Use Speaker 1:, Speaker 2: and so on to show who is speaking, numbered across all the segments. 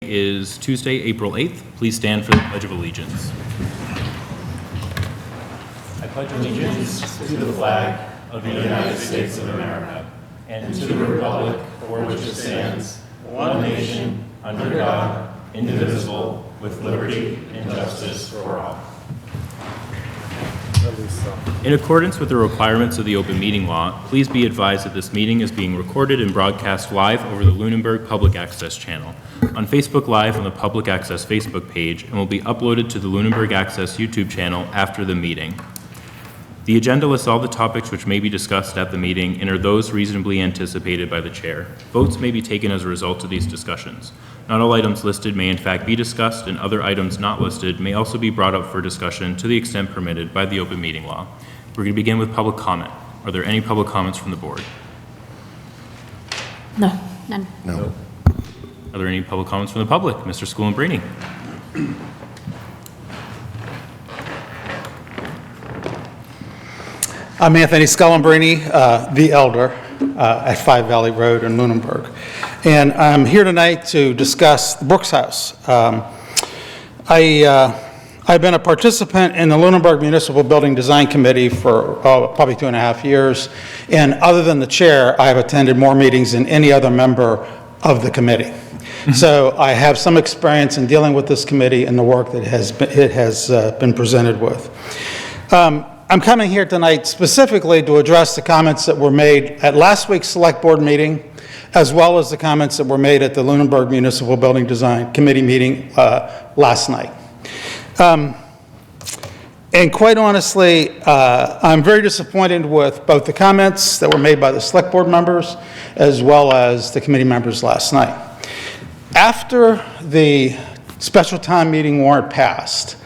Speaker 1: Is Tuesday, April 8th. Please stand for the Pledge of Allegiance. I pledge allegiance to the flag of the United States of America and to the republic for which it stands, one nation, under God, indivisible, with liberty and justice for all. In accordance with the requirements of the open meeting law, please be advised that this meeting is being recorded and broadcast live over the Lunenburg Public Access channel, on Facebook Live on the Public Access Facebook page, and will be uploaded to the Lunenburg Access YouTube channel after the meeting. The agenda lists all the topics which may be discussed at the meeting and are those reasonably anticipated by the chair. Votes may be taken as a result of these discussions. Not all items listed may in fact be discussed, and other items not listed may also be brought up for discussion to the extent permitted by the open meeting law. We're going to begin with public comment. Are there any public comments from the board?
Speaker 2: No, none.
Speaker 3: No.
Speaker 1: Are there any public comments from the public? Mr. Schoolambrini.
Speaker 4: I'm Anthony Schoolambrini, the elder at 5 Valley Road in Lunenburg. And I'm here tonight to discuss the Brooks House. I've been a participant in the Lunenburg Municipal Building Design Committee for probably 2.5 years. And other than the chair, I have attended more meetings than any other member of the committee. So I have some experience in dealing with this committee and the work that it has been presented with. I'm coming here tonight specifically to address the comments that were made at last week's select board meeting, as well as the comments that were made at the Lunenburg Municipal Building Design Committee meeting last night. And quite honestly, I'm very disappointed with both the comments that were made by the select board members as well as the committee members last night. After the special town meeting warrant passed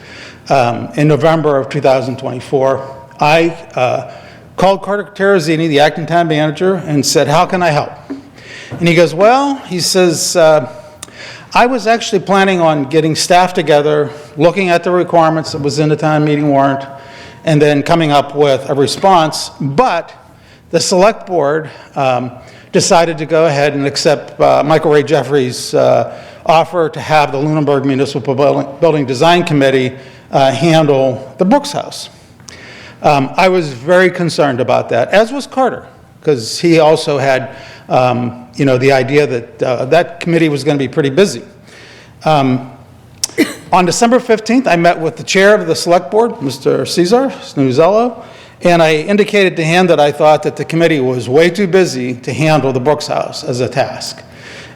Speaker 4: in November of 2024, I called Carter Terrazini, the acting town manager, and said, "How can I help?" And he goes, "Well," he says, "I was actually planning on getting staff together, looking at the requirements that was in the town meeting warrant, and then coming up with a response, but the select board decided to go ahead and accept Michael Ray Jeffries' offer to have the Lunenburg Municipal Building Design Committee handle the Brooks House." I was very concerned about that, as was Carter, because he also had, the idea that that committee was going to be pretty busy. On December 15th, I met with the chair of the select board, Mr. Cesar Snuzzello, and I indicated to him that I thought that the committee was way too busy to handle the Brooks House as a task.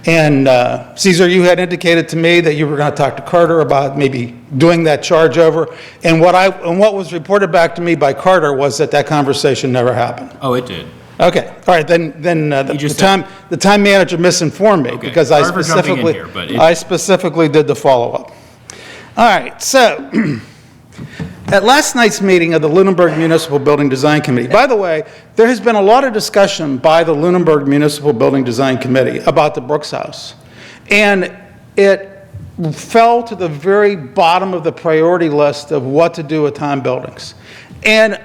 Speaker 4: And Cesar, you had indicated to me that you were going to talk to Carter about maybe doing that charge over. And what was reported back to me by Carter was that that conversation never happened.
Speaker 1: Oh, it did.
Speaker 4: Okay, all right. Then the time manager misinformed me,
Speaker 1: Okay.
Speaker 4: because
Speaker 1: Sorry for jumping in here, but
Speaker 4: I specifically did the follow-up. All right, so at last night's meeting of the Lunenburg Municipal Building Design Committee, by the way, there has been a lot of discussion by the Lunenburg Municipal Building Design Committee about the Brooks House. And it fell to the very bottom of the priority list of what to do with town buildings. And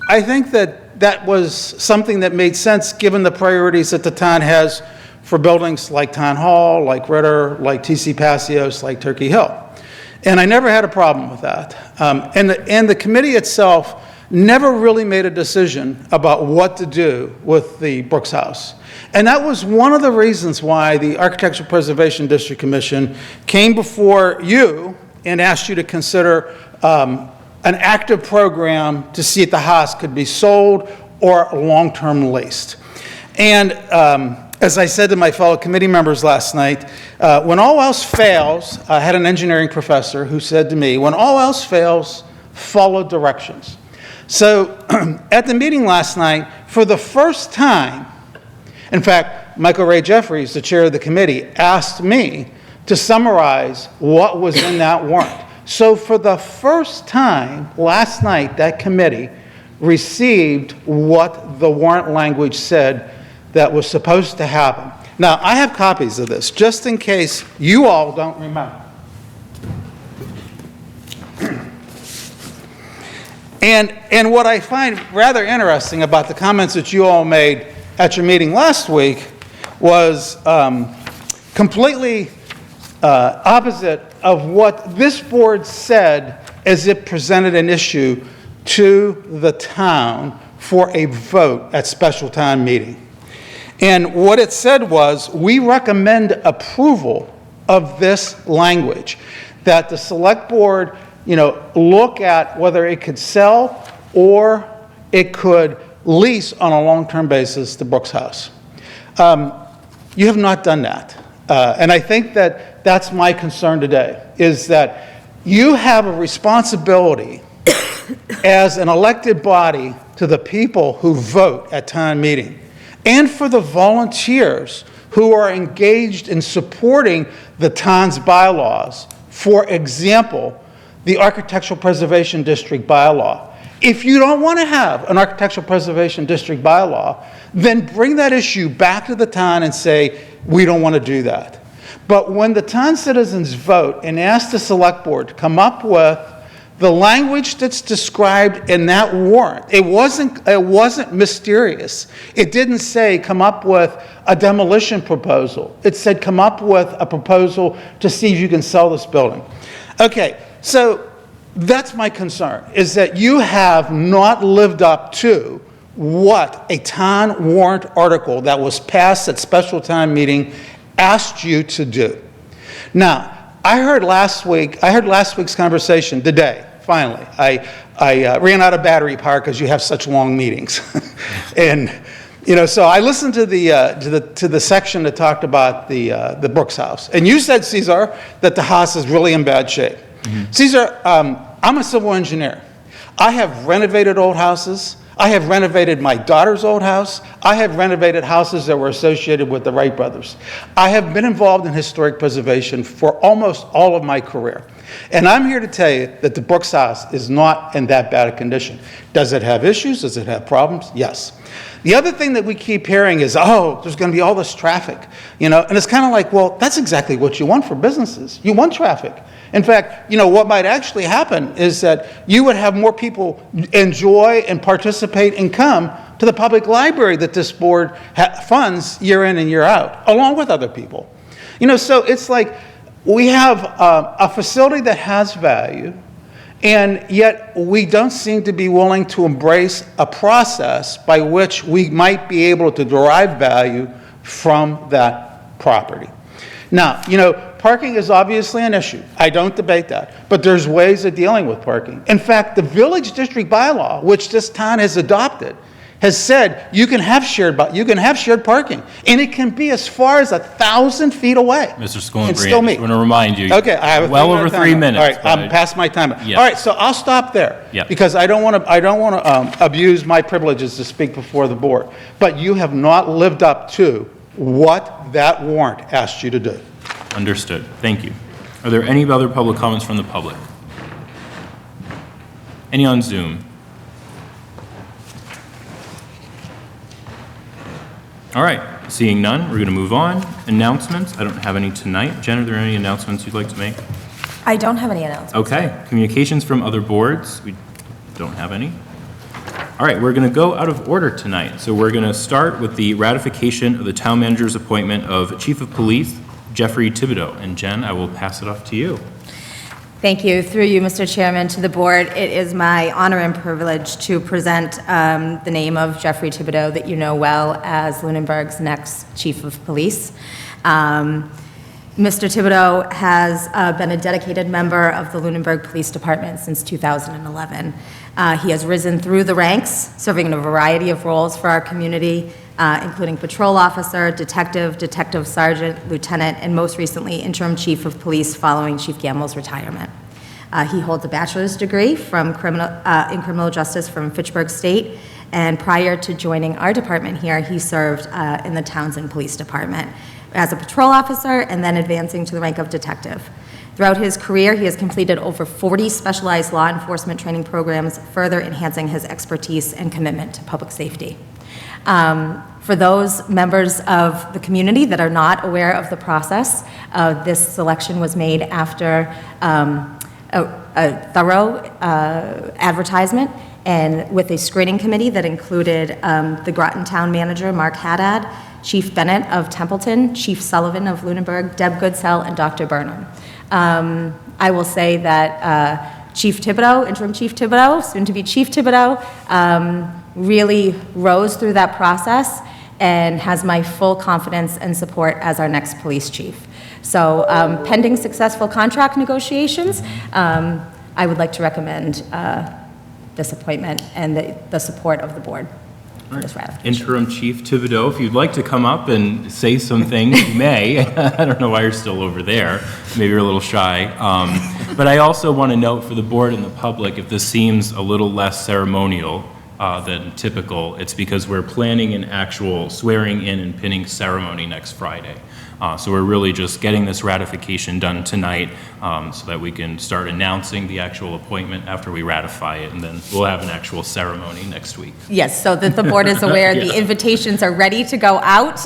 Speaker 4: I think that was something that made sense given the priorities that the town has for buildings like Town Hall, like Ritter, like TC Passios, like Turkey Hill. And I never had a problem with that. And the committee itself never really made a decision about what to do with the Brooks House. And that was one of the reasons why the Architectural Preservation District Commission came before you and asked you to consider an active program to see if the house could be sold or long-term leased. And as I said to my fellow committee members last night, when all else fails, I had an engineering professor who said to me, when all else fails, follow directions. So at the meeting last night, for the first time, in fact, Michael Ray Jeffries, the chair of the committee, asked me to summarize what was in that warrant. So for the first time last night, that committee received what the warrant language said that was supposed to happen. Now, I have copies of this, just in case you all don't remember. And what I find rather interesting about the comments that you all made at your meeting last week was completely opposite of what this board said as it presented an issue to the town for a vote at special town meeting. And what it said was, we recommend approval of this language, that the select board, look at whether it could sell or it could lease on a long-term basis the Brooks House. You have not done that. And I think that that's my concern today, is that you have a responsibility as an elected body to the people who vote at town meeting, and for the volunteers who are engaged in supporting the town's bylaws. For example, the Architectural Preservation District bylaw. If you don't want to have an Architectural Preservation District bylaw, then bring that issue back to the town and say, we don't want to do that. But when the town citizens vote and ask the select board to come up with the language that's described in that warrant, it wasn't mysterious. It didn't say come up with a demolition proposal. It said come up with a proposal to see if you can sell this building. Okay, so that's my concern, is that you have not lived up to what a town warrant article that was passed at special town meeting asked you to do. Now, I heard last week's conversation today, finally. I ran out of battery power because you have such long meetings. And, so I listened to the section that talked about the Brooks House. And you said, Cesar, that the house is really in bad shape. Mm-hmm. Cesar, I'm a civil engineer. I have renovated old houses. I have renovated my daughter's old house. I have renovated houses that were associated with the Wright brothers. I have been involved in historic preservation for almost all of my career. And I'm here to tell you that the Brooks House is not in that bad a condition. Does it have issues? Does it have problems? Yes. The other thing that we keep hearing is, oh, there's going to be all this traffic, and it's kind of like, well, that's exactly what you want for businesses. You want traffic. In fact, what might actually happen is that you would have more people enjoy and participate and come to the public library that this board funds year in and year out, along with other people. So it's like we have a facility that has value, and yet we don't seem to be willing to embrace a process by which we might be able to derive value from that property. Now, parking is obviously an issue. I don't debate that. But there's ways of dealing with parking. In fact, the village district bylaw, which this town has adopted, has said you can have shared parking, and it can be as far as 1,000 feet away.
Speaker 1: Mr. Schoenbring, I just want to remind you.
Speaker 4: Okay, I have
Speaker 1: well over 3 minutes.
Speaker 4: All right, I'm past my time.
Speaker 1: Yes.
Speaker 4: All right, so I'll stop there.
Speaker 1: Yep.
Speaker 4: Because I don't want to abuse my privileges to speak before the board. But you have not lived up to what that warrant asked you to do.
Speaker 1: Understood. Thank you. Are there any other public comments from the public? Any on Zoom? All right. Seeing none, we're going to move on. Announcements. I don't have any tonight. Jen, are there any announcements you'd like to make?
Speaker 2: I don't have any announcements.
Speaker 1: Okay. Communications from other boards. We don't have any. All right, we're going to go out of order tonight. So we're going to start with the ratification of the town manager's appointment of Chief of Police Jeffrey Thibodeau. And Jen, I will pass it off to you.
Speaker 2: Thank you. Through you, Mr. Chairman, to the board, it is my honor and privilege to present the name of Jeffrey Thibodeau, that you know well as Lunenburg's next Chief of Police. Mr. Thibodeau has been a dedicated member of the Lunenburg Police Department since 2011. He has risen through the ranks, serving in a variety of roles for our community, including patrol officer, detective sergeant, lieutenant, and most recently interim chief of police following Chief Gamble's retirement. He holds a bachelor's degree in criminal justice from Fitchburg State, and prior to joining our department here, he served in the Townsend Police Department as a patrol officer and then advancing to the rank of detective. Throughout his career, he has completed over 40 specialized law enforcement training programs, further enhancing his expertise and commitment to public safety. For those members of the community that are not aware of the process, this selection was made after a thorough advertisement and with a screening committee that included the Groton Town Manager, Mark Haddad, Chief Bennett of Templeton, Chief Sullivan of Lunenburg, Deb Goodsell, and Dr. Burnham. I will say that Chief Thibodeau, Interim Chief Thibodeau, soon-to-be Chief Thibodeau, really rose through that process and has my full confidence and support as our next police chief. So pending successful contract negotiations, I would like to recommend this appointment and the support of the board for this ratification.
Speaker 1: Interim Chief Thibodeau, if you'd like to come up and say some things, you may. I don't know why you're still over there. Maybe you're a little shy. But I also want to note for the board and the public, if this seems a little less ceremonial than typical, it's because we're planning an actual swearing in and pinning ceremony next Friday. So we're really just getting this ratification done tonight so that we can start announcing the actual appointment after we ratify it, and then we'll have an actual ceremony next week.
Speaker 2: Yes, so that the board is aware,
Speaker 1: Yeah.
Speaker 2: the invitations are ready to go out.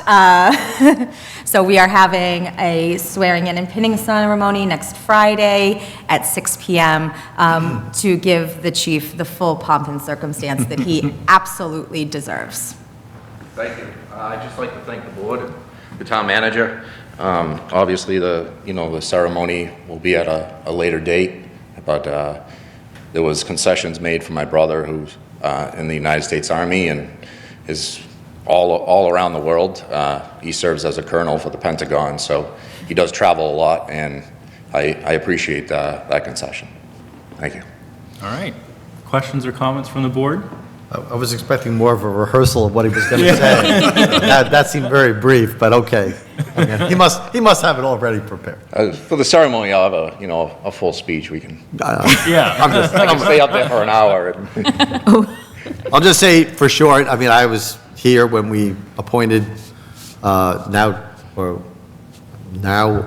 Speaker 2: So we are having a swearing in and pinning ceremony next Friday at 6 p.m. To give the chief the full pomp and circumstance that he absolutely deserves.
Speaker 3: Thank you. I'd just like to thank the board and the town manager. Obviously, the ceremony will be at a later date, but there was concessions made for my brother who's in the United States Army and is all around the world. He serves as a colonel for the Pentagon, so he does travel a lot, and I appreciate that concession. Thank you.
Speaker 1: All right. Questions or comments from the board?
Speaker 5: I was expecting more of a rehearsal of what he was going to say. That seemed very brief, but okay. I mean, he must have it already prepared.
Speaker 3: For the ceremony, I'll have a full speech. We can.
Speaker 1: Yeah.
Speaker 3: I can stay up there for an hour.
Speaker 5: I'll just say for short, I mean, I was here when we appointed now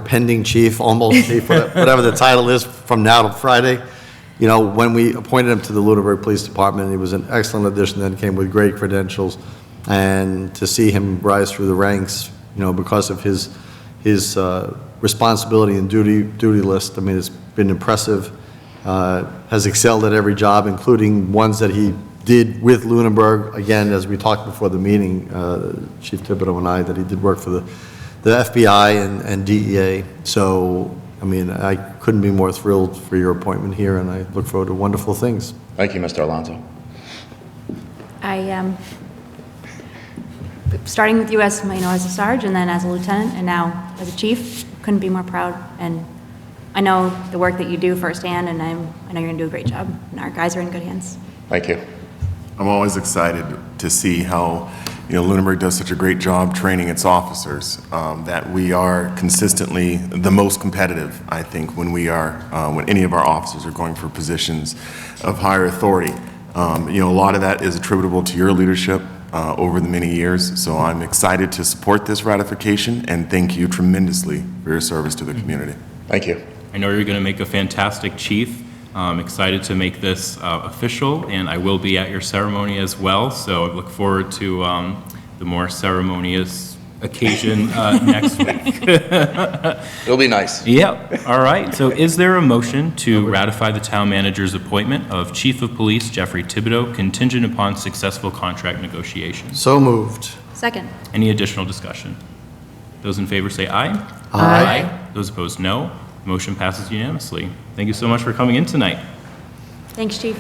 Speaker 5: pending chief, almost chief, whatever the title is, from now to Friday. You know, when we appointed him to the Lunenburg Police Department, he was an excellent addition, then came with great credentials. And to see him rise through the ranks, because of his responsibility and duty list, I mean, it's been impressive. Has excelled at every job, including ones that he did with Lunenburg. Again, as we talked before the meeting, Chief Thibodeau and I, that he did work for the FBI and DEA. So, I mean, I couldn't be more thrilled for your appointment here, and I look forward to wonderful things.
Speaker 3: Thank you, Mr. Alonso.
Speaker 6: Starting with you as a sergeant, and then as a lieutenant, and now as a chief, couldn't be more proud. And I know the work that you do firsthand, and I know you're going to do a great job. And our guys are in good hands.
Speaker 3: Thank you.
Speaker 7: I'm always excited to see how Lunenburg does such a great job training its officers, that we are consistently the most competitive, I think, when any of our officers are going for positions of higher authority. A lot of that is attributable to your leadership over the many years, so I'm excited to support this ratification, and thank you tremendously for your service to the community.
Speaker 3: Thank you.
Speaker 1: I know you're going to make a fantastic chief. I'm excited to make this official, and I will be at your ceremony as well, so I look forward to the more ceremonious occasion next week.
Speaker 3: It'll be nice.
Speaker 1: Yep. All right. So is there a motion to ratify the town manager's appointment of Chief of Police Jeffrey Thibodeau contingent upon successful contract negotiations?
Speaker 5: So moved.
Speaker 6: Second.
Speaker 1: Any additional discussion? Those in favor say aye.
Speaker 5: Aye.
Speaker 1: Those opposed, no. Motion passes unanimously. Thank you so much for coming in tonight.
Speaker 6: Thanks, Chief.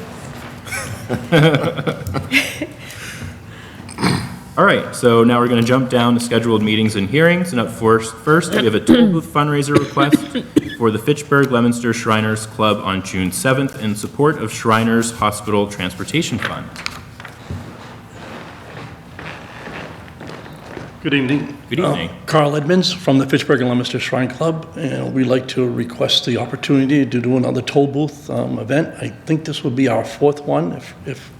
Speaker 1: All right, so now we're going to jump down to scheduled meetings and hearings. And up first, we have a toll booth fundraiser request for the Fitchburg Leominster Shriners Club on June 7th in support of Shriners Hospital Transportation Fund.
Speaker 8: Good evening.
Speaker 1: Good evening.
Speaker 8: Carl Edmonds from the Fitchburg and Leominster Shrine Club, and we'd like to request the opportunity to do another toll booth event. I think this would be our fourth one if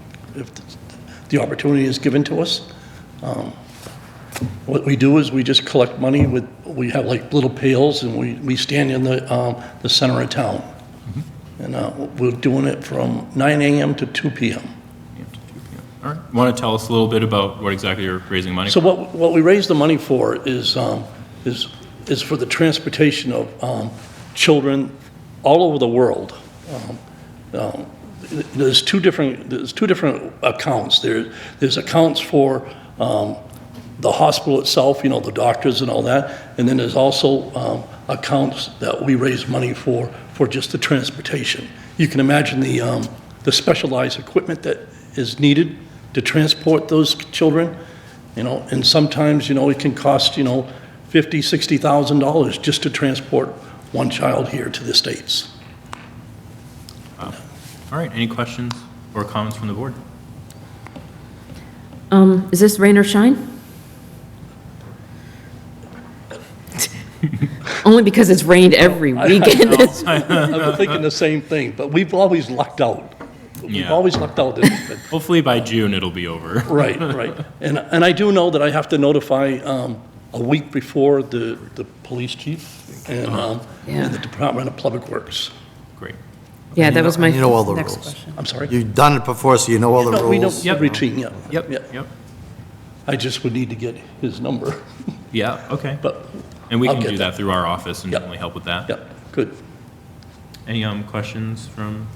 Speaker 8: the opportunity is given to us. What we do is we just collect money we have like little pails, and we stand in the center of town. Mm-hmm. And we're doing it from 9 a.m. to 2 p.m.
Speaker 1: All right. Want to tell us a little bit about what exactly you're raising money
Speaker 8: So
Speaker 1: for?
Speaker 8: what we raise the money for is for the transportation of children all over the world. There's two different accounts. There's accounts for the hospital itself, the doctors and all that. And then there's also accounts that we raise money for just the transportation. You can imagine the specialized equipment that is needed to transport those children, and sometimes, it can cost, $50,000, $60,000 just to transport one child here to the States.
Speaker 1: All right, any questions or comments from the board?
Speaker 9: Is this rain or shine? Only because it's rained every weekend.
Speaker 8: I'm thinking the same thing, but we've always lucked out. We've
Speaker 1: Yeah.
Speaker 8: always lucked out.
Speaker 1: Hopefully by June, it'll be over.
Speaker 8: Right, right. And I do know that I have to notify a week before the police chief and the Department of Public Works.
Speaker 1: Great.
Speaker 9: Yeah, that was my
Speaker 5: You know all the
Speaker 9: next
Speaker 5: rules.
Speaker 9: question.
Speaker 8: I'm sorry?
Speaker 5: You've done it before, so you know all the
Speaker 8: No, we know
Speaker 5: rules.
Speaker 8: the routine, yeah.
Speaker 1: Yep.
Speaker 8: I just would need to get his number,
Speaker 1: Yeah, okay.
Speaker 8: but,
Speaker 1: And we
Speaker 8: I'll
Speaker 1: can
Speaker 8: get
Speaker 1: do
Speaker 8: that.
Speaker 1: that through our office and
Speaker 8: Yep.
Speaker 1: definitely help with that.
Speaker 8: yeah, good.
Speaker 1: Any questions from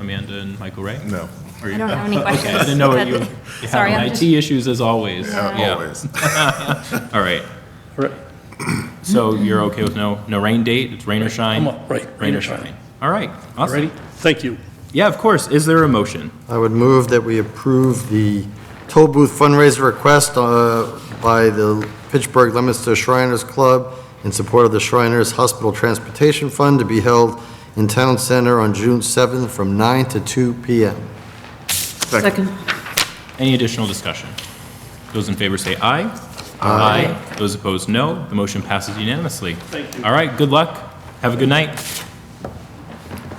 Speaker 1: Amanda and Michael Ray?
Speaker 7: No,
Speaker 1: Or you-
Speaker 6: I don't have any questions.
Speaker 1: Okay, I didn't know what you
Speaker 6: Sorry,
Speaker 1: have
Speaker 6: I'm
Speaker 1: IT
Speaker 6: just-
Speaker 1: issues as always. Yeah.
Speaker 7: always.
Speaker 1: All right.
Speaker 8: Right.
Speaker 1: So you're okay with no rain date? It's rain or shine?
Speaker 8: Right,
Speaker 1: Rain or shine. All right. Awesome.
Speaker 8: Ready? Thank you.
Speaker 1: Yeah, of course. Is there a motion?
Speaker 5: I would move that we approve the toll booth fundraiser request by the Pittsburgh Leominster Shriners Club in support of the Shriners Hospital Transportation Fund to be held in Town Center on June 7th from 9 to 2 p.m.
Speaker 9: Second.
Speaker 1: Any additional discussion? Those in favor say aye. Aye. Those opposed, no. The motion passes unanimously.
Speaker 8: Thank you.
Speaker 1: All right, good luck. Have a good night.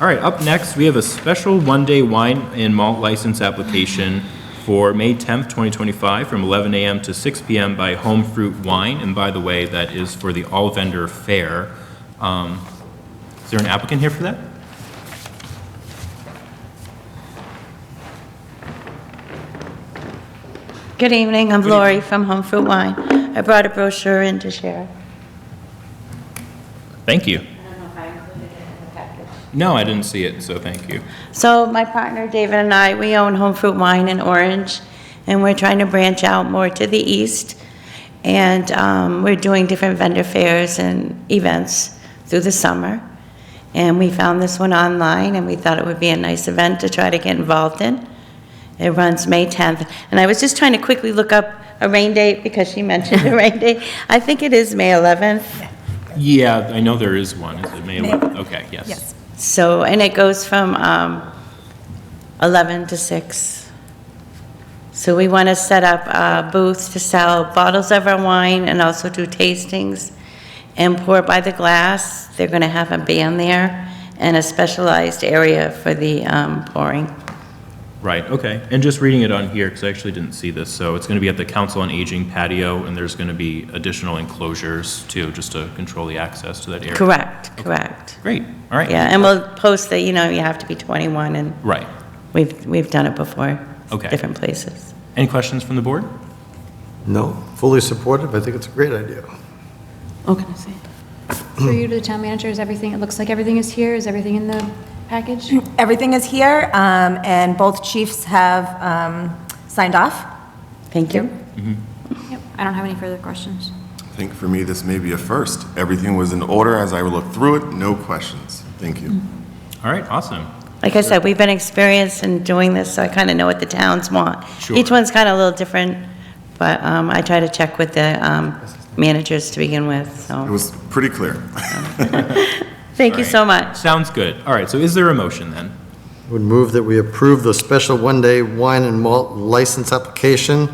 Speaker 1: All right, up next, we have a special one-day wine and malt license application for May 10th, 2025, from 11 a.m. to 6 p.m. by Home Fruit Wine. And by the way, that is for the All Vendor Fair. Is there an applicant here for that?
Speaker 10: Good evening, I'm Lori from Home Fruit Wine. I brought a brochure in to share.
Speaker 1: Thank you. No, I didn't see it, so thank you.
Speaker 10: So my partner David and I, we own Home Fruit Wine in Orange, and we're trying to branch out more to the east. And we're doing different vendor fairs and events through the summer. And we found this one online, and we thought it would be a nice event to try to get involved in. It runs May 10th. And I was just trying to quickly look up a rain date because she mentioned a rain date. I think it is May 11th.
Speaker 1: Yeah, I know there is one. Is it May 11th? Okay, yes.
Speaker 2: Yes.
Speaker 10: So, and it goes from 11 to 6. So we want to set up booths to sell bottles of our wine and also do tastings and pour by the glass. They're going to have a band there and a specialized area for the pouring.
Speaker 1: Right, okay. And just reading it on here, because I actually didn't see this, so it's going to be at the Council on Aging patio, and there's going to be additional enclosures too, just to control the access to that area.
Speaker 10: Correct, correct.
Speaker 1: Great, all right.
Speaker 10: Yeah, and we'll post that, you have to be 21, and
Speaker 1: Right.
Speaker 10: we've done it before.
Speaker 1: Okay.
Speaker 10: Different places.
Speaker 1: Any questions from the board?
Speaker 5: No, fully supportive. I think it's a great idea.
Speaker 9: Oh, can I say?
Speaker 6: Through you to the town manager, is everything, it looks like everything is here, is everything in the package?
Speaker 2: Everything is here, and both chiefs have signed off.
Speaker 10: Thank you.
Speaker 6: Yep, I don't have any further questions.
Speaker 7: I think for me, this may be a first. Everything was in order as I looked through it, no questions. Thank you.
Speaker 1: All right, awesome.
Speaker 10: Like I said, we've been experienced in doing this, so I kind of know what the towns want.
Speaker 1: Sure.
Speaker 10: Each one's kind of a little different, but I try to check with the managers to begin with,
Speaker 7: It
Speaker 10: so.
Speaker 7: was pretty clear.
Speaker 10: Thank you
Speaker 1: All
Speaker 10: so
Speaker 1: right.
Speaker 10: much.
Speaker 1: Sounds good. All right, so is there a motion then?
Speaker 5: I would move that we approve the special one-day wine and malt license application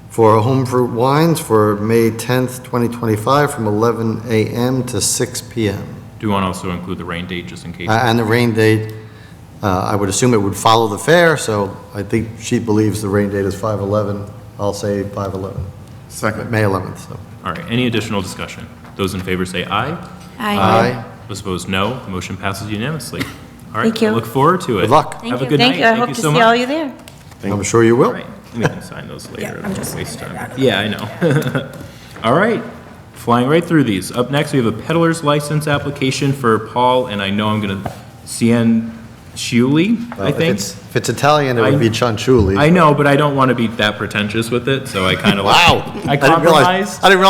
Speaker 5: for Home Fruit Wines for May 10th, 2025, from 11 a.m. to 6 p.m.
Speaker 1: Do you want to also include the rain date, just in case?
Speaker 5: And the rain date, I would assume it would follow the fair, so I think she believes the rain date is 5/11. I'll say 5/11,
Speaker 7: Second.
Speaker 5: May 11th, so.
Speaker 1: All right, any additional discussion? Those in favor say aye.
Speaker 5: Aye.
Speaker 1: Those opposed, no. The motion passes unanimously. All right,
Speaker 10: Thank you.
Speaker 1: I look forward to it.
Speaker 5: Good luck.
Speaker 1: Have a good
Speaker 10: Thank
Speaker 1: night.
Speaker 10: you, I hope to
Speaker 1: so
Speaker 10: see all
Speaker 1: much.
Speaker 10: you there.
Speaker 5: I'm sure you will.
Speaker 1: All right, we can sign those later. Don't waste time. Yeah, I know. All right, flying right through these. Up next, we have a peddler's license application for Paul, and I know I'm going to, Ciulli, I think.
Speaker 5: If it's Italian, it would be Cianciulli.
Speaker 1: I know, but I don't want to be that pretentious with it, so I kind of
Speaker 5: Wow.
Speaker 1: I compromised.
Speaker 5: I didn't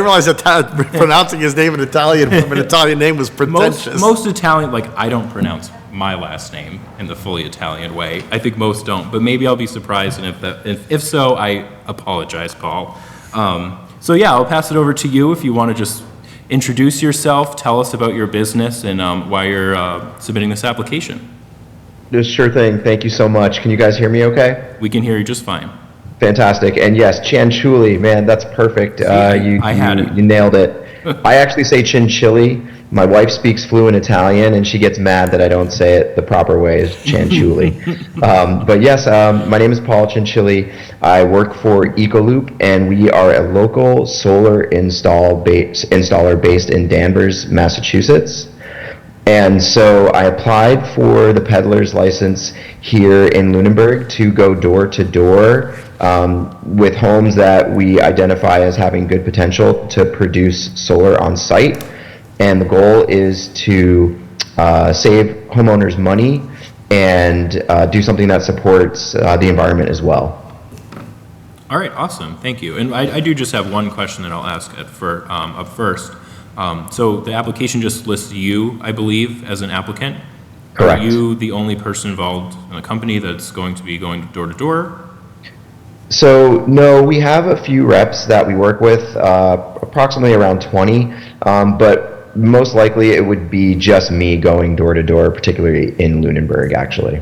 Speaker 5: realize that pronouncing his name in Italian from an Italian name was pretentious.
Speaker 1: Most Italian, like, I don't pronounce my last name in the fully Italian way. I think most don't, but maybe I'll be surprised, and if so, I apologize, Paul. So yeah, I'll pass it over to you if you want to just introduce yourself, tell us about your business, and why you're submitting this application.
Speaker 11: Sure thing. Thank you so much. Can you guys hear me okay?
Speaker 1: We can hear you just fine.
Speaker 11: Fantastic. And yes, Cianciulli, man, that's perfect.
Speaker 1: I had it.
Speaker 11: You nailed it. I actually say Cianciulli. My wife speaks fluent Italian, and she gets mad that I don't say it the proper way, as Cianciulli. But yes, my name is Paul Cianciulli. I work for Ecoloop, and we are a local solar installer based in Danvers, Massachusetts. And so I applied for the peddler's license here in Lunenburg to go door to door with homes that we identify as having good potential to produce solar on site. And the goal is to save homeowners money and do something that supports the environment as well.
Speaker 1: All right, awesome, thank you. And I do just have one question that I'll ask up first. So the application just lists you, I believe, as an applicant?
Speaker 11: Correct.
Speaker 1: Are you the only person involved in the company that's going to be going door to door?
Speaker 11: So no, we have a few reps that we work with, approximately around 20, but most likely it would be just me going door to door, particularly in Lunenburg, actually.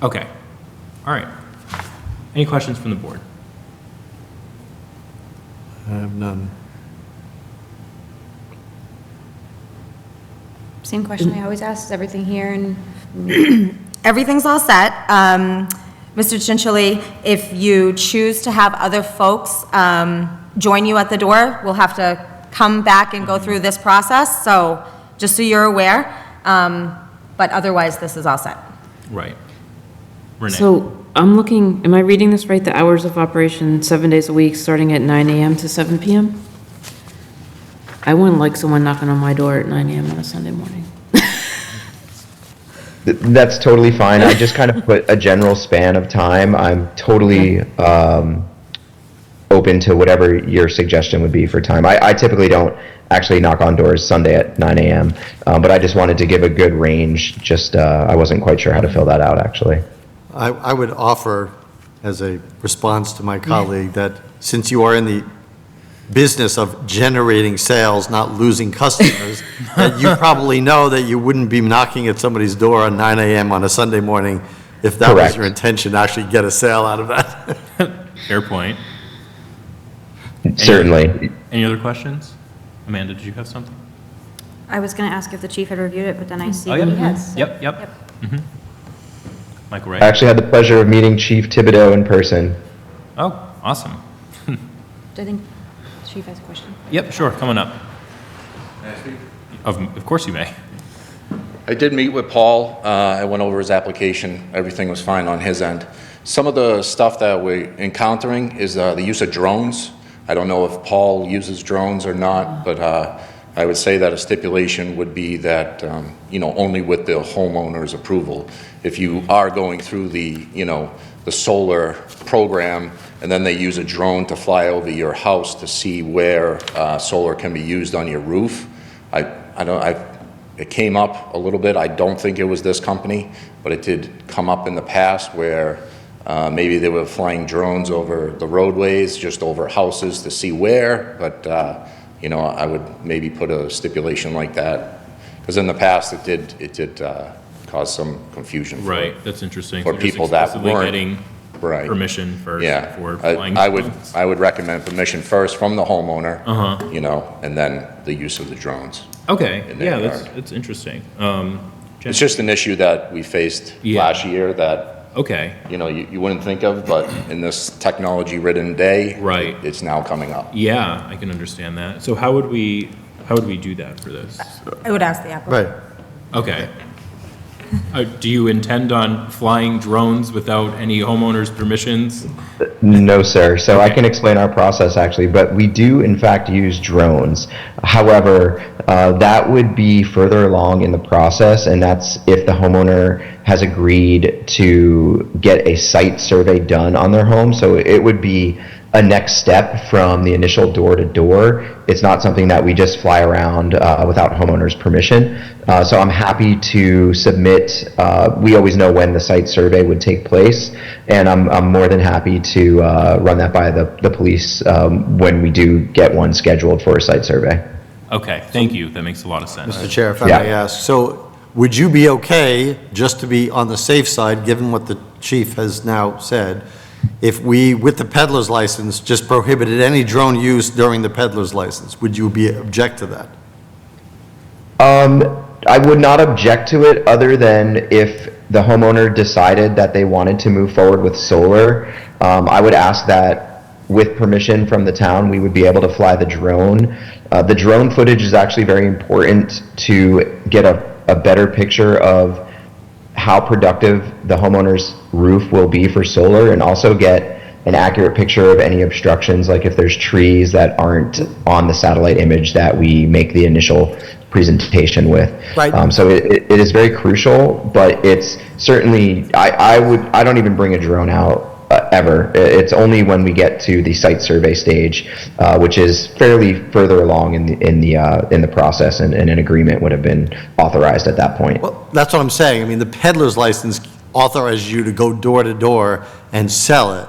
Speaker 1: Okay, all right. Any questions from the board?
Speaker 5: I have none.
Speaker 6: Same question I always ask, is everything here and
Speaker 2: Everything's all set. Mr. Cianciulli, if you choose to have other folks join you at the door, we'll have to come back and go through this process, so just so you're aware. But otherwise, this is all set.
Speaker 1: Right. Renee?
Speaker 9: So I'm looking, am I reading this right? The hours of operation, 7 days a week, starting at 9 AM to 7 PM? I wouldn't like someone knocking on my door at 9 AM on a Sunday morning.
Speaker 11: That's totally fine. I just kind of put a general span of time. I'm totally open to whatever your suggestion would be for time. I typically don't actually knock on doors Sunday at 9 AM, but I just wanted to give a good range. Just I wasn't quite sure how to fill that out, actually.
Speaker 5: I would offer, as a response to my colleague, that since you are in the business of generating sales, not losing customers, that you probably know that you wouldn't be knocking at somebody's door at 9 AM on a Sunday morning if that was
Speaker 11: Correct.
Speaker 5: your intention, to actually get a sale out of that.
Speaker 1: Fair point.
Speaker 11: Certainly.
Speaker 1: Any other questions? Amanda, did you have something?
Speaker 6: I was going to ask if the chief had reviewed it, but then I see
Speaker 1: Oh,
Speaker 6: that
Speaker 1: yep.
Speaker 6: he has. so-
Speaker 1: Yep. Mhm. Michael Ray?
Speaker 11: I actually had the pleasure of meeting Chief Thibodeau in person.
Speaker 1: Oh, awesome.
Speaker 6: Do I think the chief has a question?
Speaker 1: Yep, sure, coming up. Of course you may.
Speaker 3: I did meet with Paul. I went over his application. Everything was fine on his end. Some of the stuff that we're encountering is the use of drones. I don't know if Paul uses drones or not, but I would say that a stipulation would be that, only with the homeowner's approval. If you are going through the solar program, and then they use a drone to fly over your house to see where solar can be used on your roof, it came up a little bit. I don't think it was this company, but it did come up in the past where maybe they were flying drones over the roadways, just over houses to see where, but I would maybe put a stipulation like that, because in the past it did cause some confusion.
Speaker 1: Right, that's interesting.
Speaker 3: For
Speaker 1: So just
Speaker 3: people that
Speaker 1: explicitly
Speaker 3: weren't-
Speaker 1: getting
Speaker 3: Right.
Speaker 1: permission first
Speaker 3: Yeah,
Speaker 1: before flying.
Speaker 3: I would recommend permission first from the homeowner,
Speaker 1: Uh-huh.
Speaker 3: and then the use of the drones.
Speaker 1: Okay,
Speaker 3: in their
Speaker 1: yeah,
Speaker 3: yard.
Speaker 1: that's interesting. Jen?
Speaker 3: It's just an issue that we faced
Speaker 1: Yeah.
Speaker 3: last year that,
Speaker 1: Okay,
Speaker 3: you wouldn't think of, but in this technology-ridden day,
Speaker 1: Right.
Speaker 3: it's now coming up.
Speaker 1: yeah, I can understand that. So how would we do that for this?
Speaker 2: I would ask the applicant.
Speaker 5: Right.
Speaker 1: Okay. Do you intend on flying drones without any homeowners' permissions?
Speaker 11: No, sir. So I can explain our process actually, but we do in fact use drones. However, that would be further along in the process, and that's if the homeowner has agreed to get a site survey done on their home. So it would be a next step from the initial door-to-door. It's not something that we just fly around without homeowners' permission. So I'm happy to submit, we always know when the site survey would take place, and I'm more than happy to run that by the police when we do get one scheduled for a site survey.
Speaker 1: Okay, thank you. That makes a lot of sense.
Speaker 5: Mr. Chair, if I
Speaker 11: Yeah.
Speaker 5: may ask, so would you be okay, just to be on the safe side, given what the chief has now said, if we, with the peddler's license, just prohibited any drone use during the peddler's license? Would you object to that?
Speaker 11: I would not object to it other than if the homeowner decided that they wanted to move forward with solar. I would ask that with permission from the town, we would be able to fly the drone. The drone footage is actually very important to get a better picture of how productive the homeowner's roof will be for solar, and also get an accurate picture of any obstructions, like if there's trees that aren't on the satellite image that we make the initial presentation with.
Speaker 5: Right.
Speaker 11: So it is very crucial, but it's certainly, I don't even bring a drone out ever. It's only when we get to the site survey stage, which is fairly further along in the process, and an agreement would have been authorized at that point.
Speaker 5: Well, that's what I'm saying. I mean, the peddler's license authorizes you to go door to door and sell it.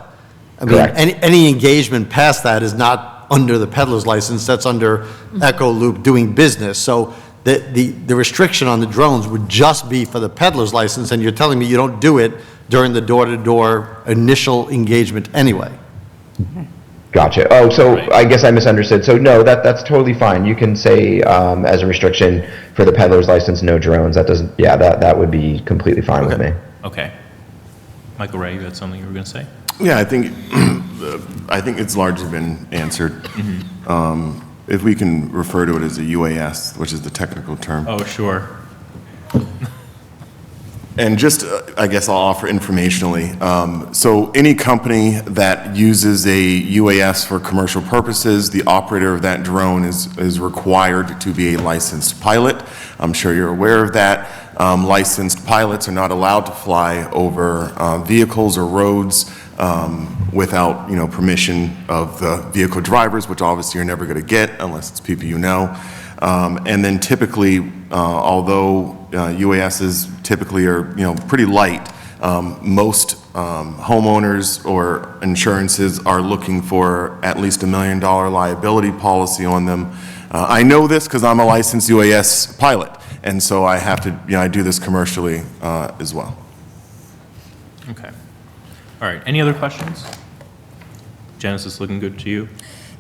Speaker 5: I mean,
Speaker 11: Correct.
Speaker 5: any engagement past that is not under the peddler's license, that's under Echo Loop doing business. So the restriction on the drones would just be for the peddler's license, and you're telling me you don't do it during the door-to-door initial engagement anyway.
Speaker 11: Gotcha. Oh, so I guess I misunderstood. So no, that's totally fine. You can say as a restriction for the peddler's license, no drones. That doesn't, yeah, that would be completely fine with me.
Speaker 1: Okay. Michael Ray, you had something you were going to say?
Speaker 7: Yeah, I think it's largely been answered. If we can refer to it as a UAS, which is the technical term.
Speaker 1: Oh, sure.
Speaker 7: And just, I guess I'll offer informationally. So any company that uses a UAS for commercial purposes, the operator of that drone is required to be a licensed pilot. I'm sure you're aware of that. Licensed pilots are not allowed to fly over vehicles or roads without, permission of the vehicle drivers, which obviously you're never going to get unless it's people you know. And then typically, although UASs typically are, pretty light, most homeowners or insurances are looking for at least $1 million liability policy on them. I know this because I'm a licensed UAS pilot, and so I have to, I do this commercially as well.
Speaker 1: Okay. All right. Any other questions? Genesis, looking good to you?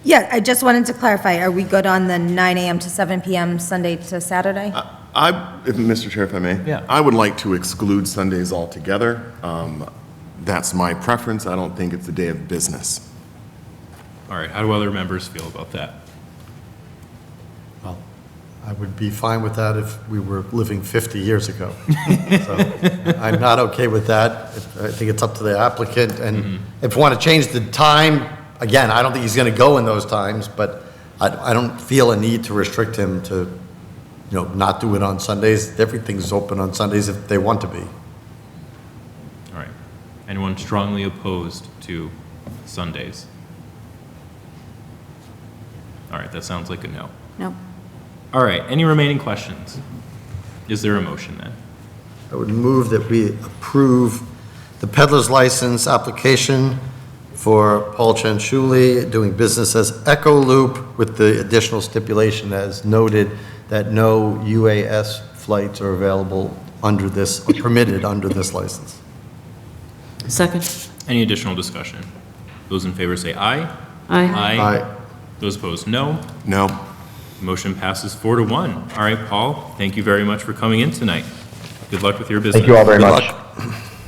Speaker 2: Yeah, I just wanted to clarify, are we good on the 9 a.m. to 7 p.m. Sunday to Saturday?
Speaker 7: If Mr. Chair, if I may?
Speaker 1: Yeah.
Speaker 7: I would like to exclude Sundays altogether. That's my preference. I don't think it's a day of business.
Speaker 1: All right. How do other members feel about that?
Speaker 5: Well, I would be fine with that if we were living 50 years ago. So I'm not okay with that. I think it's up to the applicant, and if you want to change the time, again, I don't think he's going to go in those times, but I don't feel a need to restrict him to, not do it on Sundays. Everything's open on Sundays if they want to be.
Speaker 1: All right. Anyone strongly opposed to Sundays? All right. That sounds like a no.
Speaker 6: Nope.
Speaker 1: All right. Any remaining questions? Is there a motion then?
Speaker 5: I would move that we approve the peddler's license application for Paul Chanchuli doing business as Echo Loop, with the additional stipulation as noted that no UAS flights are available under this, or permitted under this license.
Speaker 9: Second.
Speaker 1: Any additional discussion? Those in favor say aye.
Speaker 9: Aye.
Speaker 5: Aye.
Speaker 1: Those opposed, no.
Speaker 7: No?
Speaker 1: Motion passes 4-1. All right, Paul, thank you very much for coming in tonight. Good luck with your business.
Speaker 11: Thank you all very
Speaker 5: Good
Speaker 11: much.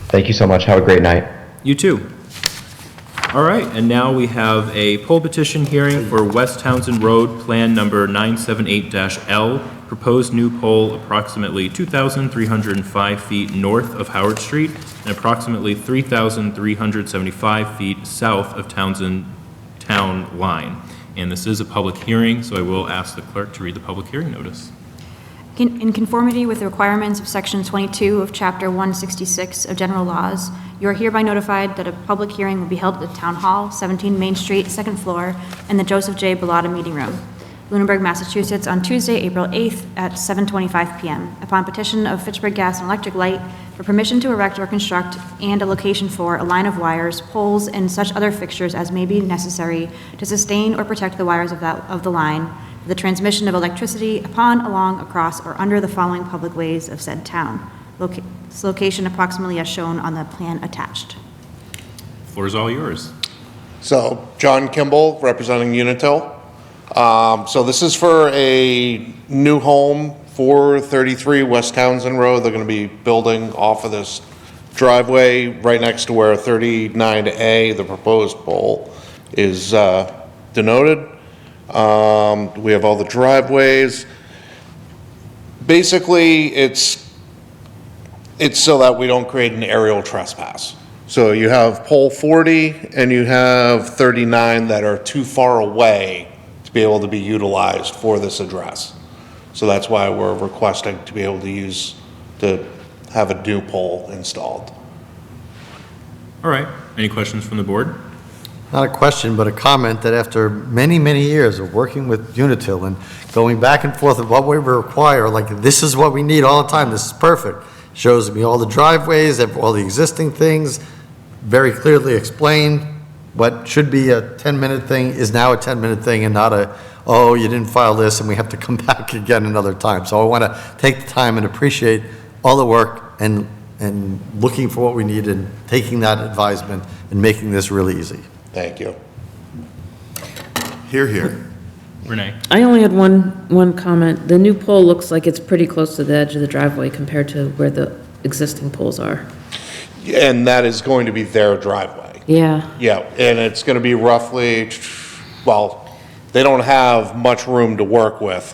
Speaker 11: Thank you so much. Have a great night.
Speaker 1: You too. All right, and now we have a poll petition hearing for West Townsend Road, Plan Number 978-L, proposed new pole approximately 2,305 feet north of Howard Street and approximately 3,375 feet south of Townsend Town Line. And this is a public hearing, so I will ask the clerk to read the public hearing notice.
Speaker 6: In conformity with the requirements of Section 22 of Chapter 166 of General Laws, you are hereby notified that a public hearing will be held at the Town Hall, 17 Main Street, 2nd floor, in the Joseph J. Bellata Meeting Room, Lunenburg, Massachusetts, on Tuesday, April 8th at 7:25 p.m. upon petition of Fitchburg Gas and Electric Light for permission to erect or construct and a location for a line of wires, poles, and such other fixtures as may be necessary to sustain or protect the wires of the line for the transmission of electricity upon, along, across, or under the following public ways of said town. This location approximately as shown on the plan attached.
Speaker 1: Floor is all yours.
Speaker 12: So, John Kimball, representing Unitil. So this is for a new home, 433 West Townsend Road. They're going to be building off of this driveway right next to where 39A, the proposed pole, is denoted. We have all the driveways. Basically, it's so that we don't create an aerial trespass. So you have pole 40 and you have 39 that are too far away to be able to be utilized for this address. So that's why we're requesting to be able to have a new pole installed.
Speaker 1: All right, any questions from the board?
Speaker 5: Not a question, but a comment that after many, many years of working with Unitil and going back and forth of what we require, like, this is what we need all the time, this is perfect. Shows me all the driveways, all the existing things, very clearly explained. What should be a 10-minute thing is now a 10-minute thing and not a, oh, you didn't file this and we have to come back again another time. So I want to take the time and appreciate all the work and looking for what we need and taking that advisement and making this really easy.
Speaker 12: Thank you.
Speaker 7: Hear, hear.
Speaker 1: Renee?
Speaker 9: I only had one comment. The new pole looks like it's pretty close to the edge of the driveway compared to where the existing poles are.
Speaker 12: And that is going to be their driveway.
Speaker 9: Yeah.
Speaker 12: Yeah, and it's going to be roughly, well, they don't have much room to work with.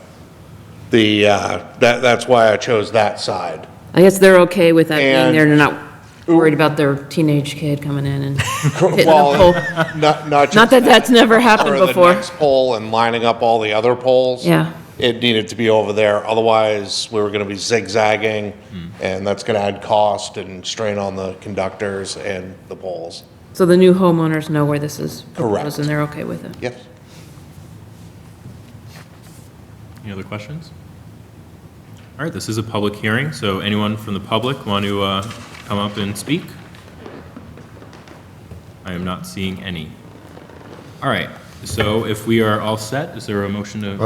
Speaker 12: That's why I chose that side.
Speaker 9: I guess they're okay with that being
Speaker 12: And-
Speaker 9: there. They're not worried about their teenage kid coming in and hitting the
Speaker 12: Well,
Speaker 9: pole.
Speaker 12: not
Speaker 9: Not that that's never happened
Speaker 12: for
Speaker 9: before.
Speaker 12: the next pole and lining up all the other poles.
Speaker 9: Yeah.
Speaker 12: It needed to be over there, otherwise we were gonna be zigzagging, and that's gonna add cost and strain on the conductors and the poles.
Speaker 9: So the new homeowners know where this is proposed
Speaker 12: Correct.
Speaker 9: and they're okay with it.
Speaker 12: Yes.
Speaker 1: Any other questions? All right, this is a public hearing, so anyone from the public want to come up and speak? I am not seeing any. All right, so if we are all set, is there a motion to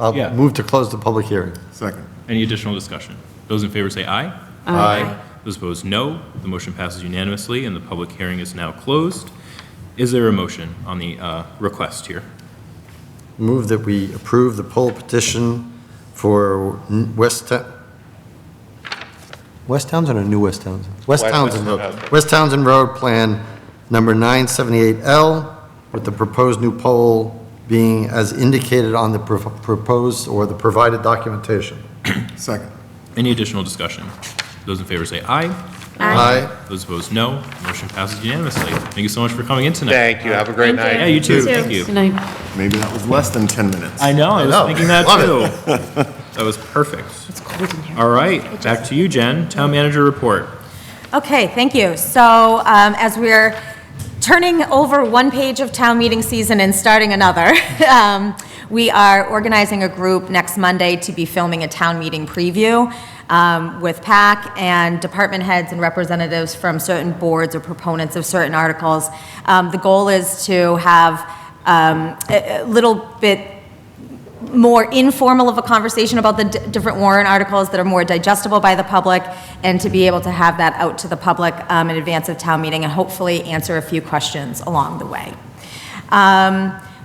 Speaker 5: I'll
Speaker 1: Yeah.
Speaker 5: move to close the public hearing.
Speaker 7: Second.
Speaker 1: Any additional discussion? Those in favor say aye.
Speaker 5: Aye.
Speaker 1: Those opposed, no. The motion passes unanimously, and the public hearing is now closed. Is there a motion on the request here?
Speaker 5: Move that we approve the poll petition for West Townsend or New West Townsend? West Townsend Road.
Speaker 12: Townsend.
Speaker 5: West Townsend Road Plan number 978L, with the proposed new pole being as indicated on the proposed or the provided documentation.
Speaker 7: Second.
Speaker 1: Any additional discussion? Those in favor say aye.
Speaker 5: Aye.
Speaker 1: Those opposed, no. Motion passes unanimously. Thank you so much for coming in tonight.
Speaker 12: Thank you, have a great night.
Speaker 1: Yeah, you too. Thank you.
Speaker 9: Good night.
Speaker 7: Maybe that was less than 10 minutes.
Speaker 1: I know, I was
Speaker 5: know.
Speaker 1: thinking that
Speaker 5: Love
Speaker 1: too. That was perfect.
Speaker 9: It's cold in here.
Speaker 1: All right, back to you, Jen. Town manager report.
Speaker 2: Okay, thank you. So as we're turning over one page of town meeting season and starting another, we are organizing a group next Monday to be filming a town meeting preview with PAC and department heads and representatives from certain boards or proponents of certain articles. The goal is to have a little bit more informal of a conversation about the different warrant articles that are more digestible by the public, and to be able to have that out to the public in advance of town meeting and hopefully answer a few questions along the way.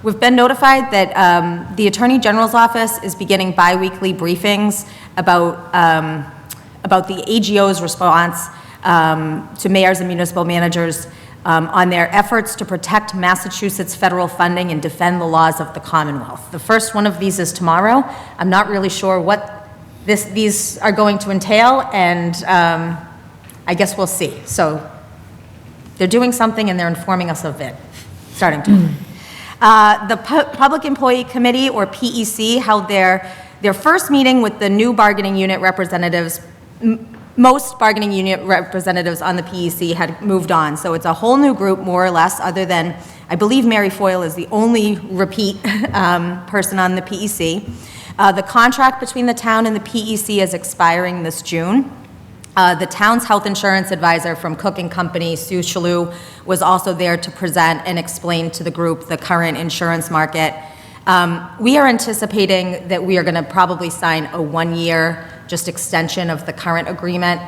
Speaker 2: We've been notified that the Attorney General's office is beginning bi-weekly briefings about the AGO's response to mayors and municipal managers on their efforts to protect Massachusetts federal funding and defend the laws of the Commonwealth. The first one of these is tomorrow. I'm not really sure what these are going to entail, and I guess we'll see. So they're doing something and they're informing us of it, starting to. The Public Employee Committee, or PEC, held their first meeting with the new bargaining unit representatives. Most bargaining unit representatives on the PEC had moved on, so it's a whole new group, more or less, other than, I believe Mary Foyle is the only repeat person on the PEC. The contract between the town and the PEC is expiring this June. The town's health insurance advisor from Cook & Company, Sue Shalhoub, was also there to present and explain to the group the current insurance market. We are anticipating that we are going to probably sign a one-year just extension of the current agreement.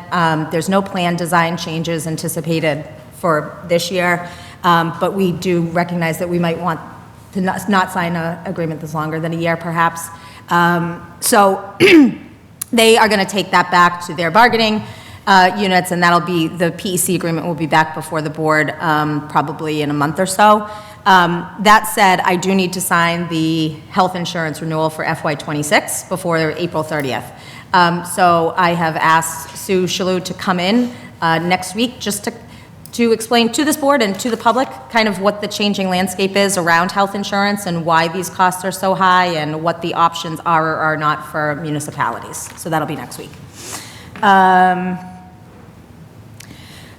Speaker 2: There's no plan design changes anticipated for this year, but we do recognize that we might want to not sign an agreement that's longer than a year, perhaps. So they are going to take that back to their bargaining units, and that'll be, the PEC agreement will be back before the board probably in a month or so. That said, I do need to sign the health insurance renewal for FY26 before April 30th. So I have asked Sue Shalhoub to come in next week just to explain to this board and to the public kind of what the changing landscape is around health insurance and why these costs are so high and what the options are or are not for municipalities. So that'll be next week.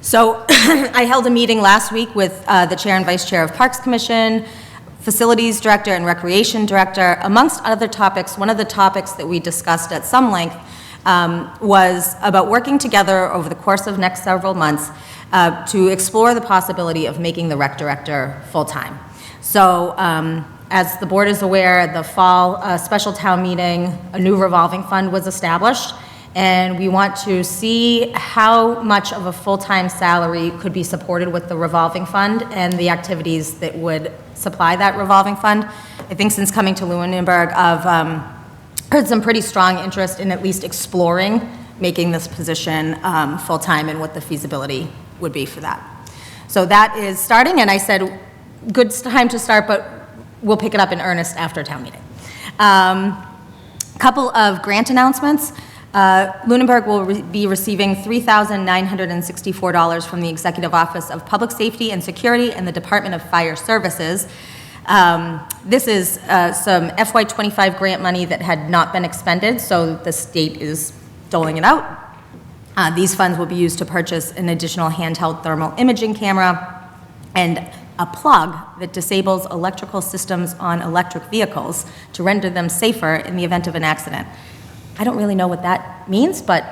Speaker 2: So I held a meeting last week with the chair and vice chair of Parks Commission, facilities director and recreation director. Amongst other topics, one of the topics that we discussed at some length was about working together over the course of next several months to explore the possibility of making the rec director full-time. So as the board is aware, at the fall special town meeting, a new revolving fund was established, and we want to see how much of a full-time salary could be supported with the revolving fund and the activities that would supply that revolving fund. I think since coming to Lunenburg, I've heard some pretty strong interest in at least exploring making this position full-time and what the feasibility would be for that. So that is starting, and I said, good time to start, but we'll pick it up in earnest after town meeting. Couple of grant announcements. Lunenburg will be receiving $3,964 from the Executive Office of Public Safety and Security and the Department of Fire Services. This is some FY25 grant money that had not been expended, so the state is doling it out. These funds will be used to purchase an additional handheld thermal imaging camera and a plug that disables electrical systems on electric vehicles to render them safer in the event of an accident. I don't really know what that means, but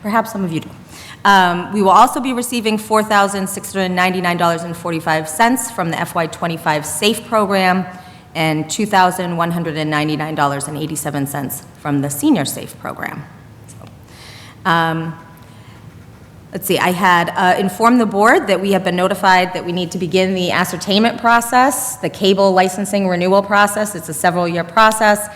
Speaker 2: perhaps some of you do. We will also be receiving $4,699.45 from the FY25 SAFE program and $2,199.87 from the Senior SAFE program. Let's see, I had informed the board that we have been notified that we need to begin the ascertainment process, the cable licensing renewal process. It's a several-year process,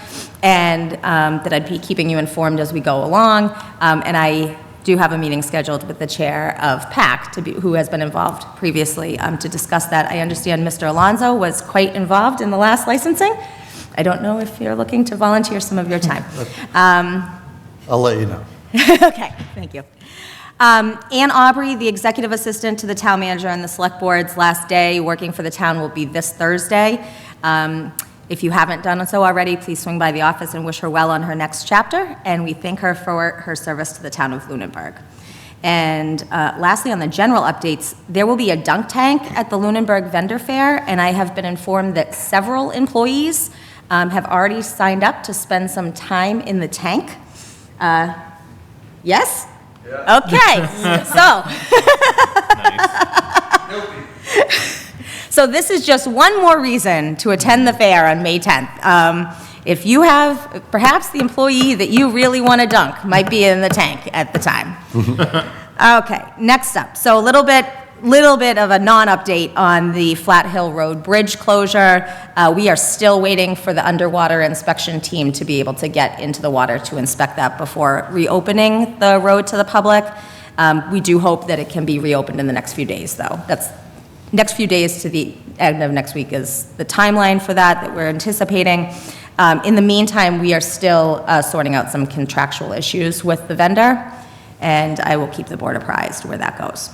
Speaker 2: and that I'd be keeping you informed as we go along. And I do have a meeting scheduled with the chair of PAC, who has been involved previously, to discuss that. I understand Mr. Alonso was quite involved in the last licensing. I don't know if you're looking to volunteer some of your time.
Speaker 5: I'll let you know.
Speaker 2: Okay, thank you. Ann Aubrey, the executive assistant to the town manager and the select board's last day working for the town will be this Thursday. If you haven't done so already, please swing by the office and wish her well on her next chapter, and we thank her for her service to the town of Lunenburg. And lastly, on the general updates, there will be a dunk tank at the Lunenburg Vendor Fair, and I have been informed that several employees have already signed up to spend some time in the tank. Yes? Yeah. Okay, so this is just one more reason to attend the fair on May 10th. If you have, perhaps the employee that you really want to dunk might be in the tank at the time. Okay, next up, so a little bit of a non-update on the Flat Hill Road Bridge closure. We are still waiting for the underwater inspection team to be able to get into the water to inspect that before reopening the road to the public. We do hope that it can be reopened in the next few days, though. That's next few days to the end of next week is the timeline for that we're anticipating. In the meantime, we are still sorting out some contractual issues with the vendor, and I will keep the board apprised where that goes.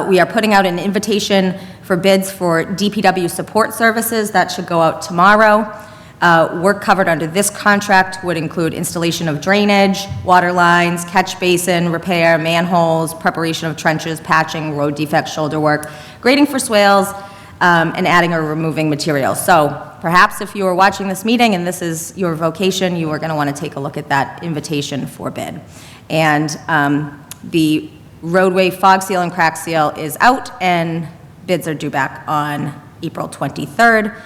Speaker 2: We are putting out an invitation for bids for DPW support services. That should go out tomorrow. Work covered under this contract would include installation of drainage, water lines, catch basin, repair, manholes, preparation of trenches, patching, road defect, shoulder work, grading for swales, and adding or removing materials. So perhaps if you are watching this meeting and this is your vocation, you are going to want to take a look at that invitation for bid. And the roadway fog seal and crack seal is out, and bids are due back on April 23rd.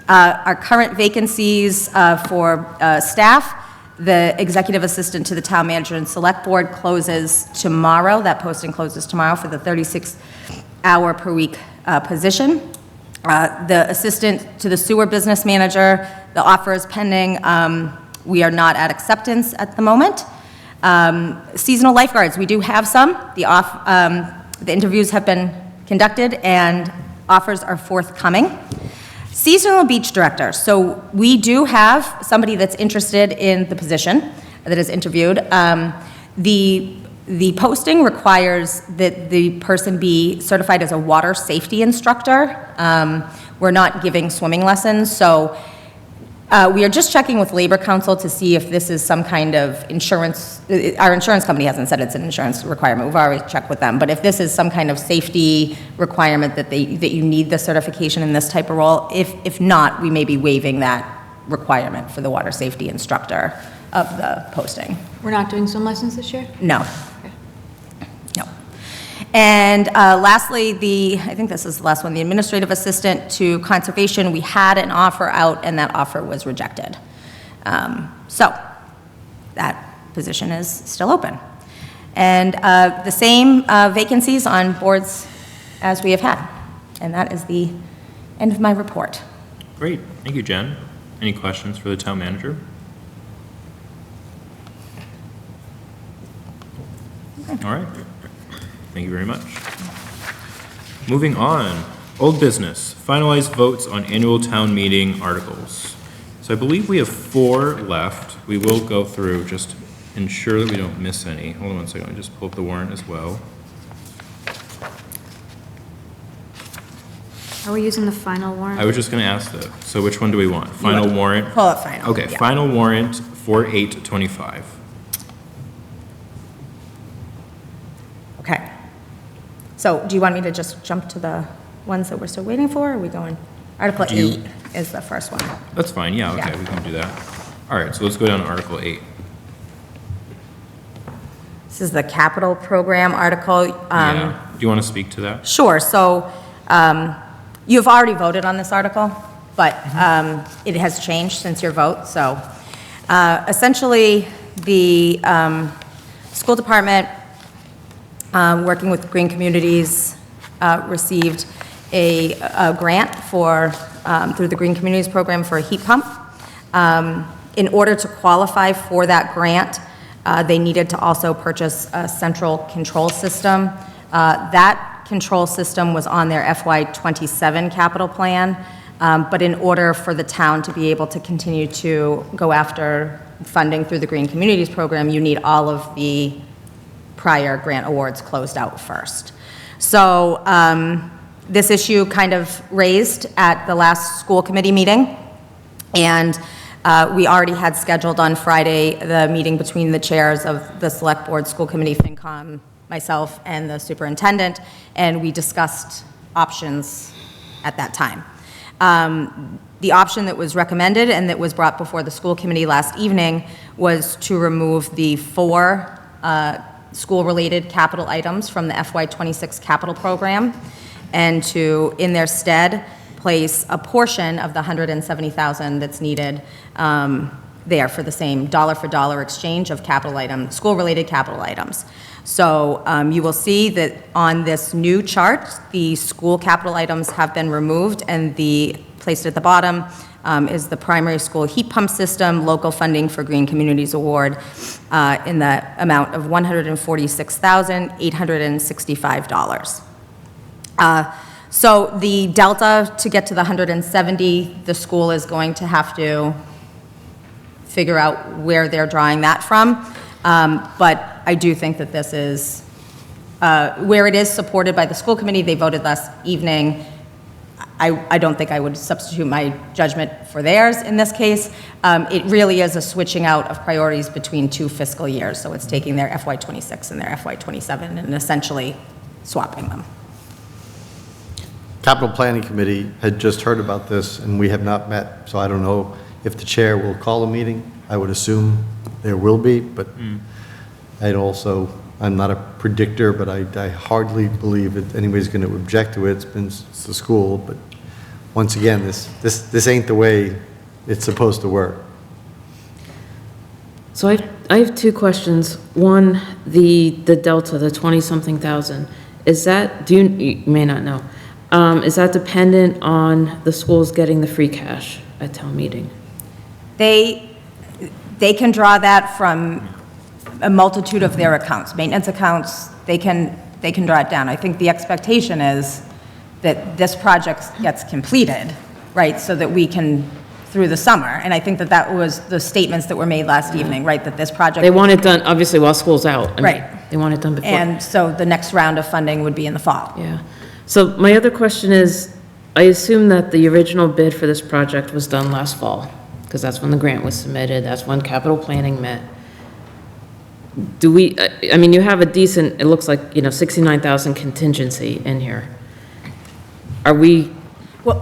Speaker 2: Our current vacancies for staff, the executive assistant to the town manager and select board closes tomorrow. That posting closes tomorrow for the 36-hour per week position. The assistant to the sewer business manager, the offer is pending. We are not at acceptance at the moment. Seasonal lifeguards, we do have some. The interviews have been conducted and offers are forthcoming. Seasonal beach director. So we do have somebody that's interested in the position that is interviewed. The posting requires that the person be certified as a water safety instructor. We're not giving swimming lessons, so we are just checking with Labor Council to see if this is some kind of insurance. Our insurance company hasn't said it's an insurance requirement. We've already checked with them. But if this is some kind of safety requirement that you need the certification in this type of role, if not, we may be waiving that requirement for the water safety instructor of the posting.
Speaker 6: We're not doing swim lessons this year?
Speaker 2: No. No. And lastly, I think this is the last one, the administrative assistant to conservation. We had an offer out, and that offer was rejected. So that position is still open. And the same vacancies on boards as we have had. And that is the end of my report.
Speaker 1: Great, thank you, Jen. Any questions for the town manager? All right, thank you very much. Moving on, old business, finalized votes on annual town meeting articles. So I believe we have 4 left. We will go through, just ensure that we don't miss any. Hold on one second, let me just pull up the warrant as well.
Speaker 6: Are we using the final warrant?
Speaker 1: I was just gonna ask that. So which one do we want? Final warrant?
Speaker 2: Pull it final.
Speaker 1: Okay,
Speaker 2: yeah.
Speaker 1: final warrant for 8/25.
Speaker 2: Okay. So do you want me to just jump to the ones that we're still waiting for, or are we going? Article 8 is the first one.
Speaker 1: That's fine, yeah, okay,
Speaker 2: Yeah.
Speaker 1: we can do that. All right, so let's go down to Article 8.
Speaker 2: This is the capital program article.
Speaker 1: Yeah, do you want to speak to that?
Speaker 2: Sure, so you've already voted on this article, but it has changed since your vote. So essentially, the school department, working with Green Communities, received a grant through the Green Communities program for a heat pump. In order to qualify for that grant, they needed to also purchase a central control system. That control system was on their FY27 capital plan, but in order for the town to be able to continue to go after funding through the Green Communities program, you need all of the prior grant awards closed out first. So this issue kind of raised at the last school committee meeting, and we already had scheduled on Friday the meeting between the chairs of the Select Board, School Committee, FinCom, myself, and the superintendent, and we discussed options at that time. The option that was recommended and that was brought before the school committee last evening was to remove the 4 school-related capital items from the FY26 capital program, and to, in their stead, place a portion of the $170,000 that's needed there for the same dollar-for-dollar exchange of capital item, school-related capital items. So you will see that on this new chart, the school capital items have been removed, and placed at the bottom is the primary school heat pump system, local funding for Green Communities Award in the amount of $146,865. So the delta to get to the 170, the school is going to have to figure out where they're drawing that from. But I do think that this is, where it is supported by the school committee, they voted last evening. I don't think I would substitute my judgment for theirs in this case. It really is a switching out of priorities between 2 fiscal years. So it's taking their FY26 and their FY27 and essentially swapping them.
Speaker 5: Capital Planning Committee had just heard about this, and we have not met, so I don't know if the chair will call a meeting. I would assume there will be, but I'm not a predictor, but I hardly believe that anybody's going to object to it. It's the school, but once again, this ain't the way it's supposed to work.
Speaker 9: So I have 2 questions. One, the delta, the 20-something thousand, is that, you may not know, is that dependent on the schools getting the free cash at town meeting?
Speaker 2: They can draw that from a multitude of their accounts, maintenance accounts, they can draw it down. I think the expectation is that this project gets completed, right, so that we can, through the summer, and I think that was the statements that were made last evening, right, that this project.
Speaker 9: They want it done, obviously, while school's out. I mean,
Speaker 2: Right.
Speaker 9: They want it done before.
Speaker 2: And so the next round of funding would be in the fall.
Speaker 9: Yeah. So my other question is, I assume that the original bid for this project was done last fall, because that's when the grant was submitted, that's when capital planning met. Do we, I mean, you have a decent, it looks like, 69,000 contingency in here. Are we,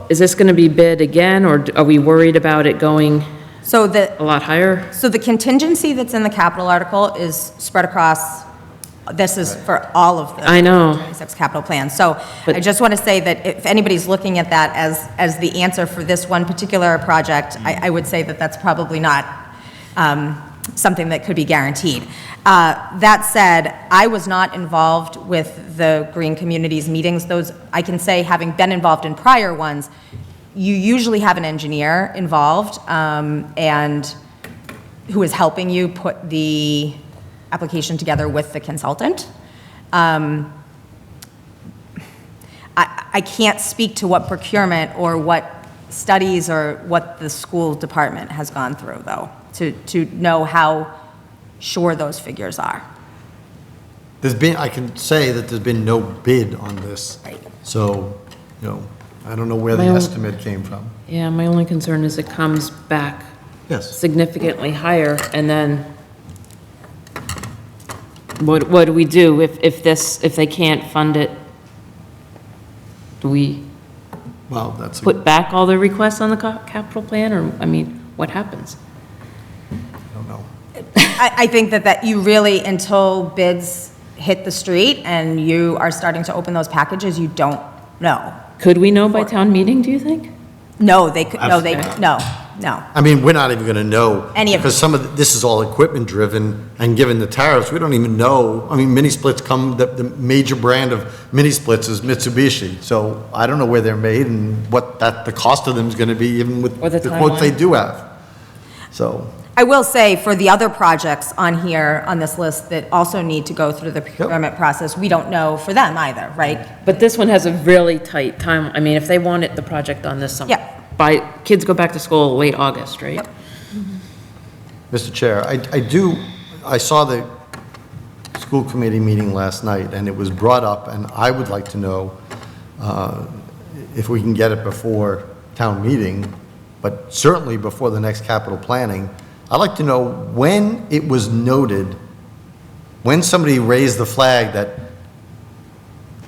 Speaker 9: is this going to be bid again, or are we worried about it going a lot higher?
Speaker 2: So the contingency that's in the capital article is spread across, this is for all of the.
Speaker 9: I know.
Speaker 2: 26 capital plans. So I just want to say that if anybody's looking at that as the answer for this one particular project, I would say that that's probably not something that could be guaranteed. That said, I was not involved with the Green Communities meetings. Those, I can say, having been involved in prior ones, you usually have an engineer involved and who is helping you put the application together with the consultant. I can't speak to what procurement or what studies or what the school department has gone through, though, to know how sure those figures are.
Speaker 5: I can say that there's been no bid on this.
Speaker 2: Right.
Speaker 5: So, I don't know where the
Speaker 9: My own-
Speaker 5: estimate came from.
Speaker 9: Yeah, my only concern is it comes back
Speaker 5: Yes.
Speaker 9: significantly higher, and then what do we do if they can't fund it? Do we
Speaker 5: Well, that's,
Speaker 9: put back all the requests on the capital plan, or, I mean, what happens?
Speaker 5: I don't know.
Speaker 2: I think that you really, until bids hit the street and you are starting to open those packages, you don't know.
Speaker 9: Could we know by town meeting, do you think?
Speaker 2: No, they could, no, no.
Speaker 5: I mean, we're not even going to know.
Speaker 2: Any of
Speaker 5: Because some of, this is all equipment-driven, and given the tariffs, we don't even know. I mean, mini splits the major brand of mini splits is Mitsubishi. So I don't know where they're made and what the cost of them is going to be, even with
Speaker 9: Or the
Speaker 5: the quotes they
Speaker 9: timeline.
Speaker 5: do have. So,
Speaker 2: I will say, for the other projects on here, on this list, that also need to go through the procurement process, we don't know for them either, right?
Speaker 9: But this one has a really tight time, I mean, if they wanted the project done this summer.
Speaker 2: Yeah.
Speaker 9: Kids go back to school late August, right?
Speaker 2: Yep.
Speaker 5: Mr. Chair, I saw the school committee meeting last night, and it was brought up, and I would like to know if we can get it before town meeting, but certainly before the next capital planning. I'd like to know when it was noted, when somebody raised the flag that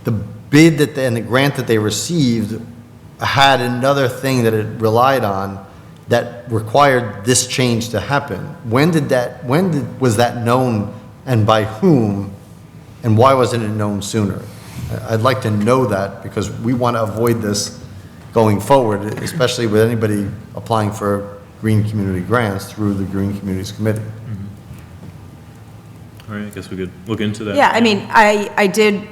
Speaker 5: the bid and the grant that they received had another thing that it relied on that required this change to happen. When was that known, and by whom, and why wasn't it known sooner? I'd like to know that, because we want to avoid this going forward, especially with anybody applying for green community grants through the Green Communities Committee.
Speaker 1: All right, I guess we could look into that.
Speaker 2: Yeah, I mean, I did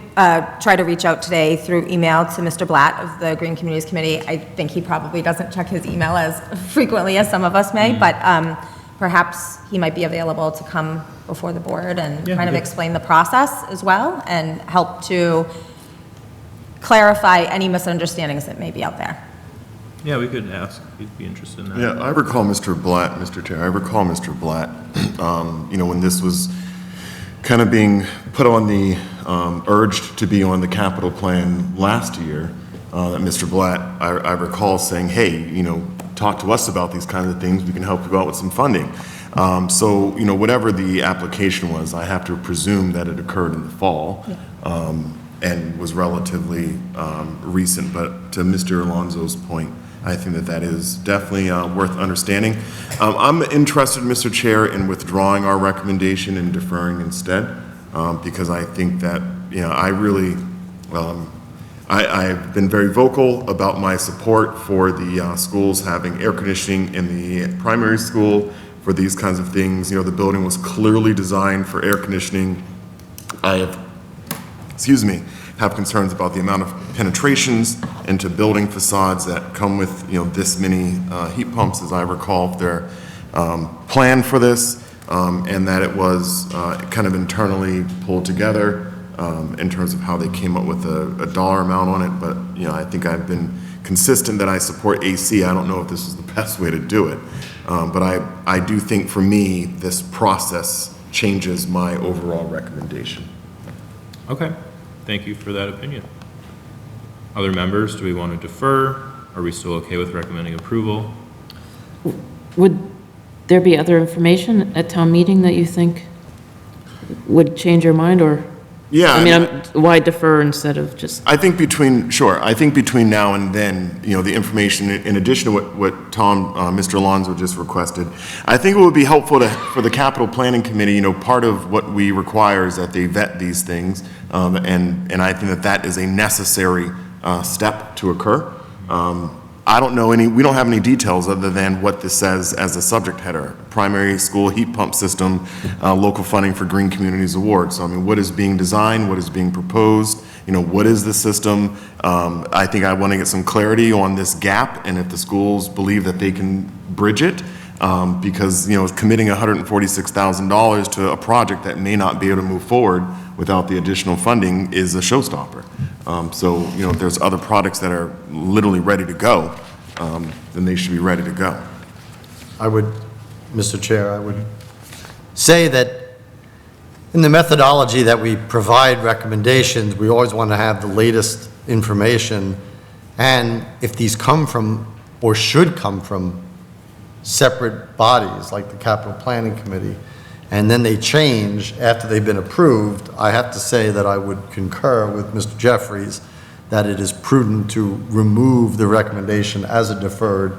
Speaker 2: try to reach out today through email to Mr. Blatt of the Green Communities Committee. I think he probably doesn't check his email as frequently as some of us may, but perhaps he might be available to come before the board and
Speaker 1: Yeah,
Speaker 2: kind of
Speaker 1: yeah.
Speaker 2: explain the process as well and help to clarify any misunderstandings that may be out there.
Speaker 1: Yeah, we could ask. We'd be interested in that.
Speaker 7: Yeah, I recall Mr. Blatt, Mr. Chair, I recall Mr. Blatt, when this was kind of being put on the, urged to be on the capital plan last year, that Mr. Blatt, I recall saying, hey, talk to us about these kinds of things, we can help you out with some funding. So, whatever the application was, I have to presume that it occurred in the fall, and was relatively recent. But to Mr. Alonso's point, I think that is definitely worth understanding. I'm interested, Mr. Chair, in withdrawing our recommendation and deferring instead, because I think that, I really, I've been very vocal about my support for the schools having air conditioning in the primary school for these kinds of things. The building was clearly designed for air conditioning. I have concerns about the amount of penetrations into building facades that come with, this many heat pumps, as I recall, their plan for this, and that it was kind of internally pulled together in terms of how they came up with a dollar amount on it. But, I think I've been consistent that I support AC. I don't know if this is the best way to do it. But I do think for me, this process changes my overall recommendation.
Speaker 1: Okay, thank you for that opinion. Other members, do we want to defer? Are we still okay with recommending approval?
Speaker 9: Would there be other information at town meeting that you think would change your mind, or?
Speaker 7: Yeah.
Speaker 9: Why defer instead of just?
Speaker 7: I think between now and then, the information, in addition to what Tom, Mr. Alonso just requested, I think it would be helpful for the capital planning committee, part of what we require is that they vet these things, and I think that is a necessary step to occur. I don't know we don't have any details other than what this says as a subject header: primary school heat pump system, local funding for Green Communities Award. So, what is being designed, what is being proposed, what is the system? I think I want to get some clarity on this gap, and if the schools believe that they can bridge it, because, committing $146,000 to a project that may not be able to move forward without the additional funding is a showstopper. So, if there's other products that are literally ready to go, then they should be ready to go.
Speaker 5: Mr. Chair, I would say that in the methodology that we provide recommendations, we always want to have the latest information, and if these come from, or should come from, separate bodies like the Capital Planning Committee, and then they change after they've been approved, I have to say that I would concur with Mr. Jeffries that it is prudent to remove the recommendation as a deferred,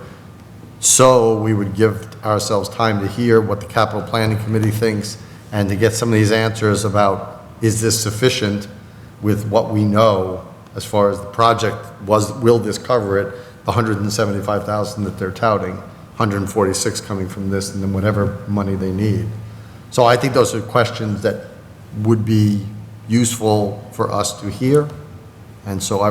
Speaker 5: so we would give ourselves time to hear what the Capital Planning Committee thinks and to get some of these answers about, is this sufficient with what we know as far as the project will this cover it, the $175,000 that they're touting, 146 coming from this, and then whatever money they need. So I think those are questions that would be useful for us to hear, and so I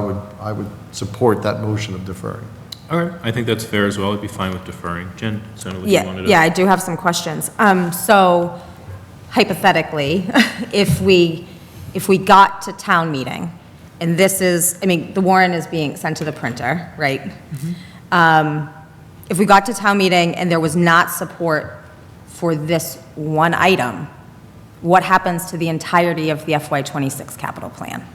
Speaker 5: would support that motion of deferring.
Speaker 1: All right, I think that's fair as well. I'd be fine with deferring. Jen, sounded like you wanted to.
Speaker 2: Yeah, I do have some questions. So hypothetically, if we got to town meeting, and this is, the warrant is being sent to the printer, right? Mm-hmm. If we got to town meeting and there was not support for this one item, what happens to the entirety of the FY26 capital plan?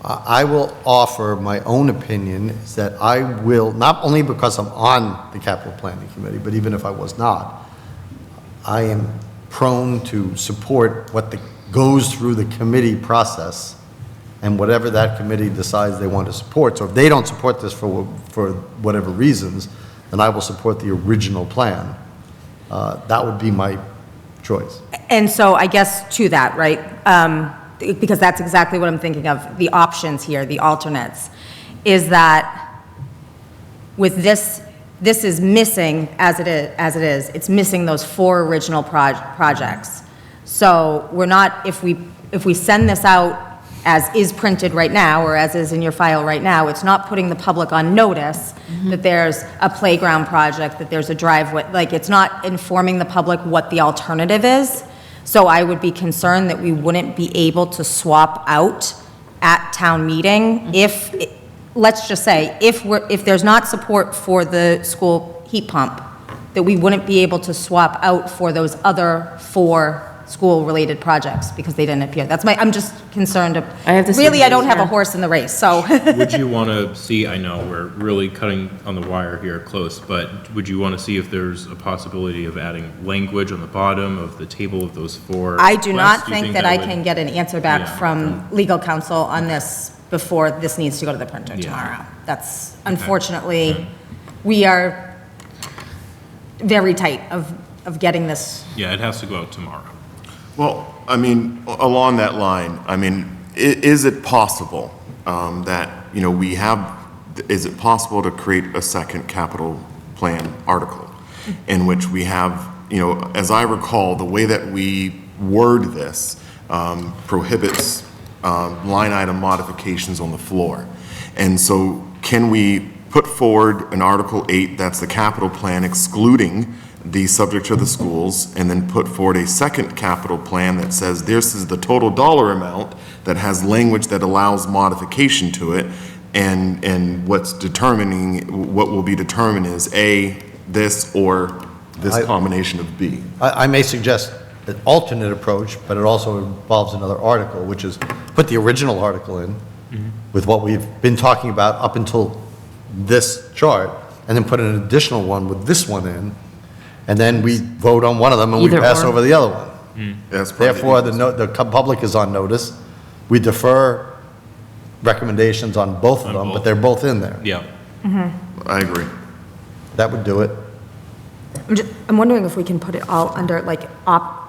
Speaker 5: I will offer my own opinion, is that I will, not only because I'm on the Capital Planning Committee, but even if I was not, I am prone to support what goes through the committee process and whatever that committee decides they want to support. So if they don't support this for whatever reasons, then I will support the original plan. That would be my choice.
Speaker 2: And so I guess to that, right, because that's exactly what I'm thinking of, the options here, the alternates, is that with this is missing as it is, it's missing those 4 original projects. So we're not, if we send this out as is printed right now, or as is in your file right now, it's not putting the public on notice that there's a playground project, that there's a driveway, like, it's not informing the public what the alternative is. So I would be concerned that we wouldn't be able to swap out at town meeting, if, let's just say, if there's not support for the school heat pump, that we wouldn't be able to swap out for those other 4 school-related projects because they didn't appear. I'm just concerned.
Speaker 9: I have the same
Speaker 2: Really, I don't have a
Speaker 9: concern.
Speaker 2: horse in the race, so.
Speaker 1: Would you want to see, I know we're really cutting on the wire here close, but would you want to see if there's a possibility of adding language on the bottom of the table of those 4?
Speaker 2: I do not
Speaker 1: requests? Do you
Speaker 2: think that I
Speaker 1: would-
Speaker 2: can get an answer back
Speaker 1: Yeah.
Speaker 2: from legal counsel on this before this needs to go to the printer
Speaker 1: Yeah.
Speaker 2: tomorrow. That's, unfortunately, we are very tight of getting this.
Speaker 1: Yeah, it has to go out tomorrow.
Speaker 7: Well, I mean, along that line, I mean, is it possible that, you know, is it possible to create a second capital plan article in which we have, you know, as I recall, the way that we word this prohibits line item modifications on the floor. And so can we put forward an Article 8 that's the capital plan excluding the subject to the schools, and then put forward a second capital plan that says this is the total dollar amount that has language that allows modification to it, and what will be determined is A, this, or this combination of B.
Speaker 5: I may suggest an alternate approach, but it also involves another article, which is put the original article in with what we've been talking about up until this chart, and then put an additional one with this one in, and then we vote on one of them and we
Speaker 9: Either
Speaker 5: pass
Speaker 9: or.
Speaker 5: over the other one.
Speaker 7: That's probably-
Speaker 5: Therefore, the public is on notice. We defer recommendations on both of
Speaker 1: On
Speaker 5: them, but
Speaker 1: both.
Speaker 5: they're both in there.
Speaker 1: Yeah.
Speaker 7: I agree.
Speaker 5: That would do it.
Speaker 2: I'm wondering if we can put it all under like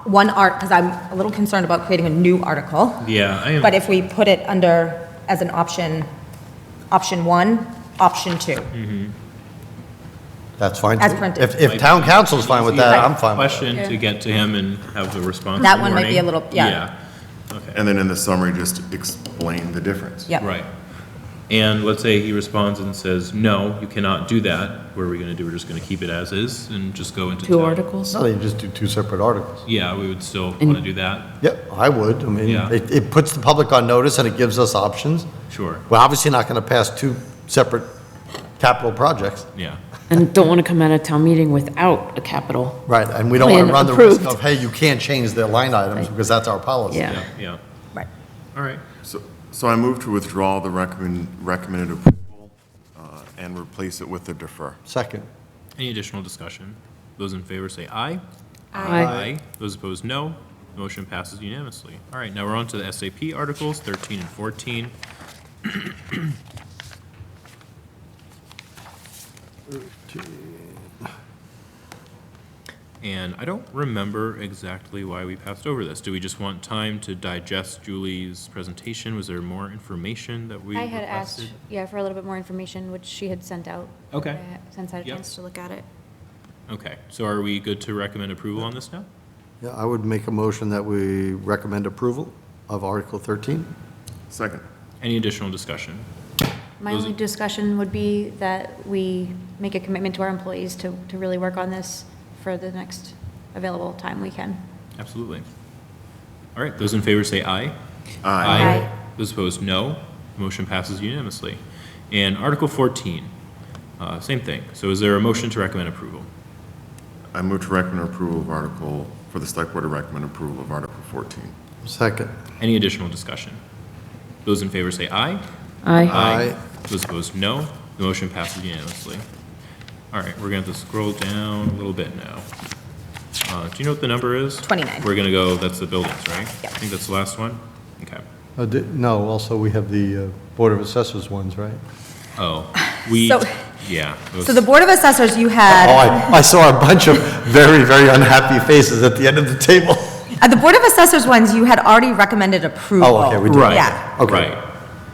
Speaker 2: one art, because I'm a little concerned about creating a new article.
Speaker 1: Yeah, I am.
Speaker 2: But if we put it under as an option 1, option 2.
Speaker 5: That's fine.
Speaker 2: As
Speaker 5: too.
Speaker 2: printed.
Speaker 5: If town council's fine with that, I'm fine with that.
Speaker 1: Question to get to him and have the response.
Speaker 2: That
Speaker 1: in the
Speaker 2: one might be a
Speaker 1: morning.
Speaker 2: little- yeah.
Speaker 1: Yeah, okay.
Speaker 7: And then in the summary, just explain the difference.
Speaker 2: Yep.
Speaker 1: Right. And let's say he responds and says, no, you cannot do that. What are we going to do? We're just going to keep it as is and just go into
Speaker 9: 2
Speaker 1: town?
Speaker 9: articles?
Speaker 5: No, you just do 2 separate articles.
Speaker 1: Yeah, we would still want to do that.
Speaker 5: Yep, I would. I mean,
Speaker 1: Yeah.
Speaker 5: it puts the public on notice and it gives us options.
Speaker 1: Sure,
Speaker 5: We're obviously not going to pass 2 separate capital projects.
Speaker 1: yeah.
Speaker 9: And don't want to come out of town meeting without a capital.
Speaker 5: Right, and we don't want to
Speaker 9: Plan
Speaker 5: run the risk
Speaker 9: approved.
Speaker 5: of, hey, you can't change the line items because that's our policy.
Speaker 9: Yeah.
Speaker 1: Yeah, yeah.
Speaker 2: Right.
Speaker 1: All right.
Speaker 7: So I move to withdraw the recommended approval and replace it with the defer.
Speaker 5: Second.
Speaker 1: Any additional discussion? Those in favor say aye.
Speaker 9: Aye.
Speaker 1: Those opposed, no. The motion passes unanimously. All right, now we're on to the SAP articles, 13 and 14. And I don't remember exactly why we passed over this. Do we just want time to digest Julie's presentation? Was there more information that we
Speaker 6: I had
Speaker 1: requested?
Speaker 6: asked, yeah, for a little bit more information, which she had sent out.
Speaker 1: Okay.
Speaker 6: Since I had a
Speaker 1: Yep.
Speaker 6: chance to look at it.
Speaker 1: Okay, so are we good to recommend approval on this now?
Speaker 5: Yeah, I would make a motion that we recommend approval of Article 13.
Speaker 7: Second.
Speaker 1: Any additional discussion?
Speaker 6: My
Speaker 1: Those-
Speaker 6: only discussion would be that we make a commitment to our employees to really work on this for the next available time we can.
Speaker 1: Absolutely. All right, those in favor say aye.
Speaker 6: Aye.
Speaker 1: Those opposed, no. Motion passes unanimously. And Article 14, same thing. So is there a motion to recommend approval?
Speaker 7: I move to recommend approval of Article, for the Select Board to recommend approval of Article 14.
Speaker 5: Second.
Speaker 1: Any additional discussion? Those in favor say aye.
Speaker 9: Aye.
Speaker 1: Those opposed, no. The motion passes unanimously. All right, we're going to have to scroll down a little bit now. Do you know what the number is?
Speaker 2: 29.
Speaker 1: We're going to go, that's the buildings, right?
Speaker 2: Yep.
Speaker 1: I think that's the last one? Okay.
Speaker 5: No, also we have the Board of Assessors ones, right?
Speaker 1: Oh, we,
Speaker 2: So-
Speaker 1: yeah. those-
Speaker 2: So the Board of Assessors, you
Speaker 5: Oh,
Speaker 2: had,
Speaker 5: I saw a bunch of very, very unhappy faces at the end of the table.
Speaker 2: at the Board of Assessors ones, you had already recommended approval.
Speaker 5: Oh, okay, we did.
Speaker 1: Right,
Speaker 2: Yeah.
Speaker 5: Okay.
Speaker 1: right.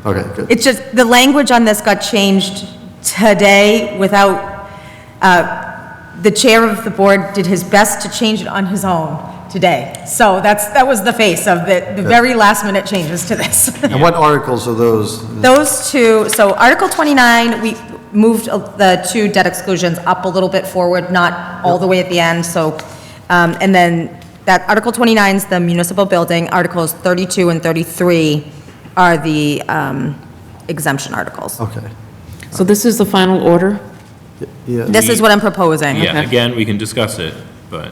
Speaker 5: Okay, good.
Speaker 2: It's just, the language on this got changed today without, the chair of the board did his best to change it on his own today. So that was the face of the very last minute changes to this.
Speaker 5: And what articles are those?
Speaker 2: Those two, so Article 29, we moved the 2 debt exclusions up a little bit forward, not all the way at the end, so, and then that Article 29 is the municipal building, Articles 32 and 33 are the exemption articles.
Speaker 5: Okay.
Speaker 9: So this is the final order?
Speaker 5: Yeah.
Speaker 2: This is what I'm proposing.
Speaker 1: Yeah, again, we can discuss it, but,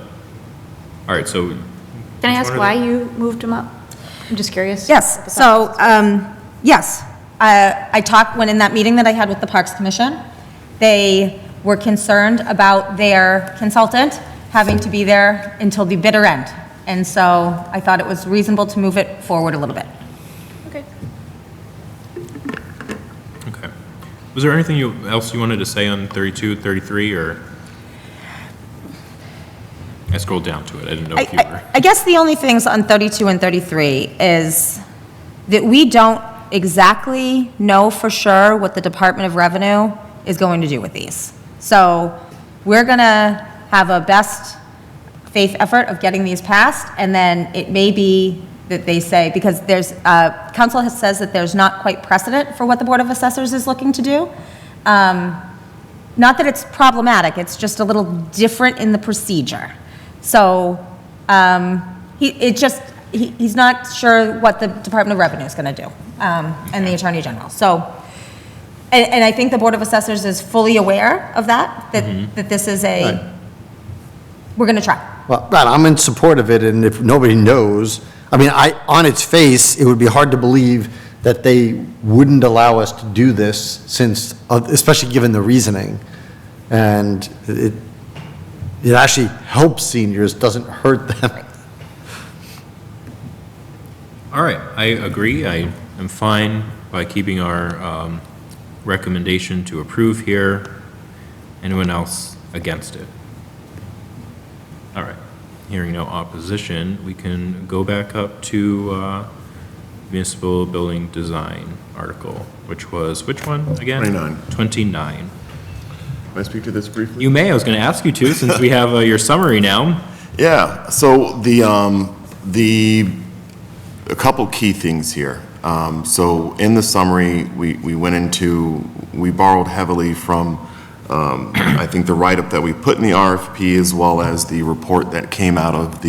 Speaker 1: all right, so.
Speaker 6: Can I ask why you moved them up? I'm just curious.
Speaker 2: Yes, so, yes. I talked, when in that meeting that I had with the Parks Commission, they were concerned about their consultant having to be there until the bitter end. And so I thought it was reasonable to move it forward a little bit.
Speaker 6: Okay.
Speaker 1: Okay. Was there anything else you wanted to say on 32, 33, or? I scrolled down to it, I didn't know if you were.
Speaker 2: I guess the only things on 32 and 33 is that we don't exactly know for sure what the Department of Revenue is going to do with these. So we're going to have a best faith effort of getting these passed, and then it may be that they say, because there's, council says that there's not quite precedent for what the Board of Assessors is looking to do. Not that it's problematic, it's just a little different in the procedure. So he's not sure what the Department of Revenue is going to do, and the Attorney General. So, and I think the Board of Assessors is fully aware of that this is
Speaker 5: Right.
Speaker 2: we're going to try.
Speaker 5: Well, right, I'm in support of it, and if nobody knows, I mean, on its face, it would be hard to believe that they wouldn't allow us to do this since, especially given the reasoning. And it actually helps seniors, doesn't hurt them.
Speaker 1: All right, I agree. I am fine by keeping our recommendation to approve here. Anyone else against it? All right, hearing no opposition, we can go back up to municipal building design article, which was, which one again?
Speaker 7: 29.
Speaker 1: 29.
Speaker 7: May I speak to this briefly?
Speaker 1: You may, I was going to ask you to, since we have your summary now.
Speaker 7: Yeah, so a couple key things here. So in the summary, we borrowed heavily from, I think, the write-up that we put in the RFP, as well as the report that came out of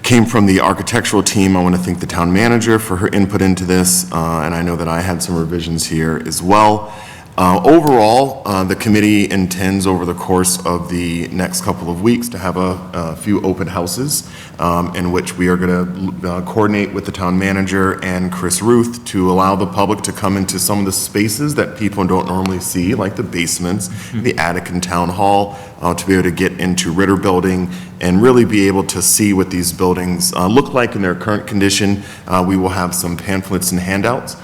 Speaker 7: came from the architectural team. I want to thank the town manager for her input into this, and I know that I had some revisions here as well. Overall, the committee intends over the course of the next couple of weeks to have a few open houses in which we are going to coordinate with the town manager and Chris Ruth to allow the public to come into some of the spaces that people don't normally see, like the basements, the attic and town hall, to be able to get into Ritter Building and really be able to see what these buildings look like in their current condition. We will have some pamphlets and handouts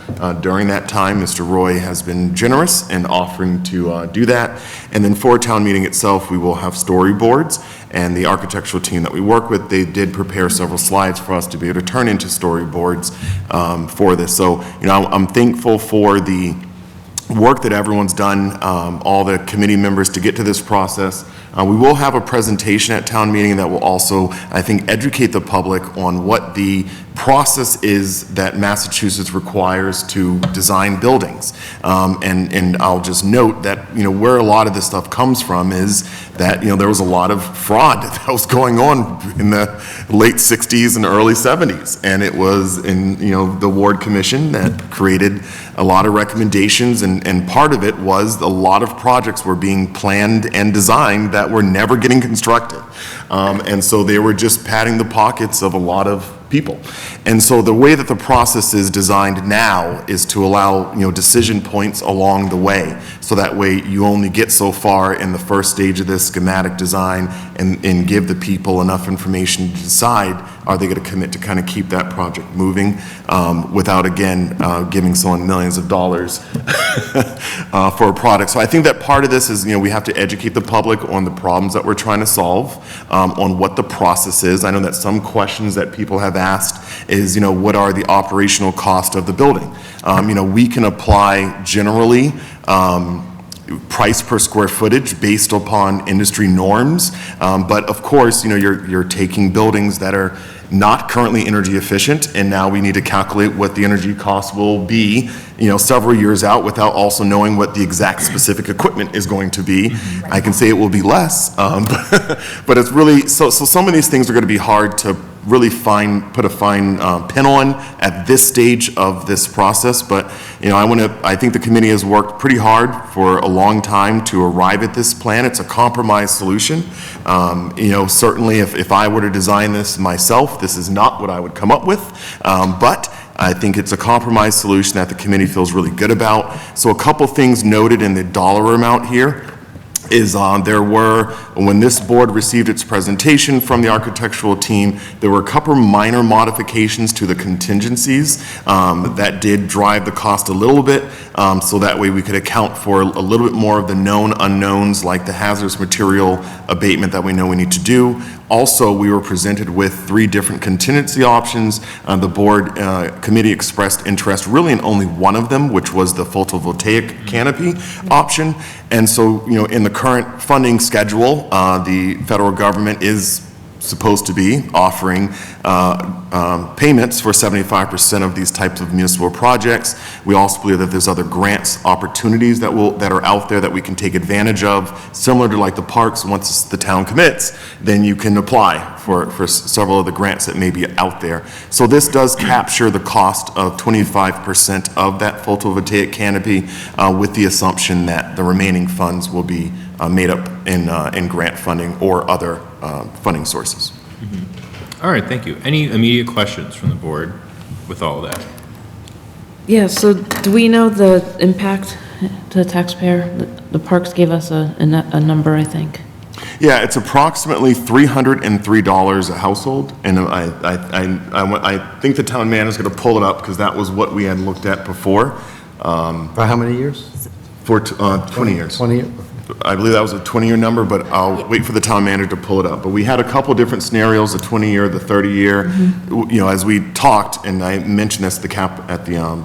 Speaker 7: during that time. Mr. Roy has been generous in offering to do that. And then for town meeting itself, we will have storyboards, and the architectural team that we work with, they did prepare several slides for us to be able to turn into storyboards for this. So, you know, I'm thankful for the work that everyone's done, all the committee members to get to this process. We will have a presentation at town meeting that will also, I think, educate the public on what the process is that Massachusetts requires to design buildings. And I'll just note that, you know, where a lot of this stuff comes from is that, you know, there was a lot of fraud that was going on in the late 60s and early 70s. And it was in, you know, the Ward Commission that created a lot of recommendations, and part of it was a lot of projects were being planned and designed that were never getting constructed. And so they were just padding the pockets of a lot of people. And so the way that the process is designed now is to allow, you know, decision points along the way. So that way you only get so far in the first stage of this schematic design and give the people enough information to decide, are they going to commit to kind of keep that project moving without, again, giving someone millions of dollars for a product. So I think that part of this is, you know, we have to educate the public on the problems that we're trying to solve, on what the process is. I know that some questions that people have asked is, you know, what are the operational cost of the building? You know, we can apply generally price per square footage based upon industry norms, but of course, you know, you're taking buildings that are not currently energy efficient, and now we need to calculate what the energy cost will be, you know, several years out without also knowing what the exact specific equipment is going to be. I can say it will be less, but it's really, so some of these things are going to be hard to really put a fine pin on at this stage of this process, but, I think the committee has worked pretty hard for a long time to arrive at this plan. It's a compromise solution. Certainly if I were to design this myself, this is not what I would come up with, but I think it's a compromise solution that the committee feels really good about. So a couple things noted in the dollar amount here is when this board received its presentation from the architectural team, there were a couple minor modifications to the contingencies that did drive the cost a little bit, so that way we could account for a little bit more of the known unknowns, like the hazardous material abatement that we know we need to do. Also, we were presented with 3 different contingency options. The board committee expressed interest really in only one of them, which was the photovoltaic canopy option. And so, in the current funding schedule, the federal government is supposed to be offering payments for 75% of these types of municipal projects. We also believe that there's other grants opportunities that are out there that we can take advantage of, similar to like the parks. Once the town commits, then you can apply for several of the grants that may be out there. So this does capture the cost of 25% of that photovoltaic canopy, with the assumption that the remaining funds will be made up in grant funding or other funding sources.
Speaker 1: All right, thank you. Any immediate questions from the board with all of that?
Speaker 9: Yeah, so do we know the impact to the taxpayer? The parks gave us a number, I think.
Speaker 7: Yeah, it's approximately $303 a household, and I think the town manager's going to pull it up because that was what we had looked at before.
Speaker 5: For how many years?
Speaker 7: For 20 years.
Speaker 5: 20 years?
Speaker 7: I believe that was a 20-year number, but I'll wait for the town manager to pull it up. But we had a couple different scenarios, the 20-year, the 30-year. As we talked, and I mentioned this at the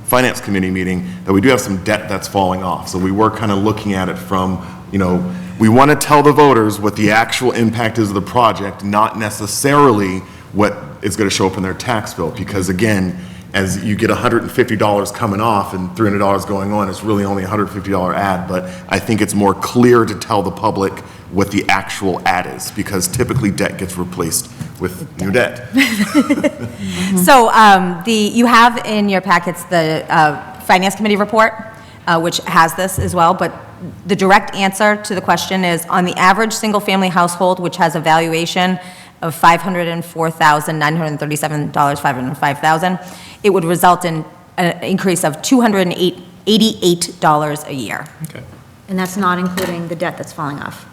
Speaker 7: Finance Committee meeting, that we do have some debt that's falling off. So we were kind of looking at it from, we want to tell the voters what the actual impact is of the project, not necessarily what is going to show up in their tax bill. Because again, as you get $150 coming off and $300 going on, it's really only a $150 ad. But I think it's more clear to tell the public what the actual ad is, because typically debt gets replaced with new debt.
Speaker 2: So you have in your packets the Finance Committee report, which has this as well, but the direct answer to the question is, on the average single-family household, which has a valuation of $504,937, $505,000, it would result in an increase of $288 a year.
Speaker 1: Okay.
Speaker 6: And that's not including the debt that's falling off.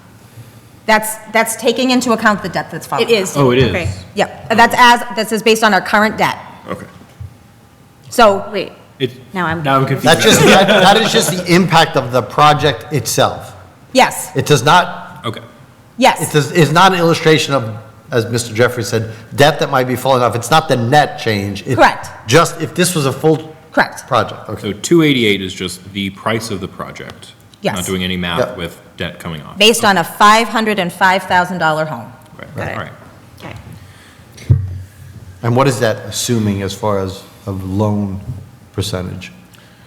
Speaker 2: That's taking into account the debt that's falling.
Speaker 6: It is.
Speaker 1: Oh, it is?
Speaker 6: Okay.
Speaker 2: Yep, this is based on our current debt.
Speaker 7: Okay.
Speaker 2: So,
Speaker 6: Wait,
Speaker 1: It,
Speaker 6: now I'm
Speaker 1: confused.
Speaker 5: That is just the impact of the project itself.
Speaker 2: yes,
Speaker 5: It does not,
Speaker 1: Okay.
Speaker 2: yes.
Speaker 5: it's not an illustration of, as Mr. Jeffrey said, debt that might be falling off. It's not the net change. It's
Speaker 2: Correct.
Speaker 5: just if this was a full
Speaker 2: Correct.
Speaker 5: project. Okay.
Speaker 1: So 288 is just the price of the project?
Speaker 2: Yes.
Speaker 1: Not doing any math
Speaker 5: Yeah.
Speaker 1: with debt coming off?
Speaker 2: Based on a $505,000 home.
Speaker 1: Right,
Speaker 6: Got it.
Speaker 1: all right.
Speaker 6: Okay.
Speaker 5: And what is that assuming as far as a loan percentage?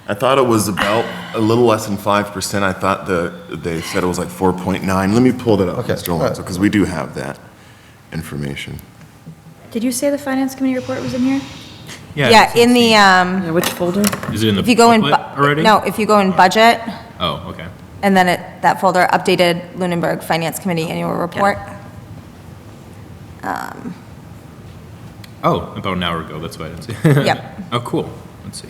Speaker 7: I thought it was about a little less than 5%. I thought they said it was like 4.9. Let me pull that up,
Speaker 5: Okay.
Speaker 7: Mr. Alonso, because we do have that information.
Speaker 6: Did you say the Finance Committee report was in here?
Speaker 2: Yeah, in the,
Speaker 9: Yeah, which folder?
Speaker 1: Is it in the
Speaker 2: if you go in,
Speaker 1: booklet already?
Speaker 2: no, if you go in budget,
Speaker 1: Oh, okay.
Speaker 2: and then that folder, updated Lunenburg Finance Committee annual report.
Speaker 1: Oh, about an hour ago, that's why I didn't see.
Speaker 2: Yep.
Speaker 1: Oh, cool. Let's see.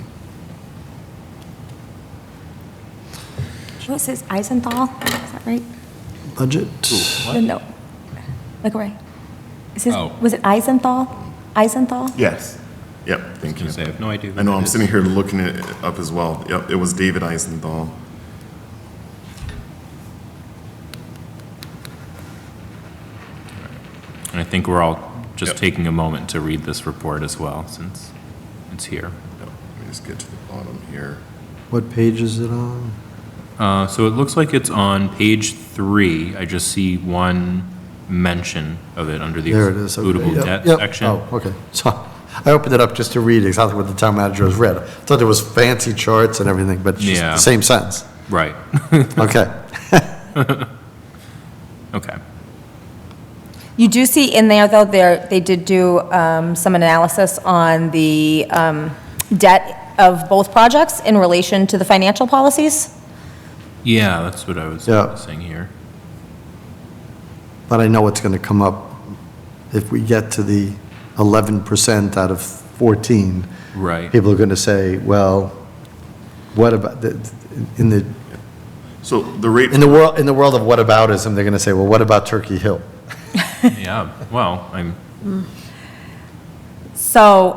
Speaker 2: What says Eisenthal? Is that right?
Speaker 5: Budget?
Speaker 2: No. Look right. It says,
Speaker 1: Oh.
Speaker 2: was it Eisenthal? Eisenthal?
Speaker 7: Yes. Yep,
Speaker 1: I was
Speaker 7: thank you.
Speaker 1: gonna say, I have no idea. who
Speaker 7: I know,
Speaker 1: that
Speaker 7: I'm
Speaker 1: is.
Speaker 7: sitting here looking it up as well. Yep, it was David Eisenthal.
Speaker 1: And I think we're all just
Speaker 7: Yep.
Speaker 1: taking a moment to read this report as well, since it's here.
Speaker 7: Yep, let me just get to the bottom here.
Speaker 5: What page is it on?
Speaker 1: So it looks like it's on page 3. I just see one mention of it under the
Speaker 5: There it is. Okay.
Speaker 1: excludable
Speaker 5: Yep,
Speaker 1: debt
Speaker 5: yep.
Speaker 1: section.
Speaker 5: Oh, okay. So I opened it up just to read exactly what the town manager has read. I thought there was fancy charts and everything, but it's just
Speaker 1: Yeah.
Speaker 5: the same sentence.
Speaker 1: Right.
Speaker 5: Okay.
Speaker 1: Okay.
Speaker 2: You do see in there, though, they did do some analysis on the debt of both projects in relation to the financial policies.
Speaker 1: Yeah, that's what I was
Speaker 5: Yeah.
Speaker 1: saying here.
Speaker 5: But I know it's going to come up if we get to the 11% out of 14.
Speaker 1: Right.
Speaker 5: People are going to say, well, what about, in the
Speaker 7: So the rate.
Speaker 5: In the world of whataboutism, they're going to say, well, what about Turkey Hill?
Speaker 1: Yeah, well,
Speaker 2: So,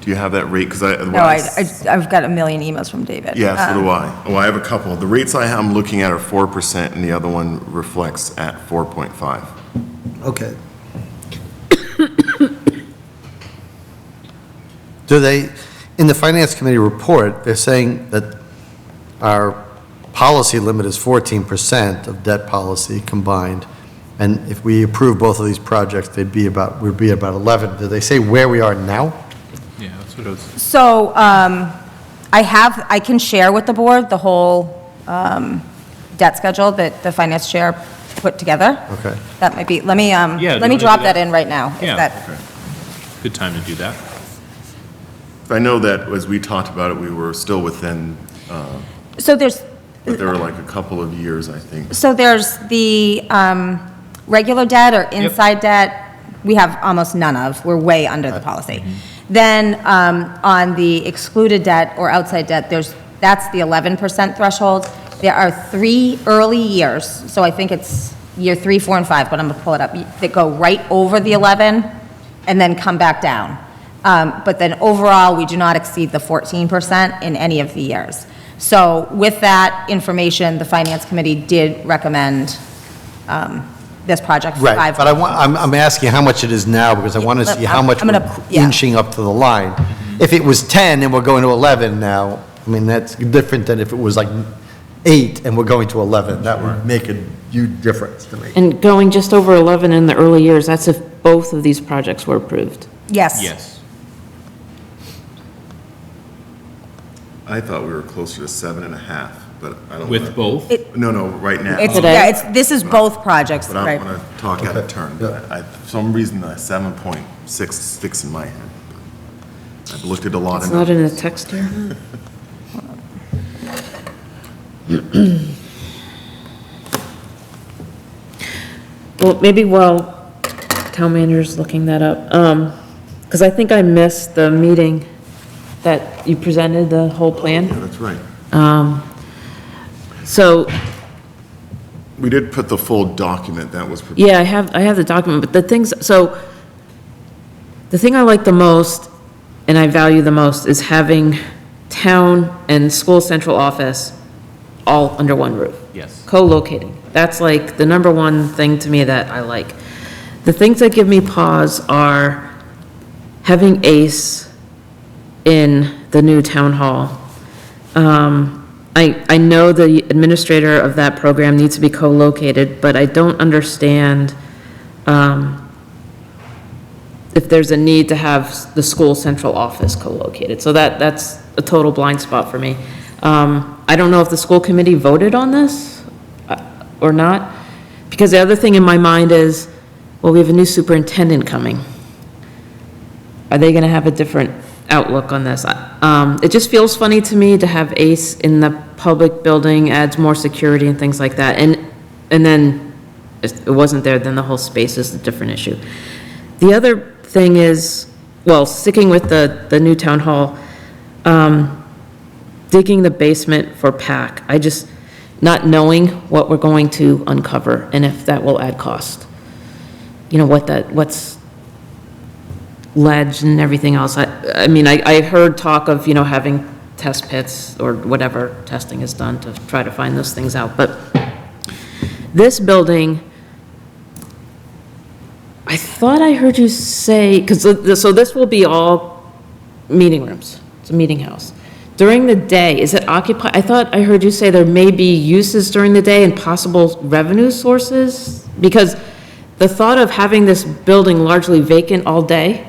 Speaker 7: Do you have that rate? Because
Speaker 2: no, I've got a million emails from David.
Speaker 7: Yeah, so do I. Well, I have a couple. The rates I'm looking at are 4%, and the other one reflects at 4.5.
Speaker 5: Okay. Do they, in the Finance Committee report, they're saying that our policy limit is 14% of debt policy combined, and if we approve both of these projects, we'd be about 11. Do they say where we are now?
Speaker 1: yeah, that's what I was,
Speaker 2: So, I can share with the board the whole debt schedule that the finance chair put together.
Speaker 5: Okay.
Speaker 2: That might be, let me
Speaker 1: do you
Speaker 2: drop
Speaker 1: wanna do
Speaker 2: that
Speaker 1: that?
Speaker 2: in right now. if
Speaker 1: yeah,
Speaker 2: that-
Speaker 1: okay. Good time to do that.
Speaker 7: I know that as we talked about it, we were still within,
Speaker 2: So there's,
Speaker 7: but there were like a couple of years, I think.
Speaker 2: so there's the regular debt or inside debt, we have almost none of. We're way under the policy. Then on the excluded debt or outside debt, that's the 11% threshold. There are 3 early years, so I think it's year 3, 4, and 5, but I'm going to pull it up, that go right over the 11 and then come back down. But then overall, we do not exceed the 14% in any of the years. So with that information, the Finance Committee did recommend this project for 5.
Speaker 5: Right, but I'm asking how much it is now, because I want to see how much
Speaker 2: I'm
Speaker 5: we're
Speaker 2: gonna- yeah.
Speaker 5: inching up to the line. If it was 10 and we're going to 11 now, I mean, that's different than if it was like 8 and we're going to 11. That would make a huge difference to me.
Speaker 9: And going just over 11 in the early years, that's if both of these projects were approved.
Speaker 2: Yes.
Speaker 1: Yes.
Speaker 7: I thought we were closer to 7.5, but I don't.
Speaker 1: With both?
Speaker 7: No, right now.
Speaker 2: It's,
Speaker 9: Today?
Speaker 2: yeah, this is both projects,
Speaker 7: But I
Speaker 2: right?
Speaker 7: don't want to talk out of turn, but for some reason, the 7.6 sticks in my head. I've looked at a lot
Speaker 9: It's
Speaker 7: of
Speaker 9: not
Speaker 7: numbers.
Speaker 9: in the text here. Well, maybe while town manager's looking that up, because I think I missed the meeting that you presented, the whole
Speaker 7: Yeah,
Speaker 9: plan.
Speaker 7: that's right.
Speaker 9: So,
Speaker 7: We did put the full document that was prepared.
Speaker 9: yeah, I have the document, but the things, so, the thing I like the most, and I value the most, is having town and school central office all under one roof.
Speaker 1: Yes.
Speaker 9: Co-locating. That's like the number one thing to me that I like. The things that give me pause are having ACE in the new town hall. I know the administrator of that program needs to be co-located, but I don't understand if there's a need to have the school central office co-located. So that's a total blind spot for me. I don't know if the school committee voted on this or not, because the other thing in my mind is, well, we have a new superintendent coming. Are they going to have a different outlook on this? It just feels funny to me to have ACE in the public building, adds more security and things like that. And then if it wasn't there, then the whole space is a different issue. The other thing is, well, sticking with the new town hall, digging the basement for PAC. I just, not knowing what we're going to uncover and if that will add cost. You know, what's ledge and everything else. I mean, I heard talk of, you know, having test pits or whatever testing is done to try to find those things out. But this building, I thought I heard you say, because, so this will be all meeting rooms. It's a meeting house. During the day, is it occupied? I thought I heard you say there may be uses during the day and possible revenue sources? Because the thought of having this building largely vacant all day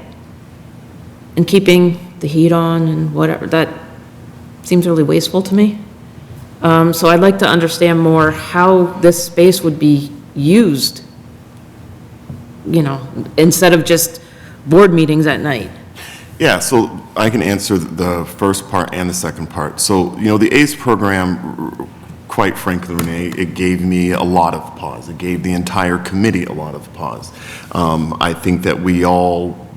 Speaker 9: and keeping the heat on and whatever, that seems really wasteful to me. So I'd like to understand more how this space would be used instead of just board meetings at night?
Speaker 7: Yeah, so I can answer the first part and the second part. So, the ACE program, quite frankly, Renee, it gave me a lot of pause. It gave the entire committee a lot of pause. I think that we all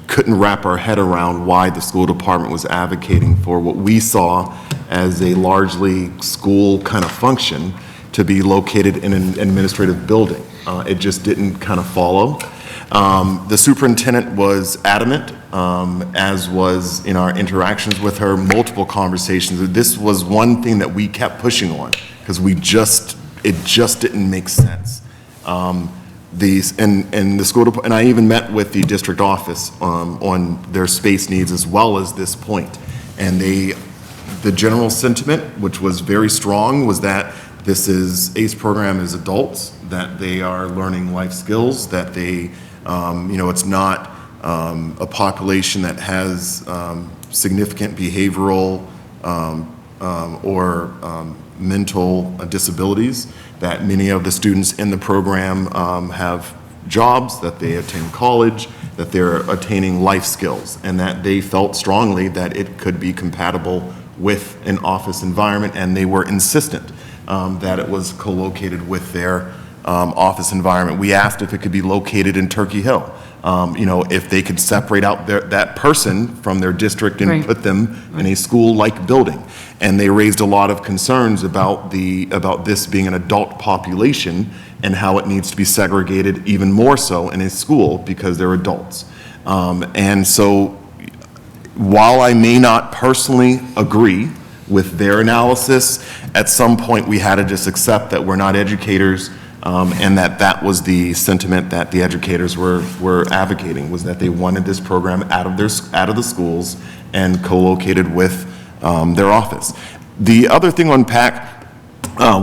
Speaker 7: couldn't wrap our head around why the school department was advocating for what we saw as a largely school kind of function to be located in an administrative building. It just didn't kind of follow. The superintendent was adamant, as was in our interactions with her, multiple conversations. This was one thing that we kept pushing on, because it just didn't make sense. And the school department, and I even met with the district office on their space needs as well as this point. And the general sentiment, which was very strong, was that ACE program is adults, that they are learning life skills, that they, it's not a population that has significant behavioral or mental disabilities, that many of the students in the program have jobs, that they attend college, that they're attaining life skills, and that they felt strongly that it could be compatible with an office environment, and they were insistent that it was co-located with their office environment. We asked if it could be located in Turkey Hill. If they could separate out that person from their district and
Speaker 9: Right.
Speaker 7: put them in a school-like building. And they raised a lot of concerns about this being an adult population and how it needs to be segregated even more so in a school because they're adults. And so while I may not personally agree with their analysis, at some point we had to just accept that we're not educators, and that was the sentiment that the educators were advocating, was that they wanted this program out of the schools and co-located with their office. The other thing on PAC,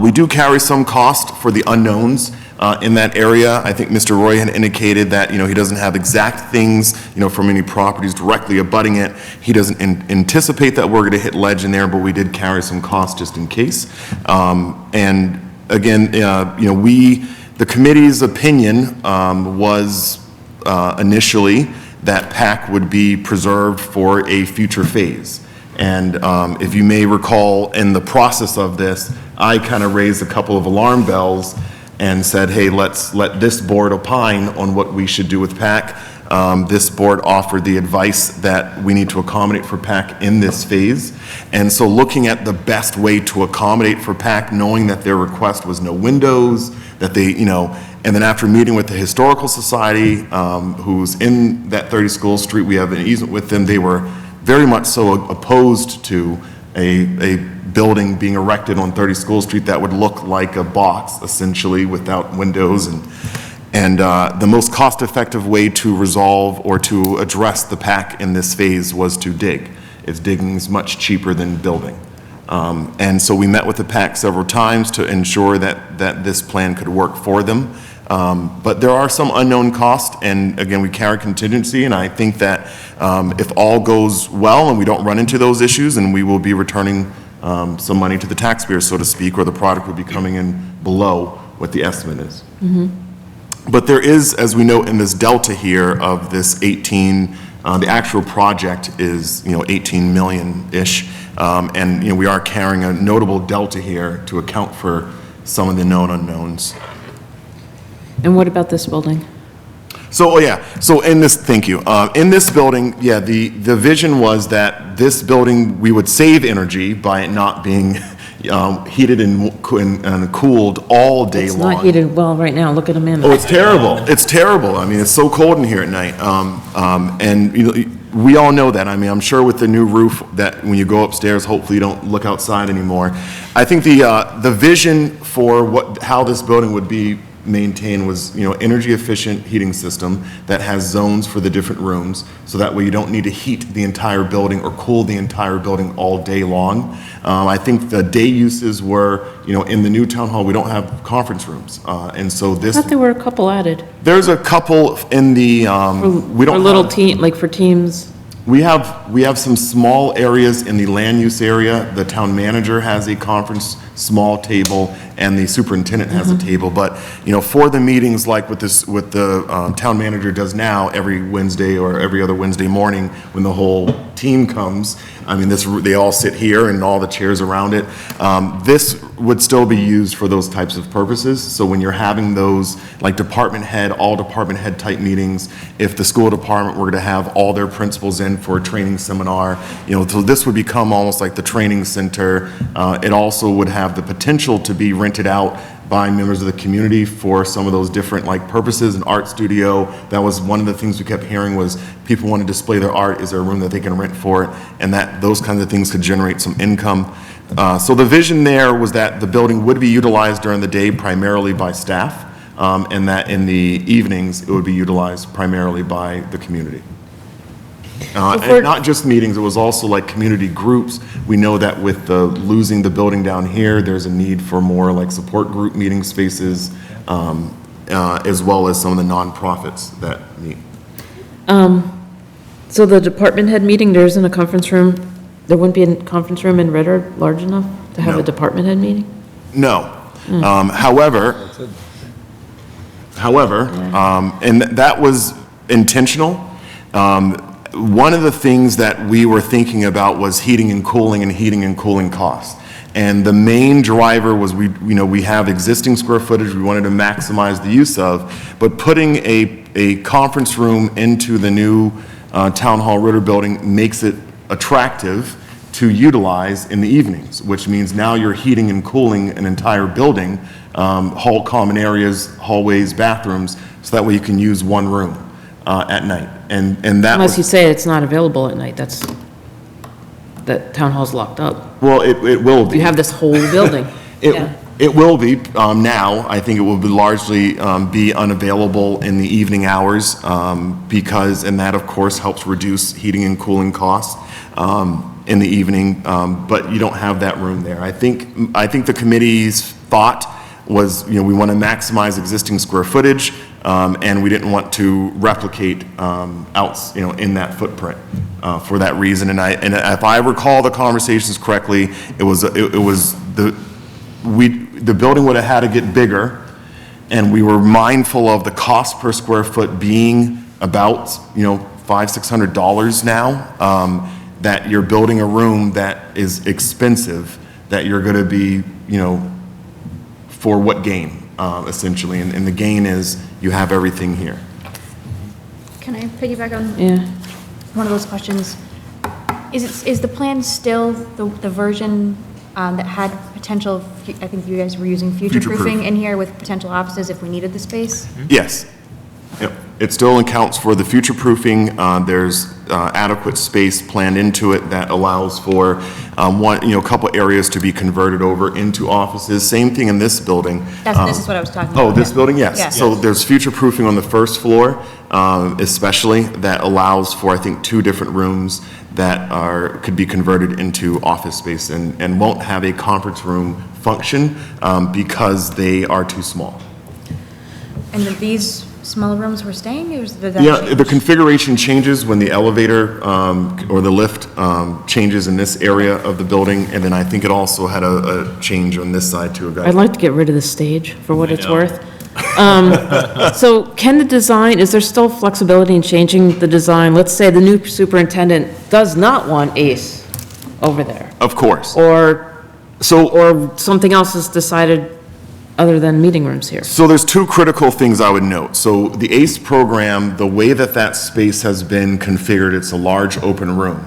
Speaker 7: we do carry some cost for the unknowns in that area. I think Mr. Roy had indicated that, he doesn't have exact things, from any properties directly abutting it. He doesn't anticipate that we're going to hit ledge in there, but we did carry some cost just in case. And again, the committee's opinion was initially that PAC would be preserved for a future phase. And if you may recall, in the process of this, I kind of raised a couple of alarm bells and said, hey, let's let this board opine on what we should do with PAC. This board offered the advice that we need to accommodate for PAC in this phase. And so looking at the best way to accommodate for PAC, knowing that their request was no windows, that they, and then after meeting with the Historical Society, who's in that 30 School Street, we have an easement with them, they were very much so opposed to a building being erected on 30 School Street that would look like a box, essentially, without windows. And the most cost-effective way to resolve or to address the PAC in this phase was to dig. Digging is much cheaper than building. And so we met with the PAC several times to ensure that this plan could work for them. But there are some unknown costs, and again, we carry contingency, and I think that if all goes well and we don't run into those issues, then we will be returning some money to the taxpayers, so to speak, or the product will be coming in below what the estimate is. But there is, as we note in this delta here of this 18, the actual project is, 18 million-ish, and, we are carrying a notable delta here to account for some of the known unknowns.
Speaker 9: And what about this building?
Speaker 7: So, in this, thank you. In this building, the vision was that this building, we would save energy by it not being heated and cooled all day long.
Speaker 9: It's not heated well right now, look at them in.
Speaker 7: Oh, it's terrible. It's terrible. I mean, it's so cold in here at night. And we all know that. I mean, I'm sure with the new roof that when you go upstairs, hopefully you don't look outside anymore. I think the vision for how this building would be maintained was, energy efficient heating system that has zones for the different rooms, so that way you don't need to heat the entire building or cool the entire building all day long. I think the day uses were, in the new town hall, we don't have conference rooms. And so
Speaker 9: I thought there were a couple added.
Speaker 7: there's a couple in the, we
Speaker 9: For
Speaker 7: don't
Speaker 9: little
Speaker 7: have-
Speaker 9: team, like for teams.
Speaker 7: We have some small areas in the land use area. The town manager has a conference, small table, and the superintendent has a table. But, for the meetings like with the town manager does now, every Wednesday or every other Wednesday morning when the whole team comes, they all sit here and all the chairs around it. This would still be used for those types of purposes. So when you're having those, like all department head type meetings, if the school department were to have all their principals in for a training seminar, so this would become almost like the training center. It also would have the potential to be rented out by members of the community for some of those different purposes. An art studio, that was one of the things we kept hearing was people want to display their art. Is there a room that they can rent for it? And those kinds of things could generate some income. So the vision there was that the building would be utilized during the day primarily by staff, and that in the evenings it would be utilized primarily by the community. And not just meetings, it was also like community groups. We know that with losing the building down here, there's a need for more support group meeting spaces, as well as some of the nonprofits that meet.
Speaker 9: So the department head meeting, there isn't a conference room, there wouldn't be a conference room in Ritter large enough to have
Speaker 7: No.
Speaker 9: a department head meeting?
Speaker 7: No. However, and that was intentional. One of the things that we were thinking about was heating and cooling costs. And the main driver was we have existing square footage we wanted to maximize the use of, but putting a conference room into the new Town Hall Ritter building makes it attractive to utilize in the evenings, which means now you're heating and cooling an entire building, hall common areas, hallways, bathrooms, so that way you can use one room at night. And that
Speaker 9: Unless you
Speaker 7: was,
Speaker 9: say it's not available at night, that town hall's locked up.
Speaker 7: well, it will be.
Speaker 9: You have this whole building. Yeah.
Speaker 7: It will be now. I think it will be largely be unavailable in the evening hours and that of course helps reduce heating and cooling costs in the evening. But you don't have that room there. I think the committee's thought was we want to maximize existing square footage and we didn't want to replicate in that footprint for that reason. And if I recall the conversations correctly, the building would have had to get bigger, and we were mindful of the cost per square foot being about, $500-600 now, that you're building a room that is expensive, that you're going to be, for what gain, essentially, and the gain is you have everything here.
Speaker 6: Can I piggyback on
Speaker 9: Yeah.
Speaker 6: one of those questions? Is the plan still the version that had potential, I think you guys were using future-proofing in here with potential offices if we needed the space?
Speaker 7: Yes. Yep. It still accounts for the future-proofing. There's adequate space planned into it that allows for a couple areas to be converted over into offices. Same thing in this building.
Speaker 6: This is what I was talking about.
Speaker 7: Oh, this building, yes.
Speaker 6: Yeah.
Speaker 7: So there's future-proofing on the first floor, especially, that allows for, I think, 2 different rooms that could be converted into office space and won't have a conference room function because they are too small.
Speaker 6: And these smaller rooms were staying, or did that
Speaker 7: Yeah,
Speaker 6: change?
Speaker 7: the configuration changes when the elevator or the lift changes in this area of the building, and then I think it also had a change on this side too.
Speaker 9: I'd like to get rid of the stage for what it's
Speaker 1: know.
Speaker 9: worth. So can is there still flexibility in changing the design? Let's say the new superintendent does not want ACE over there,
Speaker 7: Of course.
Speaker 9: or something else is decided other than meeting rooms here.
Speaker 7: So there's 2 critical things I would note. So the ACE program, the way that space has been configured, it's a large open room.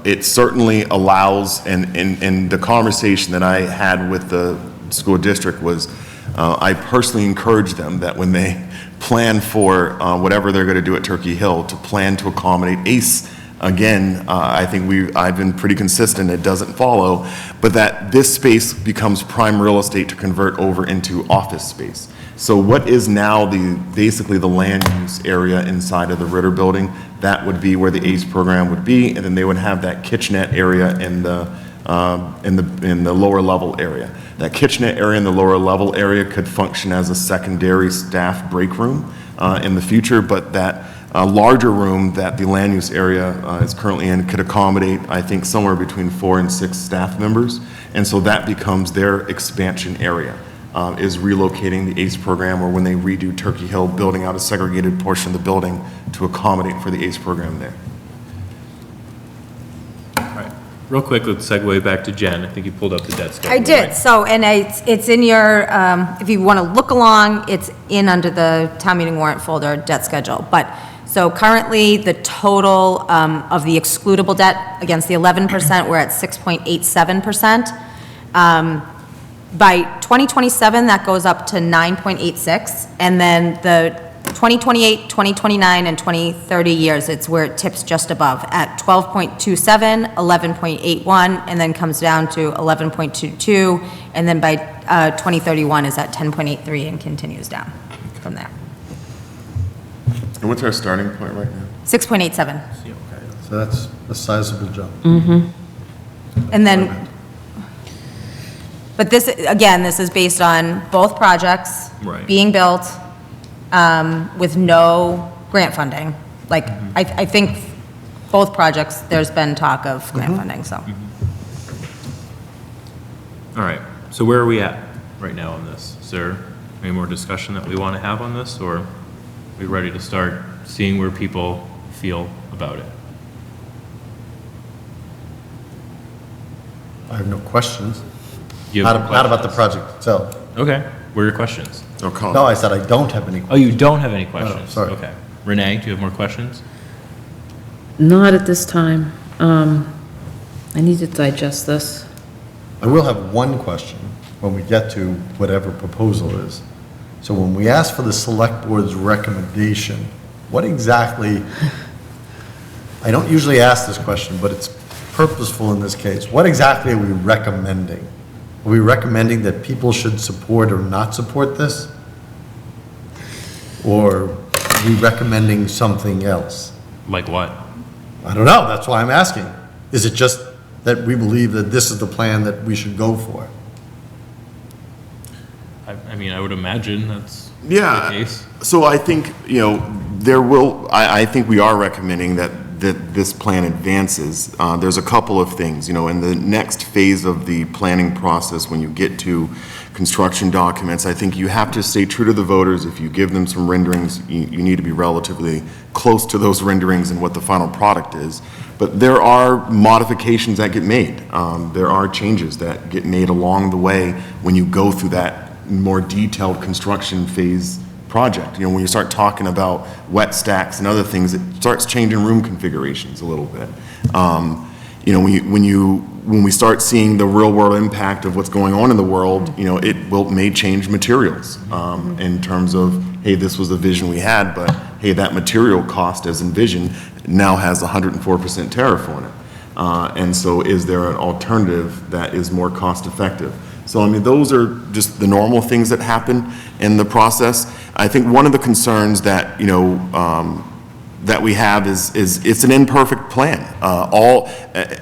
Speaker 7: It certainly allows, and the conversation that I had with the school district was, I personally encourage them that when they plan for whatever they're going to do at Turkey Hill, to plan to accommodate ACE. Again, I think I've been pretty consistent, it doesn't follow, but that this space becomes prime real estate to convert over into office space. So what is now basically the land use area inside of the Ritter building, that would be where the ACE program would be, and then they would have that kitchenette area in the lower level area. That kitchenette area in the lower level area could function as a secondary staff break room in the future, but that larger room that the land use area is currently in could accommodate, I think, somewhere between 4 and 6 staff members. And so that becomes their expansion area, is relocating the ACE program, or when they redo Turkey Hill, building out a segregated portion of the building to accommodate for the ACE program there.
Speaker 1: All right. Real quick, let's segue back to Jen. I think you pulled up the debt schedule.
Speaker 2: I did,
Speaker 1: right?
Speaker 2: so, and it's in your, if you want to look along, it's in under the town meeting warrant folder, debt schedule. But, so currently, the total of the excludable debt against the 11%, we're at 6.87%. By 2027, that goes up to 9.86, and then the 2028, 2029, and 2030 years, it's where it tips just above at 12.27, 11.81, and then comes down to 11.22, and then by 2031 is at 10.83 and continues down from there.
Speaker 7: And what's our starting point right now?
Speaker 2: 6.87.
Speaker 5: So that's a sizable jump.
Speaker 2: And then, but this, again, this is based on both projects
Speaker 1: Right.
Speaker 2: being built with no grant funding. Like, I think both projects, there's been talk of grant funding, so.
Speaker 1: All right, so where are we at right now on this? Is there any more discussion that we want to have on this, or are we ready to start seeing where people feel about it?
Speaker 5: I have no questions.
Speaker 1: You have
Speaker 5: Not about the
Speaker 1: questions?
Speaker 5: project itself.
Speaker 1: Okay, what are your questions?
Speaker 5: No, I said I don't have any
Speaker 1: Oh,
Speaker 5: questions.
Speaker 1: you don't have any questions?
Speaker 5: sorry.
Speaker 1: Okay. Renee, do you have more questions?
Speaker 9: Not at this time. I need to digest this.
Speaker 5: I will have one question when we get to whatever proposal is. So when we ask for the select board's recommendation, what exactly, I don't usually ask this question, but it's purposeful in this case. What exactly are we recommending? Are we recommending that people should support or not support this? Or are we recommending something else?
Speaker 1: Like what?
Speaker 5: I don't know, that's why I'm asking. Is it just that we believe that this is the plan that we should go for?
Speaker 1: I mean, I would imagine that's
Speaker 7: Yeah.
Speaker 1: the case.
Speaker 7: So I think, I think we are recommending that this plan advances. There's a couple of things, in the next phase of the planning process, when you get to construction documents, I think you have to stay true to the voters. If you give them some renderings, you need to be relatively close to those renderings and what the final product is. But there are modifications that get made. There are changes that get made along the way when you go through that more detailed construction phase project. When you start talking about wet stacks and other things, it starts changing room configurations a little bit. When we start seeing the real world impact of what's going on in the world, it may change materials in terms of, hey, this was the vision we had, but hey, that material cost as envisioned now has 104% tariff on it. And so is there an alternative that is more cost effective? So, I mean, those are just the normal things that happen in the process. I think one of the concerns that, that we have is it's an imperfect plan.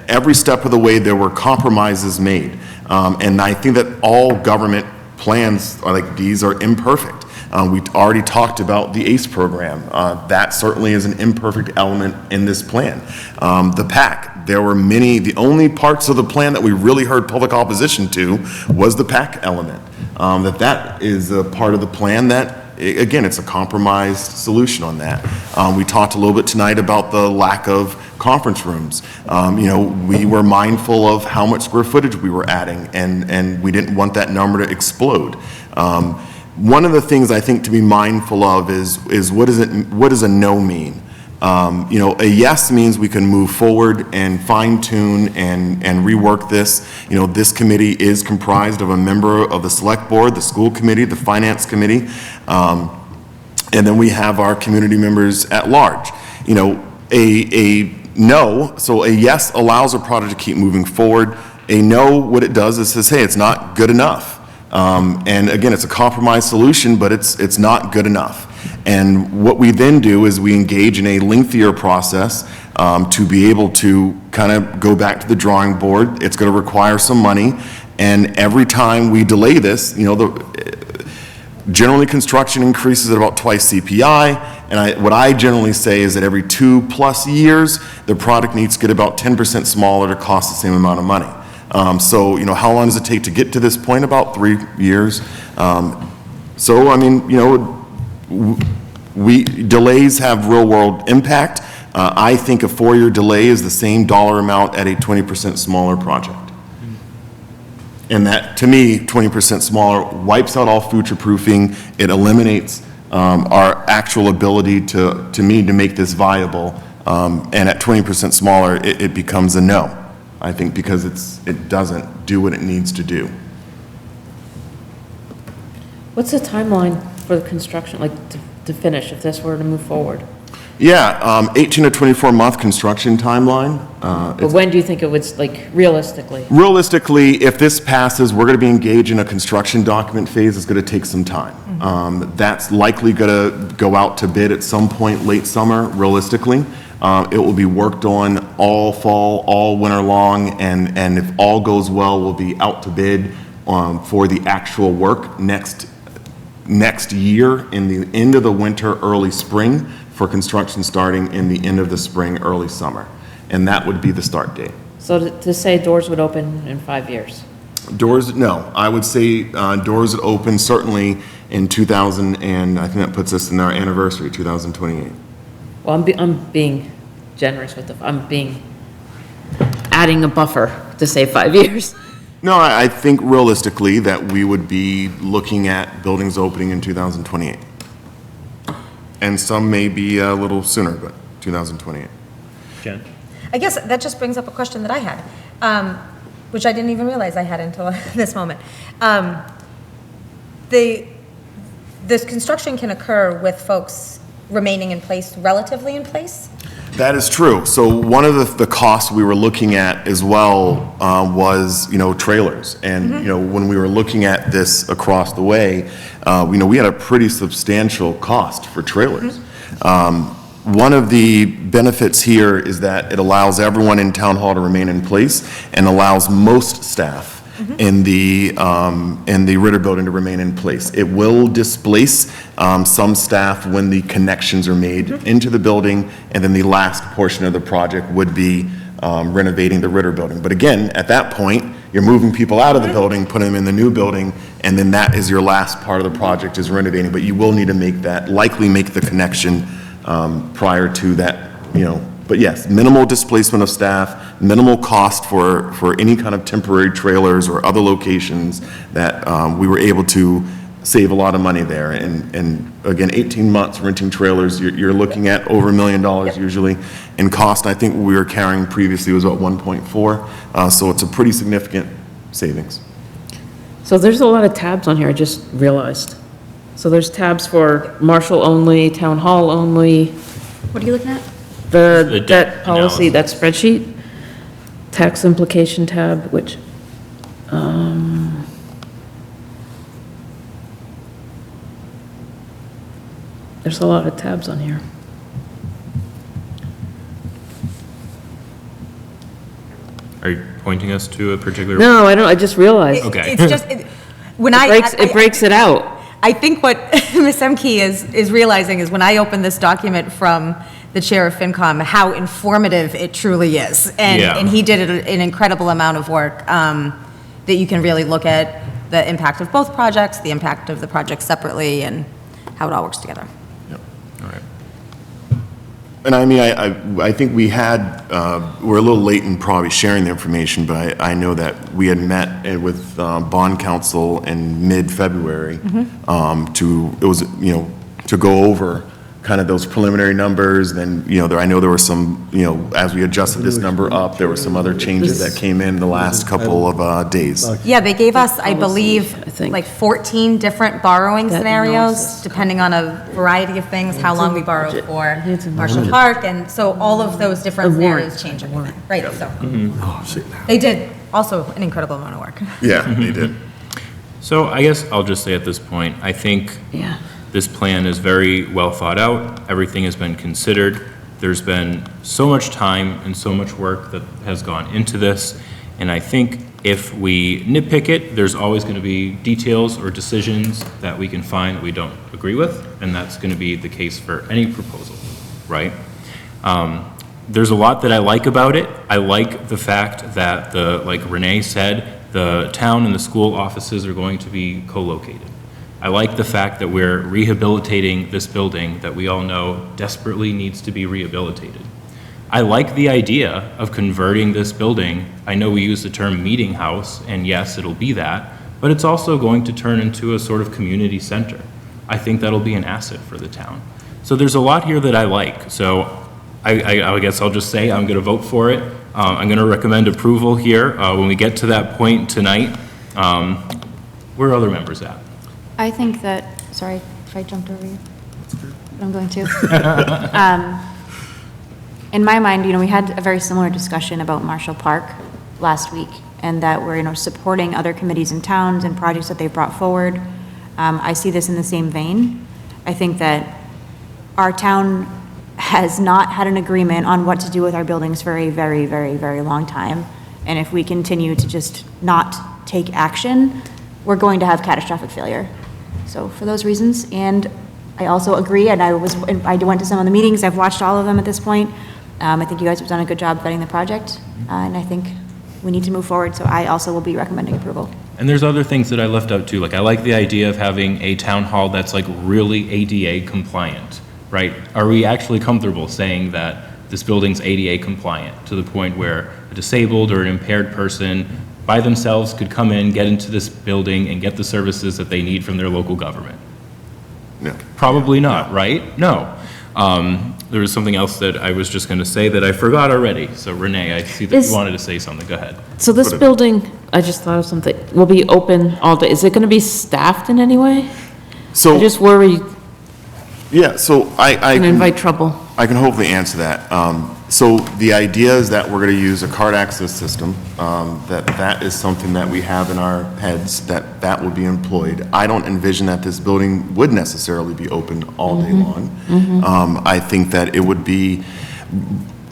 Speaker 7: Every step of the way there were compromises made. And I think that all government plans like these are imperfect. We already talked about the ACE program. That certainly is an imperfect element in this plan. The PAC, there were many, the only parts of the plan that we really heard public opposition to was the PAC element. That is a part of the plan that, again, it's a compromised solution on that. We talked a little bit tonight about the lack of conference rooms. We were mindful of how much square footage we were adding, and we didn't want that number to explode. One of the things I think to be mindful of is what does a no mean? A yes means we can move forward and fine tune and rework this. This committee is comprised of a member of the select board, the school committee, the finance committee, and then we have our community members at large. A no, so a yes allows a project to keep moving forward. A no, what it does is says, hey, it's not good enough. And again, it's a compromise solution, but it's not good enough. And what we then do is we engage in a lengthier process to be able to kind of go back to the drawing board. It's going to require some money. And every time we delay this, Generally, construction increases at about twice CPI, and what I generally say is that every 2+ years, the product needs to get about 10% smaller to cost the same amount of money. So, you know, how long does it take to get to this point? About 3 years. So, I mean, you know, delays have real-world impact. I think a 4-year delay is the same dollar amount at a 20% smaller project. And that, to me, 20% smaller wipes out all future-proofing. It eliminates our actual ability to make this viable. And at 20% smaller, it becomes a no, I think, because it doesn't do what it needs to do.
Speaker 9: What's the timeline for the construction, like to finish, if this were to move forward?
Speaker 7: Yeah, 18 to 24-month construction timeline.
Speaker 9: But when do you think it would, like, realistically?
Speaker 7: Realistically, if this passes, we're going to be engaged in a construction document phase. It's going to take some time. That's likely going to go out to bid at some point late summer, realistically. It will be worked on all fall, all winter long, and if all goes well, we'll be out to bid for the actual work next year in the end of the winter, early spring, for construction starting in the end of the spring, early summer. And that would be the start date.
Speaker 9: So to say doors would open in 5 years?
Speaker 7: Doors, no. I would say doors would open certainly in 2000, and I think that puts us in our anniversary, 2028.
Speaker 9: Well, I'm being generous with adding a buffer to say 5 years.
Speaker 7: No, I think realistically that we would be looking at buildings opening in 2028. And some may be a little sooner, but 2028.
Speaker 1: Jen?
Speaker 2: I guess that just brings up a question that I had, which I didn't even realize I had until this moment. This construction can occur with folks remaining in place, relatively in place?
Speaker 7: That is true. So one of the costs we were looking at as well was, you know, trailers. And, you know, when we were looking at this across the way, you know, we had a pretty substantial cost for trailers. One of the benefits here is that it allows everyone in Town Hall to remain in place and allows most staff in the Ritter Building to remain in place. It will displace some staff when the connections are made into the building, and then the last portion of the project would be renovating the Ritter Building. But again, at that point, you're moving people out of the building, putting them in the new building, and then that is your last part of the project, is renovating. But you will need to likely make the connection prior to that, you know. But yes, minimal displacement of staff, minimal cost for any kind of temporary trailers or other locations that we were able to save a lot of money there. And again, 18 months renting trailers, you're looking at over $1 million usually in cost. I think what we were carrying previously was about 1.4, so it's a pretty significant savings.
Speaker 9: So there's a lot of tabs on here, I just realized. So there's tabs for Marshall only, Town Hall only,
Speaker 6: What are you looking at?
Speaker 9: the
Speaker 1: debt
Speaker 9: debt policy, that
Speaker 1: analysis.
Speaker 9: spreadsheet, tax implication tab, which, there's a lot of tabs on here.
Speaker 1: Are you pointing us to a particular?
Speaker 9: No, I don't, I just realized.
Speaker 1: Okay.
Speaker 2: It's just, when
Speaker 9: It breaks it out.
Speaker 2: I think what Ms. Emke is realizing is when I open this document from the chair of FinCom, how informative it truly is.
Speaker 1: Yeah.
Speaker 2: And he did an incredible amount of work that you can really look at the impact of both projects, the impact of the projects separately, and how it all works together.
Speaker 1: All right.
Speaker 7: And I mean, I think we had, we're a little late in probably sharing the information, but I know that we had met with bond counsel in mid-February to go over kind of those preliminary numbers. Then, you know, I know there were some, you know, as we adjusted this number up, there were some other changes that came in the last couple of days.
Speaker 2: Yeah, they gave us, I believe,
Speaker 9: I think.
Speaker 2: like 14 different borrowing
Speaker 9: That
Speaker 2: scenarios,
Speaker 9: analysis.
Speaker 2: depending on a variety of things, how long we borrowed
Speaker 9: budget.
Speaker 2: for
Speaker 9: I think it's in the
Speaker 2: Marshall
Speaker 9: budget.
Speaker 2: Park, and so all of those different
Speaker 9: The warrant.
Speaker 2: scenarios change everything. Right, so,
Speaker 4: Oh,
Speaker 2: they did also an incredible amount of work.
Speaker 7: Yeah, they did.
Speaker 1: So I guess I'll just say at this point, I think
Speaker 9: Yeah.
Speaker 1: this plan is very well thought out. Everything has been considered. There's been so much time and so much work that has gone into this. And I think If we nitpick it, there's always going to be details or decisions that we can find that we don't agree with, and that's going to be the case for any proposal, right? There's a lot that I like about it. I like the fact that like Renee said, the town and the school offices are going to be co-located. I like the fact that we're rehabilitating this building that we all know desperately needs to be rehabilitated. I like the idea of converting this building. I know we use the term meeting house, and yes, it'll be that, but it's also going to turn into a sort of community center. I think that'll be an asset for the town. So there's a lot here that I like. So I guess I'll just say I'm going to vote for it. I'm going to recommend approval here. When we get to that point tonight, where are other members at?
Speaker 6: I think that, sorry if I jumped over you. But I'm going to. In my mind, we had a very similar discussion about Marshall Park last week, and that we're, supporting other committees in towns and projects that they've brought forward. I see this in the same vein. I think that our town has not had an agreement on what to do with our buildings for a very, very, very long time. And if we continue to just not take action, we're going to have catastrophic failure. So for those reasons, and I also agree, and I went to some of the meetings, I've watched all of them at this point. I think you guys have done a good job vetting the project, and I think we need to move forward, so I also will be recommending approval.
Speaker 1: And there's other things that I left out too. Like I like the idea of having a town hall that's like really ADA compliant, right? Are we actually comfortable saying that this building's ADA compliant to the point where a disabled or an impaired person by themselves could come in, get into this building and get the services that they need from their local government?
Speaker 7: No.
Speaker 1: Probably not, right? No. There was something else that I was just going to say that I forgot already. So Renee, I see that you wanted to say something. Go ahead.
Speaker 9: So this building, I just thought of something, will be open all day. Is it going to be staffed in any way?
Speaker 7: So,
Speaker 9: I just worry
Speaker 7: yeah, so I
Speaker 9: and invite trouble.
Speaker 7: I can hopefully answer that. So the idea is that we're going to use a card access system, that is something that we have in our heads, that would be employed. I don't envision that this building would necessarily be open all day long. I think that it would be,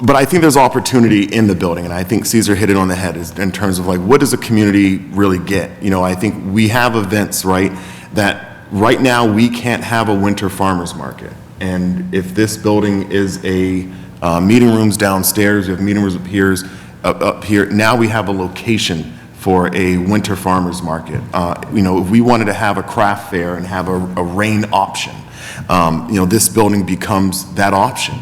Speaker 7: but I think there's opportunity in the building, and I think Caesar hit it on the head in terms of like, what does a community really get? I think we have events, right, that right now we can't have a winter farmer's market. And if this building is a meeting rooms downstairs, we have meeting rooms up here. Now we have a location for a winter farmer's market. If we wanted to have a craft fair and have a rain option, this building becomes that option.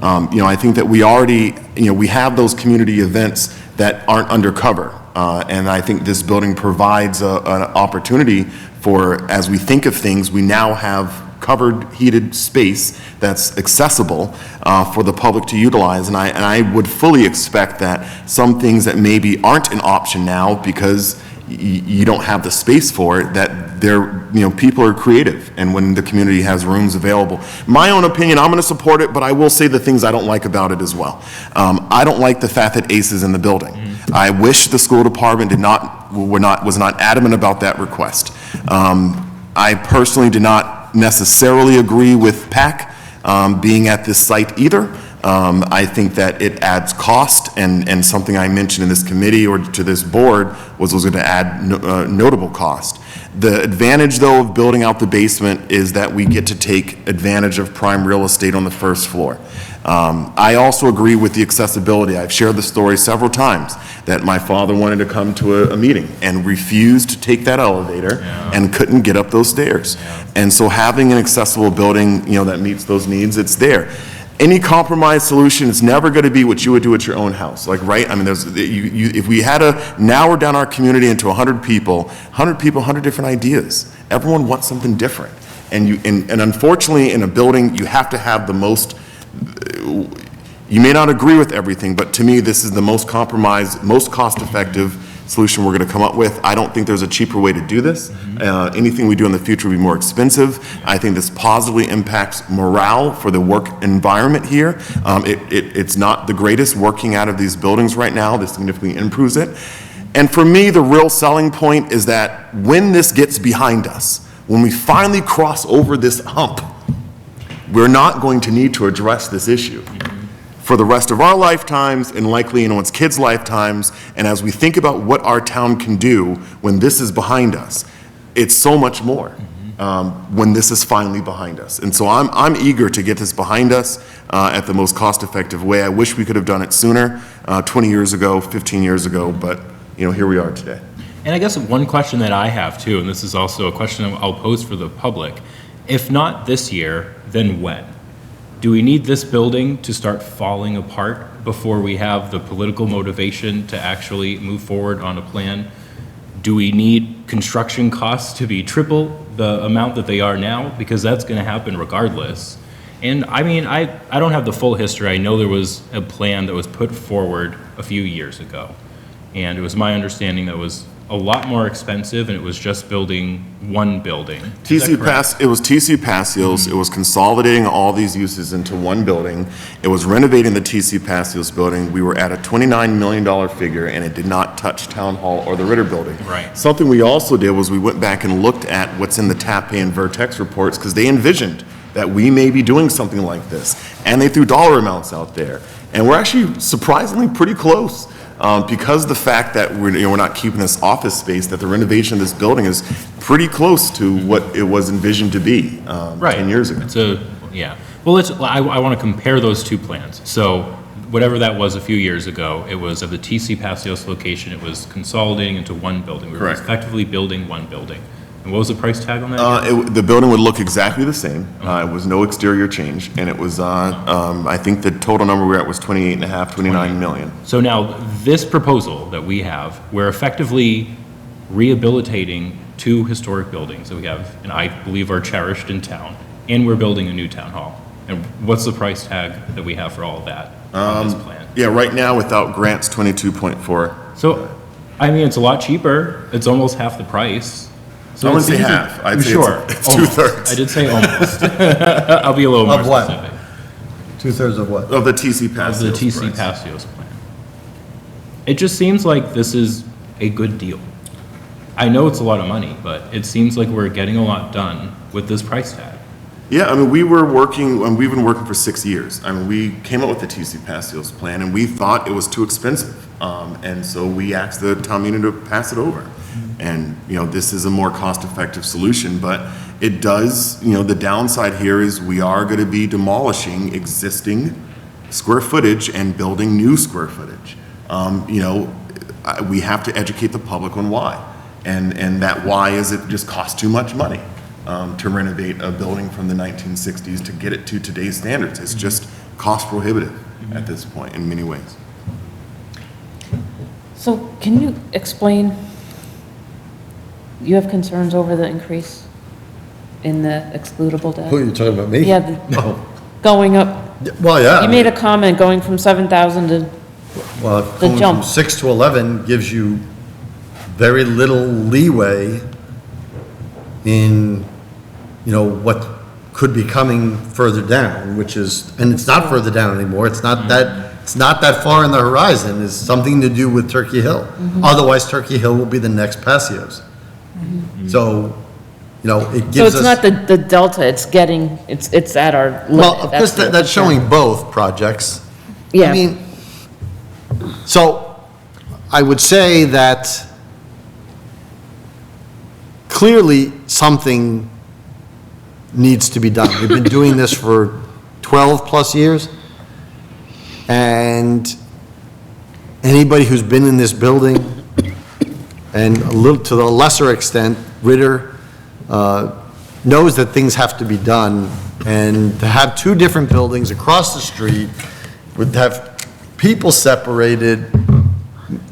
Speaker 7: I think that we already, we have those community events that aren't undercover. And I think this building provides an opportunity for, as we think of things, we now have covered, heated space that's accessible for the public to utilize. And I would fully expect that some things that maybe aren't an option now because you don't have the space for it, that people are creative, and when the community has rooms available. My own opinion, I'm going to support it, but I will say the things I don't like about it as well. I don't like the fact that ACE is in the building. I wish the school department was not adamant about that request. I personally did not necessarily agree with PAC being at this site either. I think that it adds cost, and something I mentioned in this committee or to this board was going to add notable cost. The advantage, though, of building out the basement is that we get to take advantage of prime real estate on the first floor. I also agree with the accessibility. I've shared the story several times that my father wanted to come to a meeting and refused to take that elevator and couldn't get up those stairs. And so having an accessible building, that meets those needs, it's there. Any compromise solution is never going to be what you would do at your own house, right? I mean, if we had to narrow down our community into 100 people, 100 different ideas. Everyone wants something different. And unfortunately, in a building, you have to have the most. You may not agree with everything, but to me, this is the most compromised, most cost-effective solution we're going to come up with. I don't think there's a cheaper way to do this. Anything we do in the future will be more expensive. I think this positively impacts morale for the work environment here. It's not the greatest working out of these buildings right now. This significantly improves it. And for me, the real selling point is that when this gets behind us, when we finally cross over this hump, we're not going to need to address this issue. for the rest of our lifetimes and likely its kids' lifetimes. And as we think about what our town can do when this is behind us, it's so much more when this is finally behind us. And so I'm eager to get this behind us at the most cost-effective way. I wish we could have done it sooner, 20 years ago, 15 years ago, but here we are today.
Speaker 1: And I guess one question that I have too, and this is also a question I'll pose for the public, if not this year, then when? Do we need this building to start falling apart before we have the political motivation to actually move forward on a plan? Do we need construction costs to be triple the amount that they are now? Because that's going to happen regardless. And I mean, I don't have the full history. I know there was a plan that was put forward a few years ago. And it was my understanding that it was a lot more expensive and it was just building one building.
Speaker 7: It was TC Passios. It was consolidating all these uses into one building. It was renovating the TC Passios building. We were at a $29 million figure, and it did not touch Town Hall or the Ritter building.
Speaker 1: Right.
Speaker 7: Something we also did was we went back and looked at what's in the TAPE and Vertex reports, because they envisioned that we may be doing something like this, and they threw dollar amounts out there. And we're actually surprisingly pretty close. Because the fact that we're not keeping this office space, that the renovation of this building is pretty close to what it was envisioned to be 10 years ago.
Speaker 1: Yeah. Well, I want to compare those two plans. So whatever that was a few years ago, it was of the TC Passios location, it was consolidating into one building. We were
Speaker 7: Correct.
Speaker 1: effectively building one building. And what was the price tag on that again?
Speaker 7: The building would look exactly the same. It was no exterior change, and it was, I think the total number we were at was 29 million.
Speaker 1: So now, this proposal that we have, we're effectively rehabilitating two historic buildings that we have, and I believe are cherished in town, and we're building a new town hall. And what's the price tag that we have for all of that on this plan?
Speaker 7: Yeah, right now, without grants, 22.4.
Speaker 1: So, I mean, it's a lot cheaper. It's almost half the price. So
Speaker 7: I wouldn't
Speaker 1: it
Speaker 7: say
Speaker 1: seems
Speaker 7: half. I'd say
Speaker 1: sure.
Speaker 7: it's
Speaker 1: Almost.
Speaker 7: two-thirds.
Speaker 1: I did say almost. I'll be a little more
Speaker 5: Of what?
Speaker 1: specific.
Speaker 5: 2/3 of what?
Speaker 7: Of the TC
Speaker 1: Of
Speaker 7: Passios
Speaker 1: the TC
Speaker 7: price.
Speaker 1: Passios plan. It just seems like this is a good deal. I know it's a lot of money, but it seems like we're getting a lot done with this price tag.
Speaker 7: Yeah, I mean, we've been working for 6 years. I mean, we came up with the TC Passios plan, and we thought it was too expensive. And so we asked the town meeting to pass it over. And, this is a more cost-effective solution, but it does, the downside here is we are going to be demolishing existing square footage and building new square footage. We have to educate the public on why. And that why is it just costs too much money to renovate a building from the 1960s to get it to today's standards. It's just cost prohibitive at this point in many ways.
Speaker 9: So can you explain, you have concerns over the increase in the excludable debt?
Speaker 5: Who are you talking about, me?
Speaker 9: Yeah, going up.
Speaker 5: Well, yeah.
Speaker 9: You made a comment going from 7,000 to,
Speaker 5: Well,
Speaker 9: the
Speaker 5: going
Speaker 9: jump.
Speaker 5: from 6 to 11 gives you very little leeway in, what could be coming further down, which is, and it's not further down anymore. It's not that far in the horizon. It's something to do with Turkey Hill. Otherwise, Turkey Hill will be the next Passios. So, it
Speaker 9: so
Speaker 5: gives
Speaker 9: it's
Speaker 5: us.
Speaker 9: not the delta, it's at our limit.
Speaker 5: Well, of course,
Speaker 9: the
Speaker 5: that's showing
Speaker 9: concern.
Speaker 5: both projects.
Speaker 9: Yeah.
Speaker 5: I mean, so I would say that clearly something needs to be done. We've been doing this for 12-plus years, and anybody who's been in this building, and a little, to the lesser extent, Ritter, knows that things have to be done, and to have two different buildings across the street, would have people separated,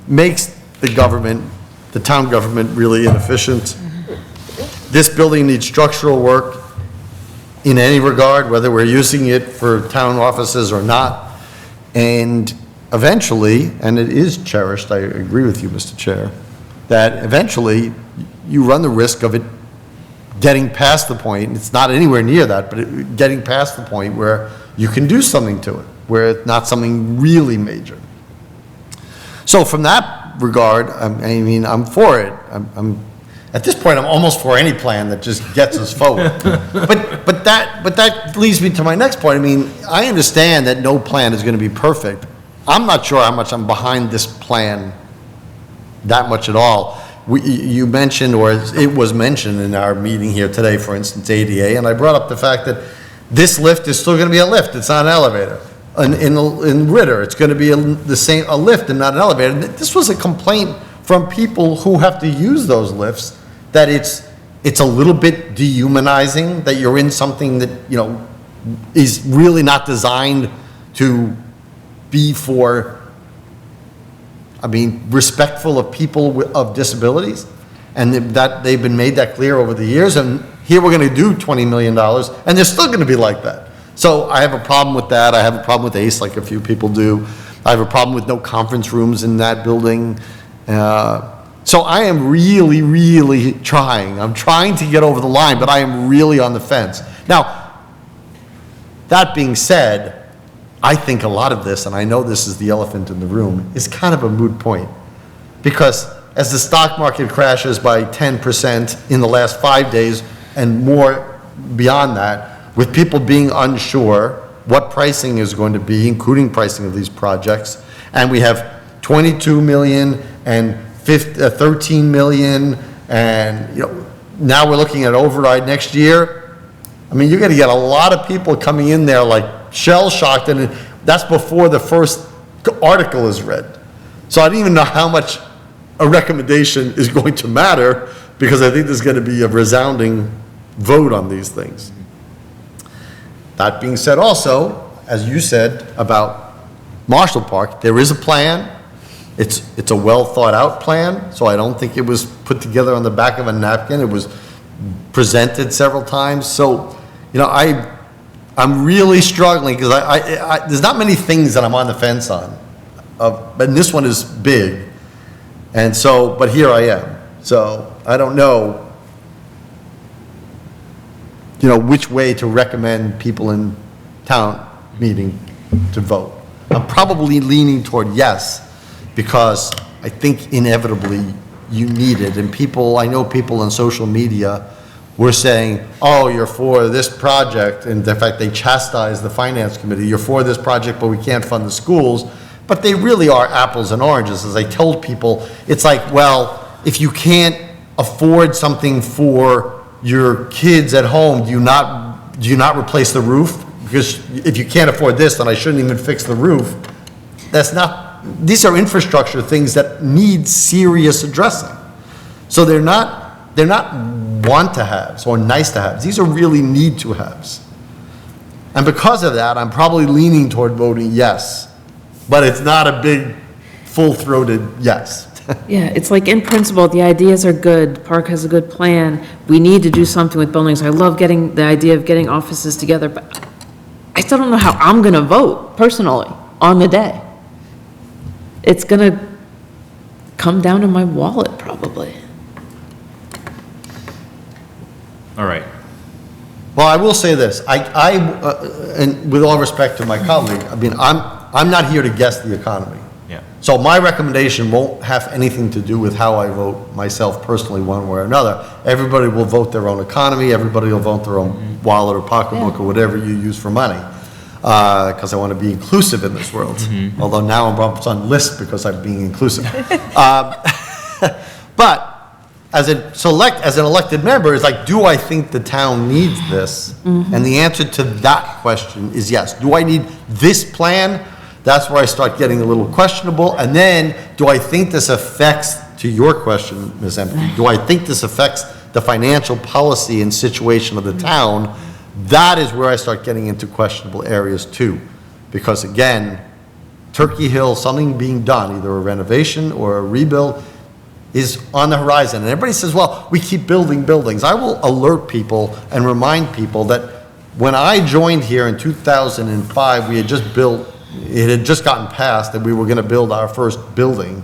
Speaker 5: makes the government, the town government really inefficient. This building needs structural work in any regard, whether we're using it for town offices or not. And eventually, and it is cherished, I agree with you, Mr. Chair, that eventually you run the risk of it getting past the point, it's not anywhere near that, but getting past the point where you can do something to it, where it's not something really major. So from that regard, I'm for it. At this point, I'm almost for any plan that just gets us forward. But that leads me to my next point. I mean, I understand that no plan is going to be perfect. I'm not sure how much I'm behind this plan that much at all. You mentioned, or it was mentioned in our meeting here today, for instance, ADA, and I brought up the fact that this lift is still going to be a lift. It's not an elevator. In Ritter, it's going to be a lift and not an elevator. This was a complaint from people who have to use those lifts, that it's a little bit dehumanizing, that you're in something that, is really not designed to be for, respectful of people of disabilities, and that they've been made that clear over the years, and here we're going to do $20 million, and they're still going to be like that. So I have a problem with that. I have a problem with ACE, like a few people do. I have a problem with no conference rooms in that building. So I am really, really trying. I'm trying to get over the line, but I am really on the fence. Now, that being said, I think a lot of this, and I know this is the elephant in the room, is kind of a moot point. Because as the stock market crashes by 10% in the last 5 days and more beyond that, with people being unsure what pricing is going to be, including pricing of these projects, and we have 22 million and 13 million, and now we're looking at override next year. You're going to get a lot of people coming in there like shell-shocked, and that's before the first article is read. So I don't even know how much a recommendation is going to matter, because I think there's going to be a resounding vote on these things. That being said, also, as you said about Marshall Park, there is a plan. It's a well-thought-out plan, so I don't think it was put together on the back of a napkin. It was presented several times. So, I'm really struggling, because there's not many things that I'm on the fence on, but this one is big. And so, but here I am. So I don't know, which way to recommend people in town meeting to vote. I'm probably leaning toward yes, because I think inevitably you need it. And I know people on social media were saying, oh, you're for this project, and in fact, they chastised the finance committee. You're for this project, but we can't fund the schools. But they really are apples and oranges. As I told people, it's like, well, if you can't afford something for your kids at home, do you not replace the roof? Because if you can't afford this, then I shouldn't even fix the roof. These are infrastructure things that need serious addressing. So they're not want-to-haves or nice-to-haves. These are really need-to-haves. And because of that, I'm probably leaning toward voting yes. But it's not a big, full-throated yes.
Speaker 9: Yeah, it's like, in principle, the ideas are good, the park has a good plan, we need to do something with buildings. I love the idea of getting offices together, but I still don't know how I'm gonna vote, personally, on the day. It's gonna come down to my wallet, probably.
Speaker 1: All right.
Speaker 5: Well, I will say this, and with all respect to my colleague, I'm not here to guess the economy.
Speaker 1: Yeah.
Speaker 5: So my recommendation won't have anything to do with how I vote myself personally, one way or another. Everybody will vote their own economy, everybody will vote their own wallet or pocketbook or whatever you use for money. Because I want to be inclusive in this world. Although now I'm on list because I'm being inclusive. But as an elected member, it's like, do I think the town needs this? And the answer to that question is yes. Do I need this plan? That's where I start getting a little questionable. And then, do I think this affects, to your question, Ms. Empey, do I think this affects the financial policy and situation of the town? That is where I start getting into questionable areas too. Because again, Turkey Hill, something being done, either a renovation or a rebuild, is on the horizon. And everybody says, well, we keep building buildings. I will alert people and remind people that when I joined here in 2005, we had just built, it had just gotten passed that we were going to build our first building.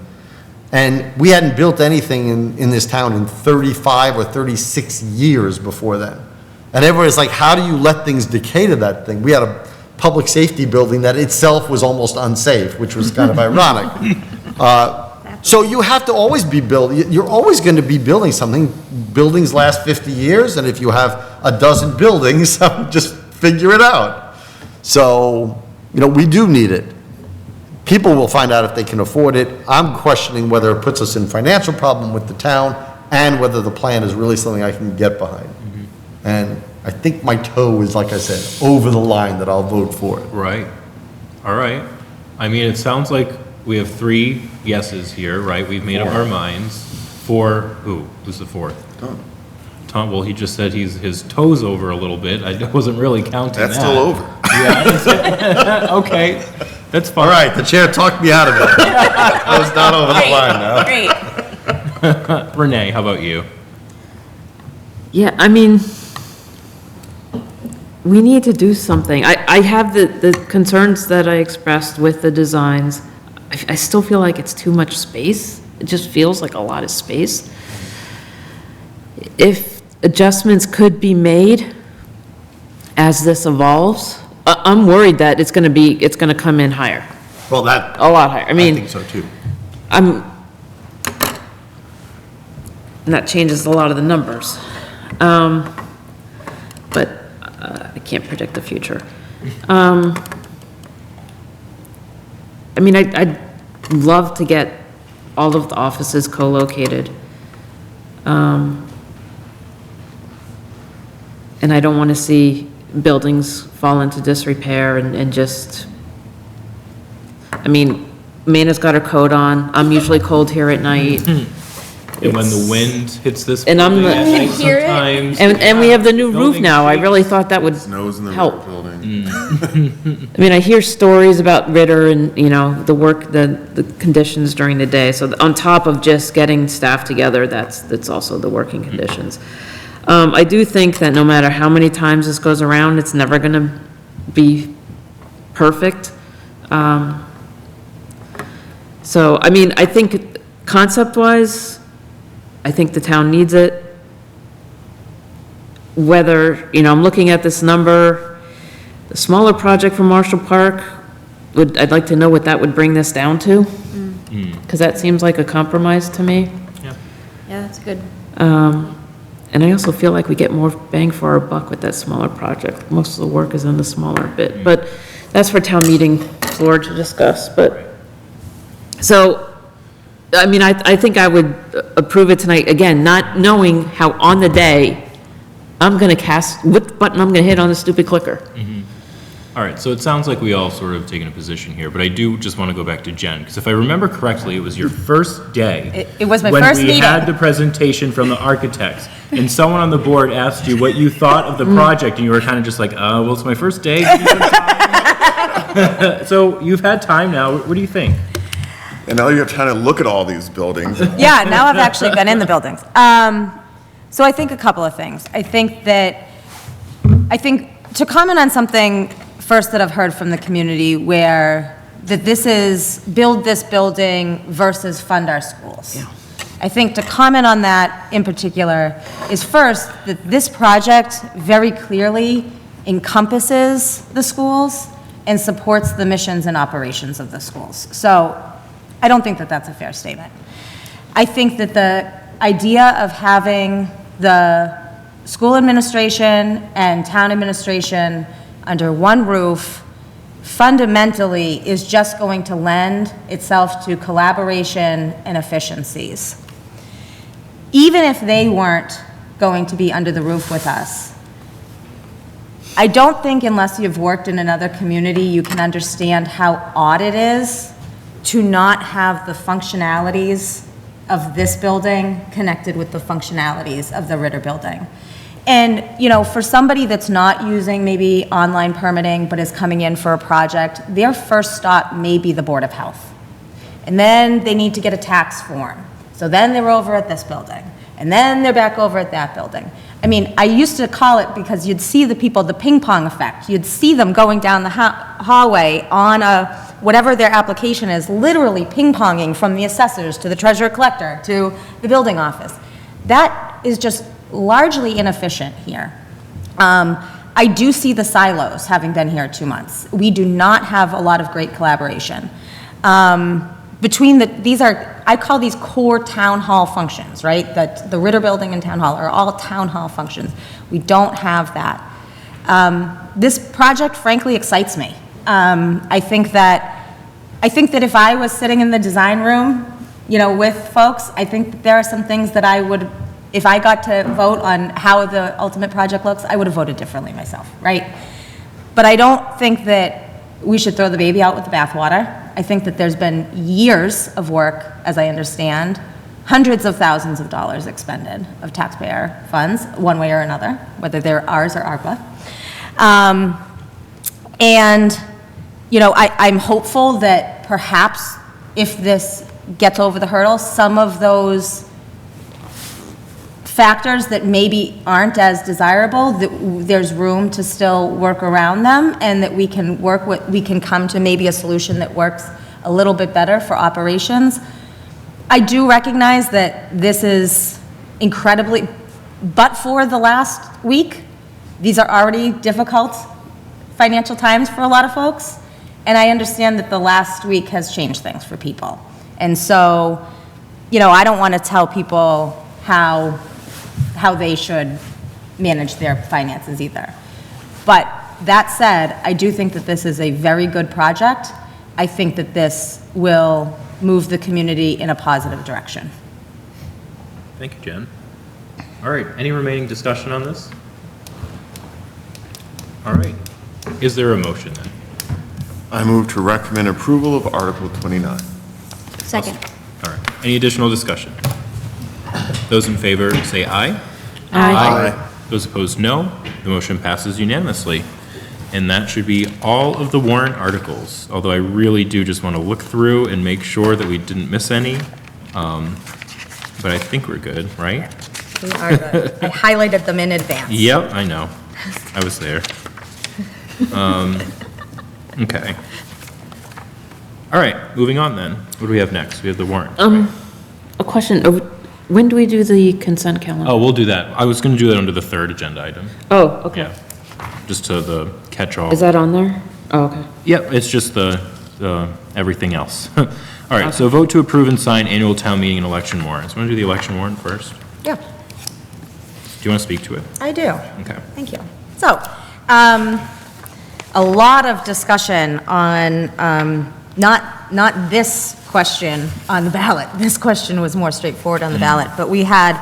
Speaker 5: And we hadn't built anything in this town in 35 or 36 years before then. And everybody's like, how do you let things decay to that thing? We had a public safety building that itself was almost unsafe, which was kind of ironic. So you have to always be building, you're always going to be building something. Buildings last 50 years, and if you have a dozen buildings, just figure it out. So, we do need it. People will find out if they can afford it. I'm questioning whether it puts us in financial problem with the town and whether the plan is really something I can get behind. And I think my toe is, like I said, over the line that I'll vote for it.
Speaker 1: Right. All right. I mean, it sounds like we have 3 yeses here, right? We've made up our minds. 4, who? Who's the 4th? Tom, well, he just said his toes over a little bit. I wasn't really counting that.
Speaker 7: That's still over.
Speaker 1: Yeah. Okay, that's fine.
Speaker 5: All right, the chair talked me out of it. I was not over the line now.
Speaker 2: Great.
Speaker 1: Renee, how about you?
Speaker 9: Yeah, I mean, we need to do something. I have the concerns that I expressed with the designs. I still feel like it's too much space. It just feels like a lot of space. If adjustments could be made as this evolves, I'm worried that it's gonna come in higher,
Speaker 5: Well, that,
Speaker 9: a lot higher. I
Speaker 5: I
Speaker 9: mean,
Speaker 5: think so too.
Speaker 9: and that changes a lot of the numbers. But I can't predict the future. I mean, I'd love to get all of the offices co-located. And I don't want to see buildings fall into disrepair and just, I mean, Mana's got her coat on. I'm usually cold here at night.
Speaker 1: And when the wind hits this
Speaker 9: And I'm
Speaker 1: building
Speaker 9: the-
Speaker 1: at
Speaker 9: You
Speaker 1: night
Speaker 2: can hear it.
Speaker 1: sometimes.
Speaker 9: And we have the new roof
Speaker 1: Building
Speaker 9: now. I
Speaker 1: shakes.
Speaker 9: really thought that would
Speaker 7: Snows in the
Speaker 9: help.
Speaker 7: Ritter building.
Speaker 9: I mean, I hear stories about Ritter and, the work, the conditions during the day. So on top of just getting staff together, that's also the working conditions. I do think that no matter how many times this goes around, it's never gonna be perfect. So, I mean, I think concept-wise, I think the town needs it. Whether, I'm looking at this number, the smaller project for Marshall Park, I'd like to know what that would bring this down to. Because that seems like a compromise to me.
Speaker 6: Yeah, that's good.
Speaker 9: And I also feel like we get more bang for our buck with that smaller project. Most of the work is in the smaller bit, but that's for town meeting floor to discuss, but. So, I mean, I think I would approve it tonight, again, not knowing how on the day I'm gonna what button I'm gonna hit on the stupid clicker.
Speaker 1: All right, so it sounds like we all sort of taken a position here, but I do just want to go back to Jen, because if I remember correctly, it was your first day.
Speaker 2: It was my first
Speaker 1: When we
Speaker 2: meeting.
Speaker 1: had the presentation from the architects, and someone on the board asked you what you thought of the project, and you were kind of just like, well, it's my first day. Give me some time." So you've had time now. What do you think?
Speaker 7: And now you're trying to look at all these buildings.
Speaker 2: Yeah, now I've actually been in the buildings. So I think a couple of things. I think to comment on something first that I've heard from the community where that this is build this building versus fund our schools.
Speaker 9: Yeah.
Speaker 2: I think to comment on that in particular is first that this project very clearly encompasses the schools and supports the missions and operations of the schools. So I don't think that that's a fair statement. I think that the idea of having the school administration and town administration under one roof fundamentally is just going to lend itself to collaboration and efficiencies. Even if they weren't going to be under the roof with us, I don't think unless you've worked in another community, you can understand how odd it is to not have the functionalities of this building connected with the functionalities of the Ritter building. And, for somebody that's not using maybe online permitting but is coming in for a project, their first stop may be the Board of Health. And then they need to get a tax form. So then they're over at this building. And then they're back over at that building. I mean, I used to call it because you'd see the people, the ping pong effect. You'd see them going down the hallway on whatever their application is, literally ping ponging from the assessors to the treasurer collector to the building office. That is just largely inefficient here. I do see the silos, having been here 2 months. We do not have a lot of great collaboration. between these are, I call these core town hall functions, right? That the Ritter Building and Town Hall are all town hall functions. We don't have that. This project frankly excites me. I think that if I was sitting in the design room, with folks, I think that there are some things that I would, if I got to vote on how the ultimate project looks, I would have voted differently myself, right? But I don't think that we should throw the baby out with the bathwater. I think that there's been years of work, as I understand, hundreds of thousands of dollars expended of taxpayer funds, one way or another, whether they're ours or ARPA. I'm hopeful that perhaps if this gets over the hurdle, some of those factors that maybe aren't as desirable, that there's room to still work around them, and that we can come to maybe a solution that works a little bit better for operations. I do recognize that this is incredibly, but for the last week, these are already difficult financial times for a lot of folks, and I understand that the last week has changed things for people. And so, I don't want to tell people how they should manage their finances either. But that said, I do think that this is a very good project. I think that this will move the community in a positive direction.
Speaker 1: Thank you, Jen. All right, any remaining discussion on this? All right, is there a motion then?
Speaker 7: I move to recommend approval of Article 29.
Speaker 6: Second.
Speaker 1: All right, any additional discussion? Those in favor say aye.
Speaker 7: Aye.
Speaker 1: Those opposed, no. The motion passes unanimously. And that should be all of the warrant articles, although I really do just want to look through and make sure that we didn't miss any. But I think we're good, right?
Speaker 2: We are good. I highlighted them in advance.
Speaker 1: Yep, I know. I was there. Okay. All right, moving on then. What do we have next? We have the warrant.
Speaker 9: A question, when do we do the consent calendar?
Speaker 1: Oh, we'll do that. I was going to do that under the third agenda item.
Speaker 9: Oh, okay.
Speaker 1: Yeah, just to the catch-all.
Speaker 9: Is that on there? Oh, okay.
Speaker 1: Yep, it's just the everything else. All right, so vote to approve and sign annual town meeting and election warrants. Want to do the election warrant first?
Speaker 2: Yeah,
Speaker 1: Do you want to speak to it?
Speaker 2: I do.
Speaker 1: Okay.
Speaker 2: Thank you. So, a lot of discussion on, not this question on the ballot. This question was more straightforward on the ballot, but we had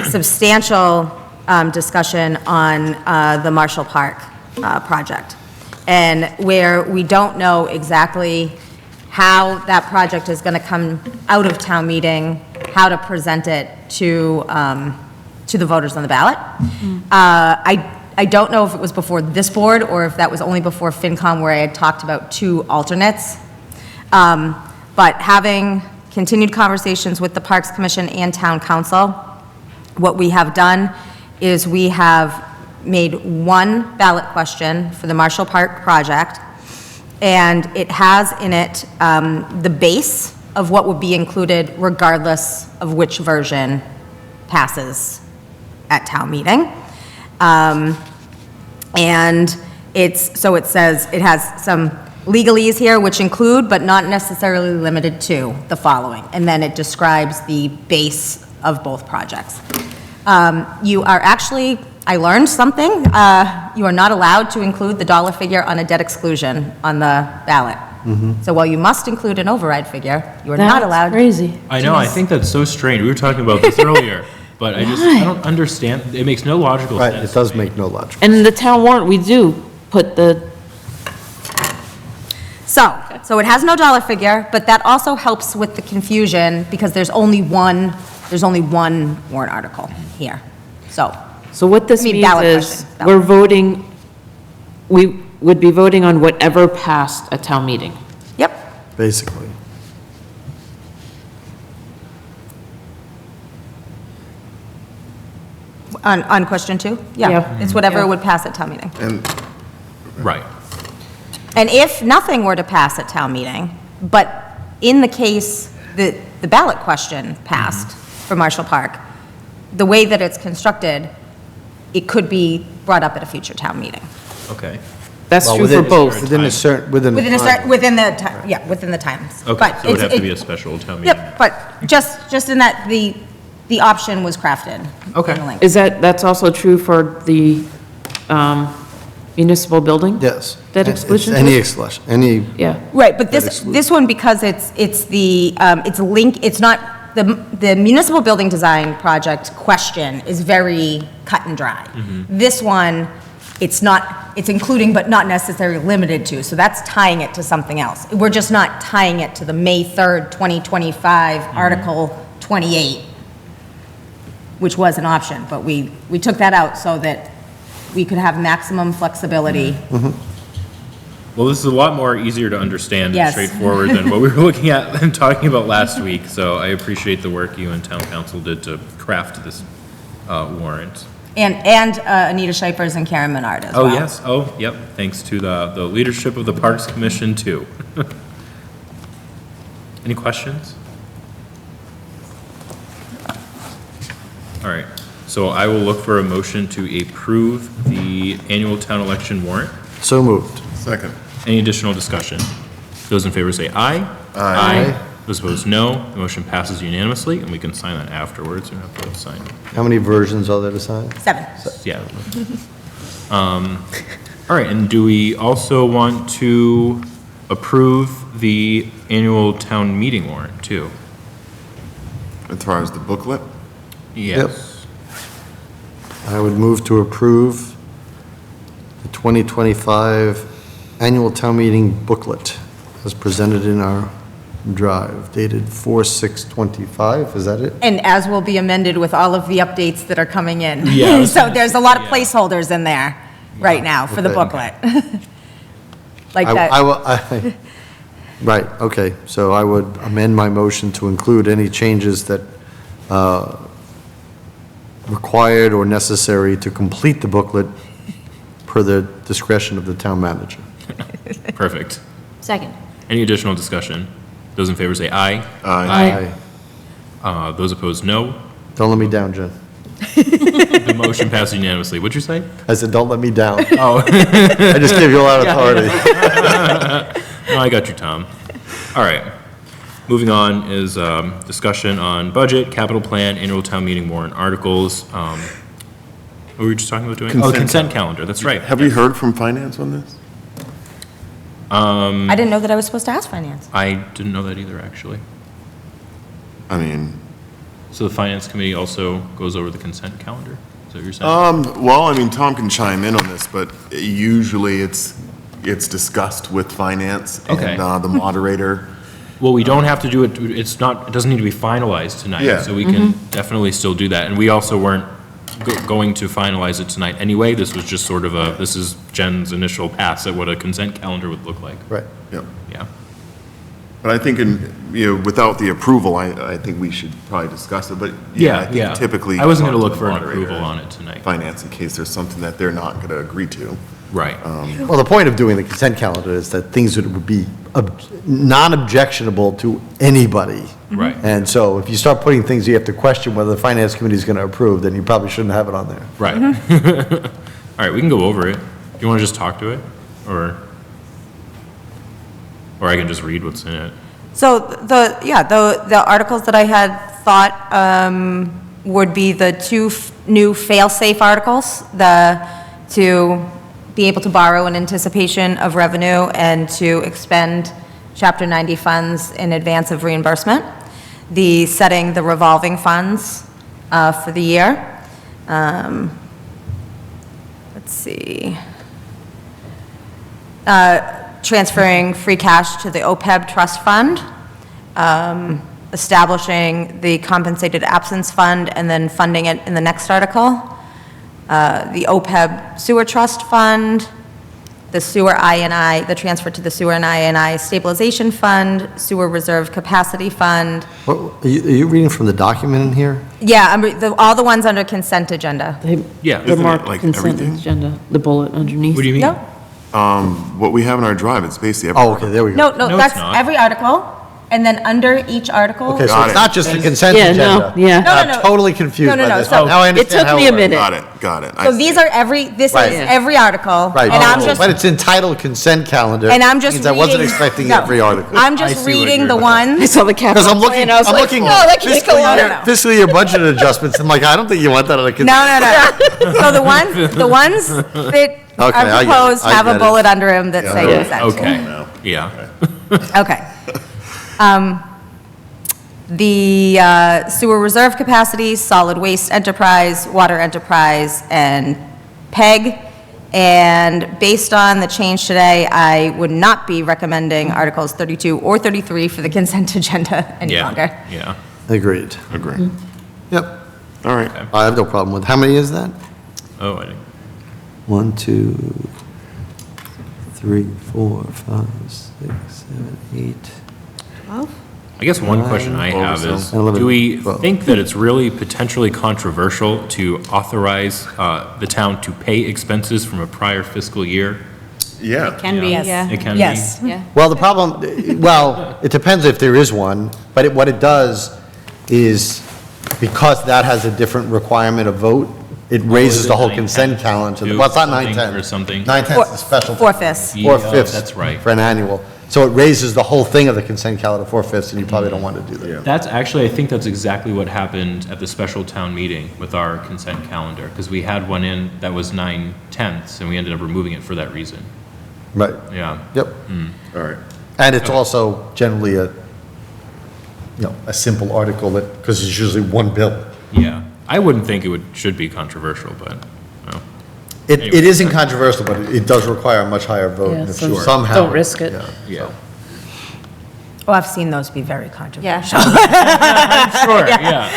Speaker 2: substantial discussion on the Marshall Park project, and where we don't know exactly how that project is going to come out of town meeting, how to present it to the voters on the ballot. I don't know if it was before this board or if that was only before FinCom, where I had talked about 2 alternates. But having continued conversations with the Parks Commission and Town Council, what we have done is we have made one ballot question for the Marshall Park project, and it has in it the base of what would be included regardless of which version passes at town meeting. And it says, it has some legalese here which include, but not necessarily limited to, the following. And then it describes the base of both projects. You are actually, I learned something, you are not allowed to include the dollar figure on a debt exclusion on the ballot. So while you must include an override figure, you are not allowed.
Speaker 9: That's crazy.
Speaker 1: I know, I think that's so strange. We were talking about this earlier, but I don't understand. It makes no logical sense.
Speaker 5: Right, it does make no logic.
Speaker 9: And in the town warrant, we do put the,
Speaker 2: So it has no dollar figure, but that also helps with the confusion because there's only one warrant article here. So
Speaker 9: what this
Speaker 2: I mean,
Speaker 9: means
Speaker 2: ballot
Speaker 9: is,
Speaker 2: question.
Speaker 9: we're voting, we would be voting on whatever passed at town meeting.
Speaker 2: Yep.
Speaker 5: Basically.
Speaker 2: On question 2? Yeah.
Speaker 9: Yeah.
Speaker 2: It's whatever
Speaker 9: Yeah.
Speaker 2: would pass at town meeting.
Speaker 7: And
Speaker 1: Right.
Speaker 2: And if nothing were to pass at town meeting, but in the case that the ballot question passed for Marshall Park, the way that it's constructed, it could be brought up at a future town meeting.
Speaker 1: Okay.
Speaker 9: That's
Speaker 5: Well,
Speaker 9: true for
Speaker 5: within-
Speaker 9: both.
Speaker 5: Within a certain, within.
Speaker 2: Within a certain, within the, within the times.
Speaker 1: Okay,
Speaker 2: But
Speaker 1: so it would
Speaker 2: it's-
Speaker 1: have to be a special town meeting.
Speaker 2: Yep, but just in that the option was crafted.
Speaker 1: Okay.
Speaker 2: in the link.
Speaker 9: Is that's also true for the municipal building?
Speaker 5: Yes.
Speaker 9: Debt
Speaker 5: It's
Speaker 9: exclusion?
Speaker 5: Any exclusion, any,
Speaker 9: Yeah.
Speaker 2: Right, but this one, because it's not, the municipal building design project question is very cut and dry. This one, it's including but not necessarily limited to, so that's tying it to something else. We're just not tying it to the May 3rd, 2025, Article 28, which was an option, but we took that out so that we could have maximum flexibility.
Speaker 1: Well, this is a lot more easier to understand and
Speaker 2: Yes.
Speaker 1: straightforward than what we were looking at and talking about last week, so I appreciate the work you and town council did to craft this warrant.
Speaker 2: And Anita Shipers and Karen Menard as well.
Speaker 1: Oh, yes, oh, yep, thanks to the leadership of the Parks Commission, too. Any questions? All right, so I will look for a motion to approve the annual town election warrant.
Speaker 5: so moved.
Speaker 7: Second.
Speaker 1: Any additional discussion? Those in favor say aye.
Speaker 5: Aye.
Speaker 1: Those opposed, no. The motion passes unanimously, and we can sign that afterwards. You don't have to sign.
Speaker 5: How many versions are there to sign?
Speaker 2: 7.
Speaker 1: Yeah. All right, and do we also want to approve the annual town meeting warrant, too?
Speaker 7: As far as the booklet?
Speaker 1: Yes.
Speaker 5: I would move to approve the 2025 annual town meeting booklet as presented in our drive dated 4/6/25, is that it?
Speaker 2: And as will be amended with all of the updates that are coming in.
Speaker 1: Yeah, I was
Speaker 2: So
Speaker 1: gonna
Speaker 2: there's a
Speaker 1: say,
Speaker 2: lot of
Speaker 1: yeah.
Speaker 2: placeholders in there right now for the
Speaker 5: Okay.
Speaker 2: booklet. Like
Speaker 5: I
Speaker 2: that,
Speaker 5: will- Right, okay, so I would amend my motion to include any changes that required or necessary to complete the booklet per the discretion of the town manager.
Speaker 1: Perfect.
Speaker 6: Second.
Speaker 1: Any additional discussion? Those in favor say aye.
Speaker 5: Aye.
Speaker 1: Those opposed, no.
Speaker 5: Don't let me down, Jen.
Speaker 1: The motion passes unanimously. What'd you say?
Speaker 5: I said, don't let me down.
Speaker 1: Oh.
Speaker 5: I just gave you a lot of authority.
Speaker 1: No, I got you, Tom. All right. Moving on is discussion on budget, capital plan, annual town meeting warrant articles. What were we just talking about doing? Oh,
Speaker 7: Consent
Speaker 1: consent calendar, that's right.
Speaker 7: Have we heard from finance on this?
Speaker 2: I didn't know that I was supposed to ask finance.
Speaker 1: I didn't know that either, actually.
Speaker 7: I mean,
Speaker 1: So the finance committee also goes over the consent calendar? Is that what you're saying?
Speaker 7: well, I mean, Tom can chime in on this, but usually it's discussed with finance
Speaker 1: Okay.
Speaker 7: and the moderator.
Speaker 1: Well, we don't have to do it, it doesn't need to be finalized tonight.
Speaker 7: Yeah.
Speaker 1: So we can definitely still do that. And we also weren't going to finalize it tonight anyway. This was just sort of this is Jen's initial pass at what a consent calendar would look like.
Speaker 5: Right.
Speaker 7: Yep.
Speaker 1: Yeah.
Speaker 7: But I think without the approval, I think we should probably discuss it, but
Speaker 1: Yeah,
Speaker 7: I think
Speaker 1: yeah.
Speaker 7: typically.
Speaker 1: I wasn't gonna
Speaker 7: talk
Speaker 1: look
Speaker 7: to
Speaker 1: for
Speaker 7: the
Speaker 1: an
Speaker 7: moderator
Speaker 1: approval
Speaker 7: and
Speaker 1: on it tonight.
Speaker 7: Finance in case there's something that they're not gonna agree to.
Speaker 1: Right.
Speaker 5: Well, the point of doing the consent calendar is that things would be non-objectionable to anybody.
Speaker 1: Right.
Speaker 5: And so if you start putting things you have to question whether the finance committee is going to approve, then you probably shouldn't have it on there.
Speaker 1: Right. All right, we can go over it. Do you want to just talk to it? Or I can just read what's in it?
Speaker 2: So the articles that I had thought would be the two new fail-safe articles, to be able to borrow in anticipation of revenue and to expend Chapter 90 funds in advance of reimbursement, the setting the revolving funds for the year. Let's see. Transferring free cash to the OPEB trust fund, establishing the compensated absence fund, and then funding it in the next article. The OPEB sewer trust fund, the sewer I&I, the transfer to the sewer and I&I stabilization fund, sewer reserve capacity fund.
Speaker 5: What, are you reading from the document in here?
Speaker 2: Yeah, all the ones under consent agenda.
Speaker 1: Yeah.
Speaker 9: The
Speaker 7: Isn't it
Speaker 9: marked
Speaker 7: like
Speaker 9: consent
Speaker 7: everything?
Speaker 9: agenda, the bullet underneath.
Speaker 1: What do you mean?
Speaker 2: No,
Speaker 7: What we have in our drive, it's basically. every
Speaker 5: Oh, okay, there we go.
Speaker 2: no,
Speaker 1: No,
Speaker 2: that's
Speaker 1: it's not.
Speaker 2: every article. and then under each article.
Speaker 5: Okay, so
Speaker 7: Got
Speaker 5: it's
Speaker 7: it.
Speaker 5: not just the consent
Speaker 9: Yeah,
Speaker 5: agenda.
Speaker 9: no, yeah.
Speaker 2: No, no,
Speaker 5: I'm
Speaker 2: no.
Speaker 5: totally confused
Speaker 2: No, no,
Speaker 5: by
Speaker 2: no,
Speaker 5: this.
Speaker 2: so-
Speaker 5: Now I
Speaker 9: It
Speaker 5: understand
Speaker 9: took
Speaker 5: how
Speaker 9: me a
Speaker 5: works.
Speaker 9: minute.
Speaker 7: Got it.
Speaker 2: So these are this
Speaker 5: Right.
Speaker 2: is every article,
Speaker 5: Right.
Speaker 2: and I'm
Speaker 5: Oh,
Speaker 2: just,
Speaker 5: but it's entitled consent calendar.
Speaker 2: and I'm just
Speaker 5: Means
Speaker 2: reading.
Speaker 5: I wasn't expecting
Speaker 2: no,
Speaker 5: every article.
Speaker 2: I'm
Speaker 1: I
Speaker 2: just
Speaker 1: see what
Speaker 2: reading
Speaker 1: you're
Speaker 2: the
Speaker 1: doing.
Speaker 2: ones.
Speaker 9: I saw the capital
Speaker 5: Because I'm looking,
Speaker 9: plan, I was
Speaker 5: I'm
Speaker 9: like,
Speaker 5: looking
Speaker 9: no, that can't
Speaker 5: fiscal
Speaker 9: go on.
Speaker 5: year, fiscal year budget adjustments. I'm like, I don't think you want that on a consent.
Speaker 2: No. So the ones that
Speaker 5: Okay,
Speaker 2: are
Speaker 5: I get it.
Speaker 2: proposed
Speaker 5: I
Speaker 2: have a
Speaker 5: get it.
Speaker 2: bullet under them that say
Speaker 9: Yeah.
Speaker 2: consent.
Speaker 1: Okay, yeah.
Speaker 2: Okay. The sewer reserve capacity, solid waste enterprise, water enterprise, and PEG. And based on the change today, I would not be recommending Articles 32 or 33 for the consent agenda any
Speaker 1: Yeah,
Speaker 2: longer.
Speaker 1: yeah.
Speaker 5: Agreed.
Speaker 7: Agree.
Speaker 5: Yep.
Speaker 7: All right.
Speaker 5: I have no problem with, how many is that?
Speaker 1: Oh, I didn't.
Speaker 5: 1, 2, 3, 4, 5, 6, 7, 8.
Speaker 1: I guess one question I have is,
Speaker 5: 11,
Speaker 1: do we
Speaker 5: 12.
Speaker 1: think that it's really potentially controversial to authorize the town to pay expenses from a prior fiscal year?
Speaker 7: Yeah.
Speaker 6: Can be, yeah.
Speaker 1: It can be?
Speaker 2: Yes.
Speaker 6: Yeah.
Speaker 5: Well, the problem, well, it depends if there is one, but what it does is, because that has a different requirement of vote, it raises
Speaker 1: it
Speaker 5: the whole
Speaker 1: 9/10
Speaker 5: consent calendar.
Speaker 1: too,
Speaker 5: Well, it's not
Speaker 1: something
Speaker 5: 9/10.
Speaker 1: or something?
Speaker 5: 9/10 is the special.
Speaker 2: Four-fifths.
Speaker 1: Yeah,
Speaker 5: 4/5.
Speaker 1: that's right.
Speaker 5: For an annual. So it raises the whole thing of the consent calendar 4/5, and you probably don't want to do that.
Speaker 1: That's actually, I think that's exactly what happened at the special town meeting with our consent calendar, because we had one in that was 9/10, and we ended up removing it for that reason.
Speaker 5: Right.
Speaker 1: Yeah.
Speaker 5: Yep.
Speaker 7: All right.
Speaker 5: And it's also generally a simple article that, because it's usually one bill.
Speaker 1: Yeah. I wouldn't think should be controversial, but, well,
Speaker 5: It isn't controversial, but it does require a much higher vote.
Speaker 9: Yeah,
Speaker 5: and if
Speaker 9: so
Speaker 5: somehow.
Speaker 9: don't risk it.
Speaker 1: yeah.
Speaker 2: Oh, I've seen those be very controversial.
Speaker 1: Sure, yeah.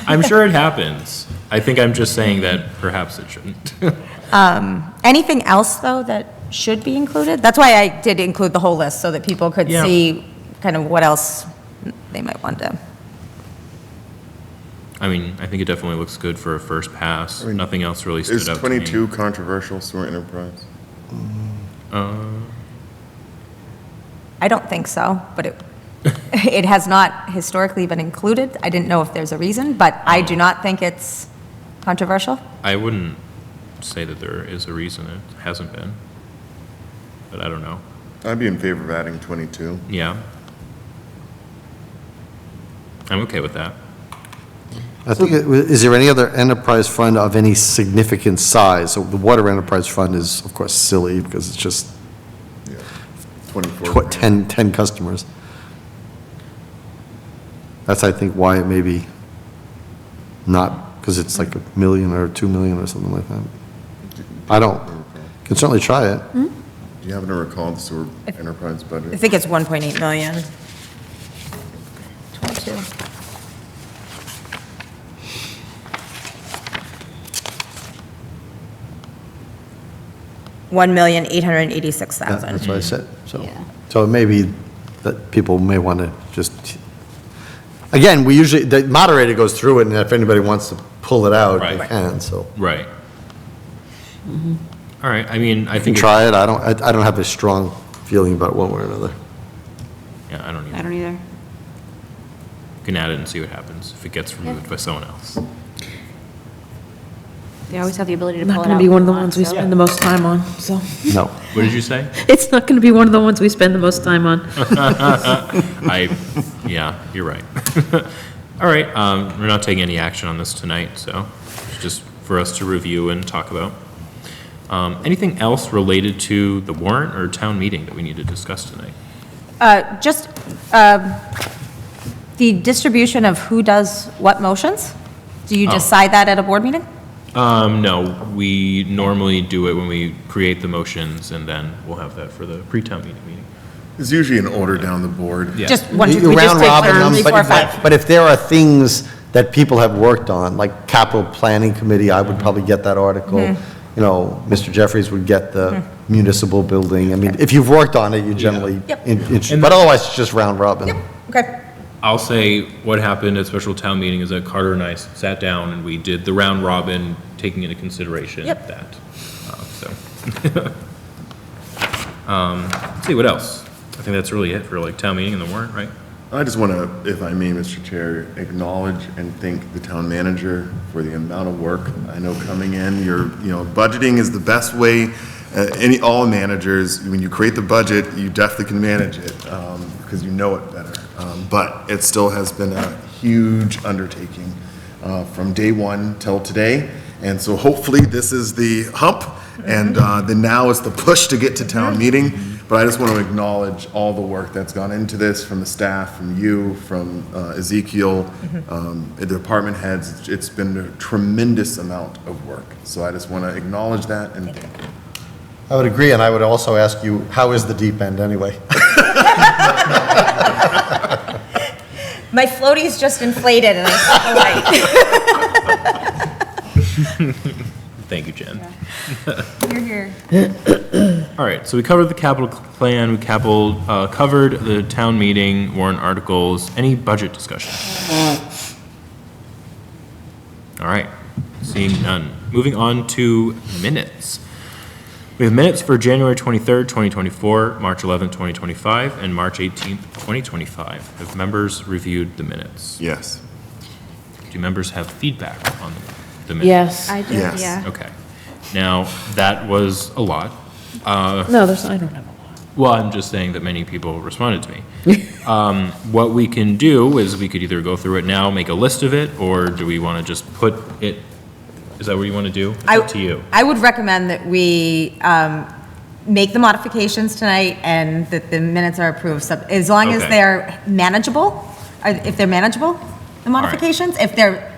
Speaker 1: I'm sure it happens. I think I'm just saying that perhaps it shouldn't.
Speaker 2: Anything else, though, that should be included? That's why I did include the whole list, so that people could
Speaker 1: Yeah.
Speaker 2: see kind of what else they might want to.
Speaker 1: I mean, I think it definitely looks good for a first pass.
Speaker 7: mean,
Speaker 1: Nothing else really
Speaker 7: Is
Speaker 1: stood out to me.
Speaker 7: 22 controversial, sewer enterprise?
Speaker 2: I don't think so, but it has not historically been included. I didn't know if there's a reason, but I do not think it's controversial.
Speaker 1: I wouldn't say that there is a reason it hasn't been, but I don't know.
Speaker 7: I'd be in favor of adding 22.
Speaker 1: Yeah. I'm okay with that.
Speaker 5: I think, is there any other enterprise fund of any significant size? So the water enterprise fund is, of course, silly, because it's just
Speaker 7: 24.
Speaker 5: 10 customers. That's, I think, why it may be not, because it's like $1 million or $2 million or something like that. I don't, can certainly try it.
Speaker 7: Do you happen to recall the sewer enterprise
Speaker 2: I
Speaker 7: budget?
Speaker 2: think it's 1.8 million. 22. $1,886,000.
Speaker 5: That's what I said, so.
Speaker 6: Yeah.
Speaker 5: So it may be that people may want to just, again, we usually, the moderator goes through it, and if anybody wants to pull it out, they
Speaker 1: Right.
Speaker 5: can, so.
Speaker 1: Right. All right, I mean, I
Speaker 5: You can
Speaker 1: think.
Speaker 5: try it, I don't have a strong feeling about it one way or another.
Speaker 1: Yeah, I don't
Speaker 6: I
Speaker 1: either.
Speaker 6: don't either.
Speaker 1: You can add it and see what happens if it gets removed by someone else.
Speaker 6: They always have the ability to pull it
Speaker 9: Not
Speaker 6: out.
Speaker 9: going to be one of the
Speaker 6: if they
Speaker 9: ones we
Speaker 6: want, so-
Speaker 9: spend the most time on, so.
Speaker 5: No.
Speaker 1: What did you say?
Speaker 9: It's not going to be one of the ones we spend the most time on.
Speaker 1: Yeah, you're right. All right, we're not taking any action on this tonight, so it's just for us to review and talk about. Anything else related to the warrant or town meeting that we need to discuss tonight?
Speaker 2: Just the distribution of who does what motions? Do you
Speaker 1: Oh.
Speaker 2: decide that at a board meeting?
Speaker 1: No, we normally do it when we create the motions, and then we'll have that for the pre-town meeting.
Speaker 7: There's usually an order down the board.
Speaker 1: Yeah.
Speaker 2: Just 1, 2,
Speaker 5: You
Speaker 2: 3, just
Speaker 5: round
Speaker 2: take
Speaker 5: robin
Speaker 2: turns,
Speaker 5: them,
Speaker 2: 3, 4, 5.
Speaker 5: but if there are things that people have worked on, like capital planning committee, I would probably get that article.
Speaker 2: Mm-hmm.
Speaker 5: You know, Mr. Jeffries would get the municipal building. I mean, if you've worked on it, you generally,
Speaker 2: Yep.
Speaker 5: but otherwise, it's just round robin.
Speaker 2: Okay.
Speaker 1: I'll say what happened at special town meeting is that Carter and I sat down and we did the round robin, taking into consideration
Speaker 2: Yep.
Speaker 1: that. Let's see, what else? I think that's really it for like town meeting and the warrant, right?
Speaker 7: I just want to, if I may, Mr. Chair, acknowledge and thank the town manager for the amount of work I know coming in. Budgeting is the best way, all managers, when you create the budget, you definitely can manage it, because you know it better. But it still has been a huge undertaking from day one till today. And so hopefully this is the hump, and then now is the push to get to town meeting. But I just want to acknowledge all the work that's gone into this from the staff, from you, from Ezekiel, the department heads. It's been a tremendous amount of work. So I just want to acknowledge that and thank you.
Speaker 5: I would agree, and I would also ask you, how is the deep end anyway?
Speaker 2: My floaty's just inflated and I
Speaker 1: Thank you, Jen.
Speaker 6: Here, here.
Speaker 1: All right, so we covered the capital plan, we covered the town meeting, warrant articles. Any budget discussion? All right, seeing none. Moving on to minutes. We have minutes for January 23rd, 2024, March 11th, 2025, and March 18th, 2025. Have members reviewed the minutes?
Speaker 7: Yes.
Speaker 1: Do members have feedback on the minutes?
Speaker 9: Yes.
Speaker 6: I did,
Speaker 7: Yes.
Speaker 6: yeah.
Speaker 1: Okay. Now, that was a lot.
Speaker 9: No, I don't have a lot.
Speaker 1: Well, I'm just saying that many people responded to me. What we can do is we could either go through it now, make a list of it, or do we want to just put it, is that what you want to do? It's up to you.
Speaker 2: I would recommend that we make the modifications tonight and that the minutes are approved, as long as
Speaker 1: Okay.
Speaker 2: they're manageable, if they're manageable, the modifications. If they're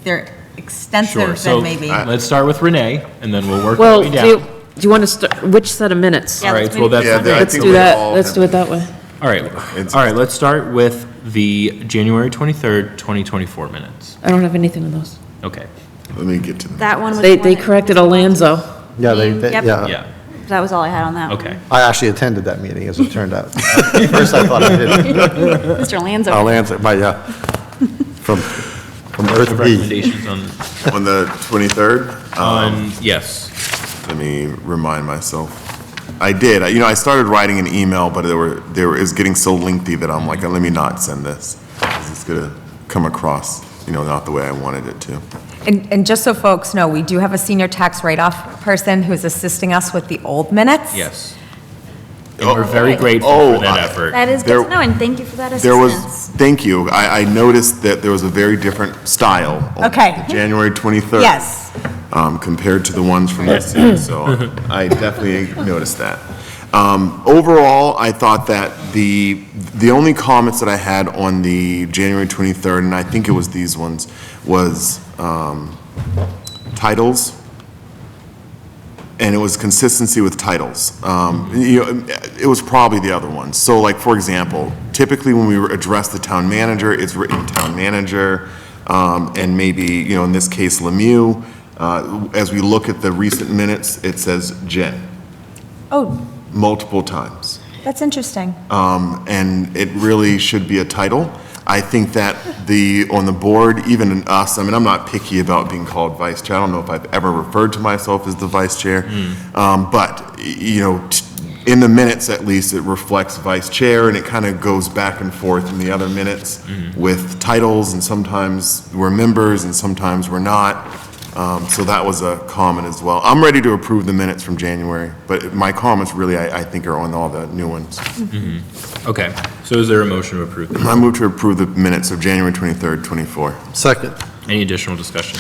Speaker 1: Sure,
Speaker 2: extensive,
Speaker 1: so
Speaker 2: then maybe.
Speaker 1: let's start with Renee, and then we'll work our
Speaker 9: Well,
Speaker 1: way
Speaker 9: do
Speaker 1: down.
Speaker 9: you want to start, which set of minutes?
Speaker 6: Yeah,
Speaker 1: All right,
Speaker 6: let's
Speaker 1: well,
Speaker 6: maybe-
Speaker 1: that's,
Speaker 7: Yeah, I
Speaker 9: Let's
Speaker 7: think
Speaker 9: do
Speaker 7: we
Speaker 9: that,
Speaker 7: all
Speaker 9: let's
Speaker 7: have-
Speaker 9: do it that way.
Speaker 1: all right, let's start with the January 23rd, 2024 minutes.
Speaker 9: I don't have anything on those.
Speaker 1: Okay,
Speaker 7: Let me get to them.
Speaker 6: That one was.
Speaker 9: They
Speaker 6: the one that-
Speaker 9: corrected Alonzo.
Speaker 5: Yeah,
Speaker 6: Yep.
Speaker 1: yeah,
Speaker 6: That was all I had on that.
Speaker 1: okay.
Speaker 5: I actually attended that meeting, as it turned out. At first, I thought I didn't.
Speaker 6: Mr. Lanzo.
Speaker 5: I'll answer, but yeah, from Earth B.
Speaker 1: Recommendations
Speaker 7: On the 23rd?
Speaker 1: yes.
Speaker 7: Let me remind myself. I did. I started writing an email, but it was getting so lengthy that I'm like, let me not send this. 'Cause it's going to come across, not the way I wanted it to.
Speaker 2: And just so folks know, we do have a senior tax write-off person who's assisting us with the old minutes.
Speaker 1: Yes. And we're very grateful for that effort.
Speaker 6: That is
Speaker 7: There-
Speaker 6: good to know, and thank you for that
Speaker 7: There was,
Speaker 6: assistance.
Speaker 7: thank you. I noticed that there was a very different style on
Speaker 2: Okay.
Speaker 7: the January 23rd.
Speaker 2: Yes.
Speaker 7: Compared to the ones from this year, so I definitely noticed that. Overall, I thought that the only comments that I had on the January 23rd, and I think it was these ones, was titles, and it was consistency with titles. It was probably the other ones. So like, for example, typically when we address the town manager, it's written town manager, and maybe, in this case, Lemieux. As we look at the recent minutes, it says Jen,
Speaker 2: Oh,
Speaker 7: multiple times.
Speaker 2: that's interesting.
Speaker 7: And it really should be a title. I think that on the board, even in us, I'm not picky about being called vice chair. I don't know if I've ever referred to myself as the vice chair. But, in the minutes at least, it reflects vice chair, and it kind of goes back and forth in the other minutes with titles, and sometimes we're members and sometimes we're not. So that was a comment as well. I'm ready to approve the minutes from January, but my comments really, I think, are on all the new ones.
Speaker 1: Okay, so is there a motion to approve this?
Speaker 7: I move to approve the minutes of January 23rd, 24.
Speaker 5: Second.
Speaker 1: Any additional discussion?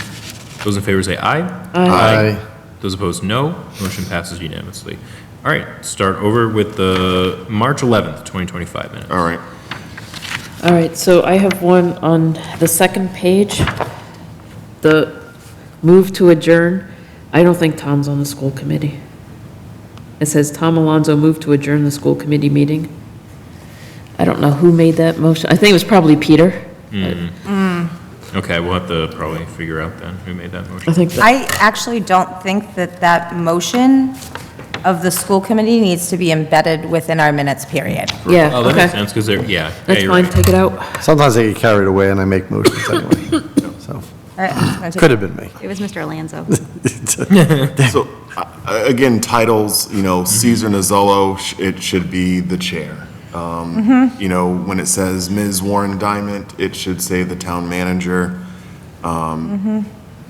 Speaker 1: Those in favor say aye.
Speaker 5: Aye.
Speaker 1: Those opposed, no. Motion passes unanimously. All right, start over with the March 11th, 2025 minutes.
Speaker 7: All right.
Speaker 9: All right, so I have one on the second page, the move to adjourn. I don't think Tom's on the school committee. It says Tom Alonso moved to adjourn the school committee meeting. I don't know who made that motion. I think it was probably Peter.
Speaker 1: Okay, we'll have to probably figure out then who made that
Speaker 9: I
Speaker 1: motion.
Speaker 9: think that,
Speaker 2: I actually don't think that motion of the school committee needs to be embedded within our minutes period.
Speaker 9: yeah,
Speaker 1: Oh, that makes
Speaker 9: okay.
Speaker 1: sense, because they're, yeah.
Speaker 9: That's
Speaker 1: you're
Speaker 9: fine,
Speaker 1: right.
Speaker 9: take it out.
Speaker 5: Sometimes I get carried away and I make motions anyway, so,
Speaker 2: All right, I'm just gonna take-
Speaker 5: could have been me.
Speaker 6: It was Mr. Alonzo.
Speaker 7: So, again, titles, Caesar Nozzolo, it should be the chair. You know, when it says Ms. Warren Diamond, it should say the town manager.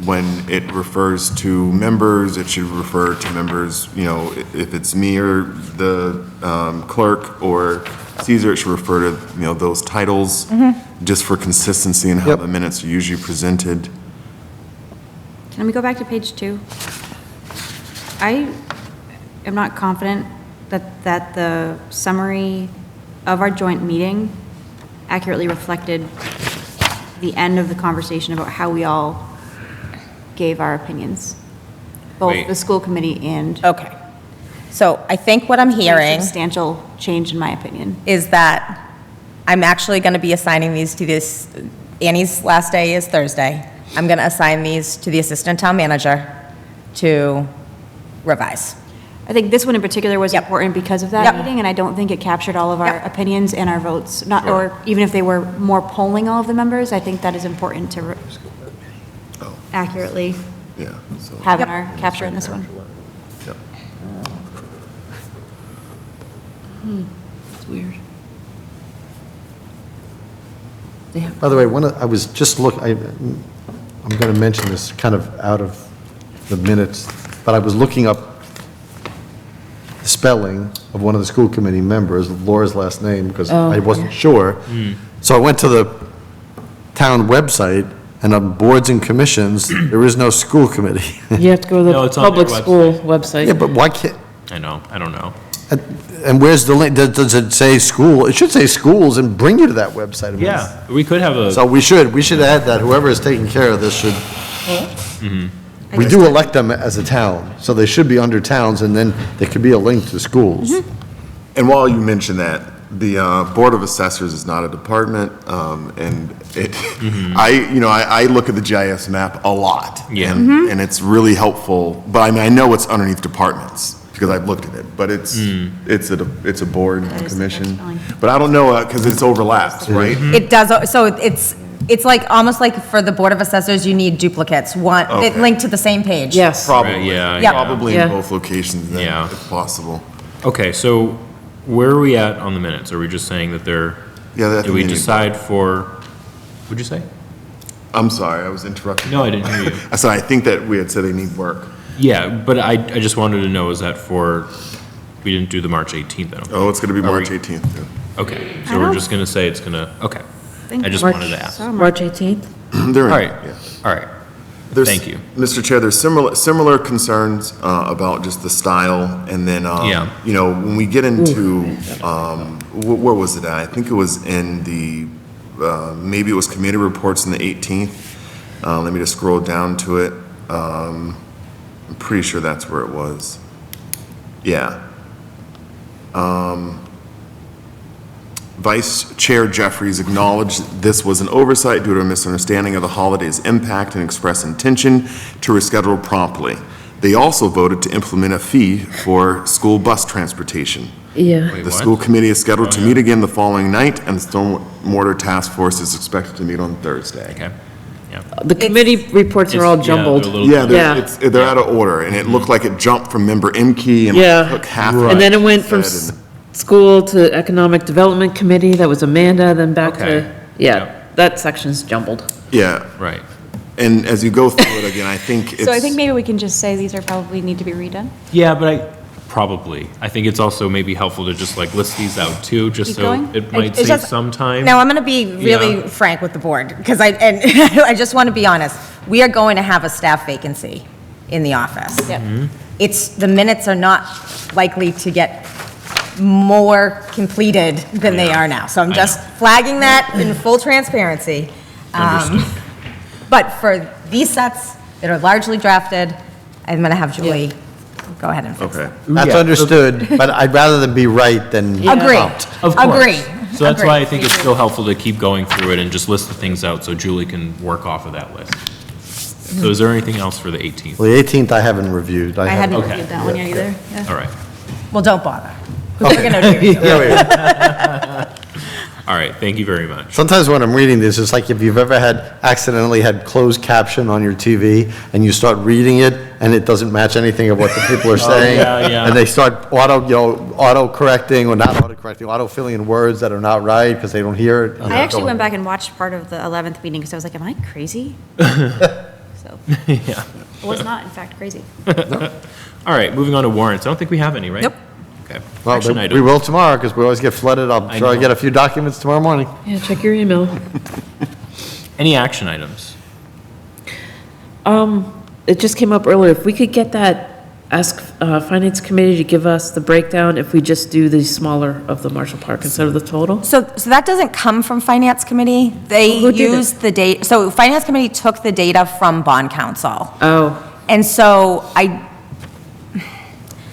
Speaker 7: When it refers to members, it should refer to members, you know, if it's me or the clerk or Caesar, it should refer to, you know, those titles, just for consistency in how
Speaker 4: Yep.
Speaker 7: the minutes are usually presented.
Speaker 6: Can we go back to page 2? I am not confident that the summary of our joint meeting accurately reflected the end of the conversation about how we all gave our opinions, both
Speaker 1: Wait.
Speaker 6: the school committee and
Speaker 2: Okay. So I think what I'm hearing
Speaker 6: substantial change, in my opinion.
Speaker 2: is that I'm actually going to be assigning these to this, Annie's last day is Thursday. I'm going to assign these to the assistant town manager to revise.
Speaker 6: I think this one in particular was
Speaker 2: Yep.
Speaker 6: important because of that
Speaker 2: Yep.
Speaker 6: meeting, and I don't think it captured all of our
Speaker 2: Yep.
Speaker 6: opinions and our votes, not, or even if they were more polling all of the members, I think that is important to accurately
Speaker 7: Yeah. So.
Speaker 6: have in
Speaker 2: Yep.
Speaker 6: our capture in this one.
Speaker 7: Yep.
Speaker 9: It's weird.
Speaker 5: By the way, I was just I'm going to mention this kind of out of the minutes, but I was looking up the spelling of one of the school committee members, Laura's last name, because I wasn't sure. So I went to the town website, and on boards and commissions, there is no school committee.
Speaker 9: You have to go to
Speaker 1: No,
Speaker 9: the
Speaker 1: it's on their
Speaker 9: public school website.
Speaker 5: Yeah, but why can't,
Speaker 1: I know, I don't know.
Speaker 5: and where's the link? Does it say school? It should say schools and bring you to that website. I mean,
Speaker 1: Yeah, we could have a,
Speaker 5: So we should add that, whoever is taking care of this should, we do elect them as a town, so they should be under towns, and then there could be a link to schools.
Speaker 7: And while you mention that, the Board of Assessors is not a department, and it, I look at the GIS map a lot.
Speaker 1: Yeah.
Speaker 7: And it's really helpful, but I mean, I know it's underneath departments, because I've looked at it, but it's a board,
Speaker 6: That is
Speaker 7: commission.
Speaker 6: spelling.
Speaker 7: But I don't know, because it's overlapped, right?
Speaker 2: It does, so it's like, almost like for the Board of Assessors, you need duplicates, one, it
Speaker 7: Okay.
Speaker 2: linked to the same page.
Speaker 9: Yes.
Speaker 7: Probably,
Speaker 1: yeah,
Speaker 2: Yeah.
Speaker 7: probably in
Speaker 9: Yeah.
Speaker 7: both locations then,
Speaker 1: Yeah.
Speaker 7: if possible.
Speaker 1: okay, so where are we at on the minutes? Are we just saying that they're,
Speaker 7: Yeah, that's.
Speaker 1: do we decide for, what'd you say?
Speaker 7: I'm sorry, I was interrupting.
Speaker 1: No, I didn't hear you.
Speaker 7: I said, I think that we had said they need work.
Speaker 1: Yeah, but I just wanted to know, is that for, we didn't do the March 18th, I don't think.
Speaker 7: Oh, it's gonna be
Speaker 1: Are
Speaker 7: March
Speaker 1: we-
Speaker 7: 18th. yeah.
Speaker 1: Okay,
Speaker 6: I
Speaker 1: so we're
Speaker 6: don't
Speaker 1: just gonna say it's gonna, okay.
Speaker 6: think
Speaker 1: I just
Speaker 9: March-
Speaker 1: wanted to ask.
Speaker 9: March 18th?
Speaker 7: They're in,
Speaker 1: All right,
Speaker 7: yeah.
Speaker 1: all right.
Speaker 7: There's-
Speaker 1: Thank you.
Speaker 7: Mr. Chair, there's similar concerns about just the style, and then,
Speaker 1: Yeah.
Speaker 7: you know, when we get into, where was it at? I think it was in the, maybe it was committee reports in the 18th. Let me just scroll down to it. I'm pretty sure that's where it was. Yeah. Vice Chair Jeffries acknowledged this was an oversight due to a misunderstanding of the holiday's impact and expressed intention to reschedule promptly. They also voted to implement a fee for school bus transportation.
Speaker 9: Yeah.
Speaker 1: Wait,
Speaker 7: The
Speaker 1: what?
Speaker 7: school committee is scheduled to meet again the following night, and the stormwater task force is expected to meet on Thursday.
Speaker 1: Okay, yeah.
Speaker 9: The committee reports are all
Speaker 1: It's- yeah, they're
Speaker 9: jumbled.
Speaker 1: a little-
Speaker 7: Yeah,
Speaker 9: Yeah.
Speaker 7: they're out of order, and it looked like it jumped from member Imke and
Speaker 9: Yeah.
Speaker 7: took half.
Speaker 9: And then it went from
Speaker 7: said,
Speaker 9: school to Economic Development Committee, that was Amanda, then back
Speaker 1: Okay.
Speaker 9: to, yeah, that section's jumbled.
Speaker 7: Yeah,
Speaker 1: Right.
Speaker 7: and as you go through it again, I think it's.
Speaker 6: So I think maybe we can just say these are probably need to be redone.
Speaker 1: Yeah, but probably. I think it's also maybe helpful to just like list these out too, just
Speaker 6: Keep
Speaker 1: so
Speaker 6: going?
Speaker 1: it might
Speaker 2: It's
Speaker 1: save
Speaker 2: just-
Speaker 1: some time.
Speaker 2: Now, I'm going to be really
Speaker 1: Yeah.
Speaker 2: frank with the board, because I just want to be honest. We are going to have a staff vacancy in the office. The minutes are not likely to get more completed than they are now. So I'm
Speaker 1: I
Speaker 2: just
Speaker 1: know.
Speaker 2: flagging that in full transparency.
Speaker 1: Understood.
Speaker 2: But for these sets that are largely drafted, I'm going to have Julie go ahead and fix
Speaker 7: Okay.
Speaker 2: them.
Speaker 5: That's
Speaker 1: Yeah.
Speaker 5: understood, but I'd rather than be right than.
Speaker 2: Agree.
Speaker 5: prompt.
Speaker 1: Of course.
Speaker 2: Agree.
Speaker 1: So that's why I
Speaker 2: Agree.
Speaker 1: think it's still helpful to keep going through it and just list the things out so Julie can work off of that list. So is there anything else for the 18th?
Speaker 5: Well, the 18th I haven't reviewed.
Speaker 6: I hadn't
Speaker 1: Okay.
Speaker 6: reviewed that one yet either. Yeah.
Speaker 1: All right.
Speaker 2: Well, don't bother. We're going to do it.
Speaker 5: There we go.
Speaker 1: All right, thank you very much.
Speaker 5: Sometimes when I'm reading this, it's like if you've ever accidentally had closed caption on your TV, and you start reading it, and it doesn't match anything of what the people are saying.
Speaker 1: yeah.
Speaker 5: And they start auto-correcting, or not auto-correcting, auto-filling in words that are not right, because they don't hear it.
Speaker 6: I actually went back and watched part of the 11th meeting because I was like, am I crazy? So,
Speaker 1: Yeah.
Speaker 6: I was not, in fact, crazy.
Speaker 1: All right, moving on to warrants. I don't think we have any, right?
Speaker 2: Nope.
Speaker 1: Okay.
Speaker 5: Well,
Speaker 1: Action
Speaker 5: we
Speaker 1: items.
Speaker 5: will tomorrow, because we always get flooded. I'm
Speaker 1: I
Speaker 5: sure I
Speaker 1: know.
Speaker 5: get a few documents tomorrow morning.
Speaker 9: Yeah, check your email.
Speaker 1: Any action items?
Speaker 9: It just came up earlier, if we could get that, ask Finance Committee to give us the breakdown if we just do the smaller of the Marshall Park instead of the total?
Speaker 2: So that doesn't come from Finance Committee. They
Speaker 9: Who did it?
Speaker 2: use the data, so Finance Committee took the data from bond council.
Speaker 9: Oh,
Speaker 2: And so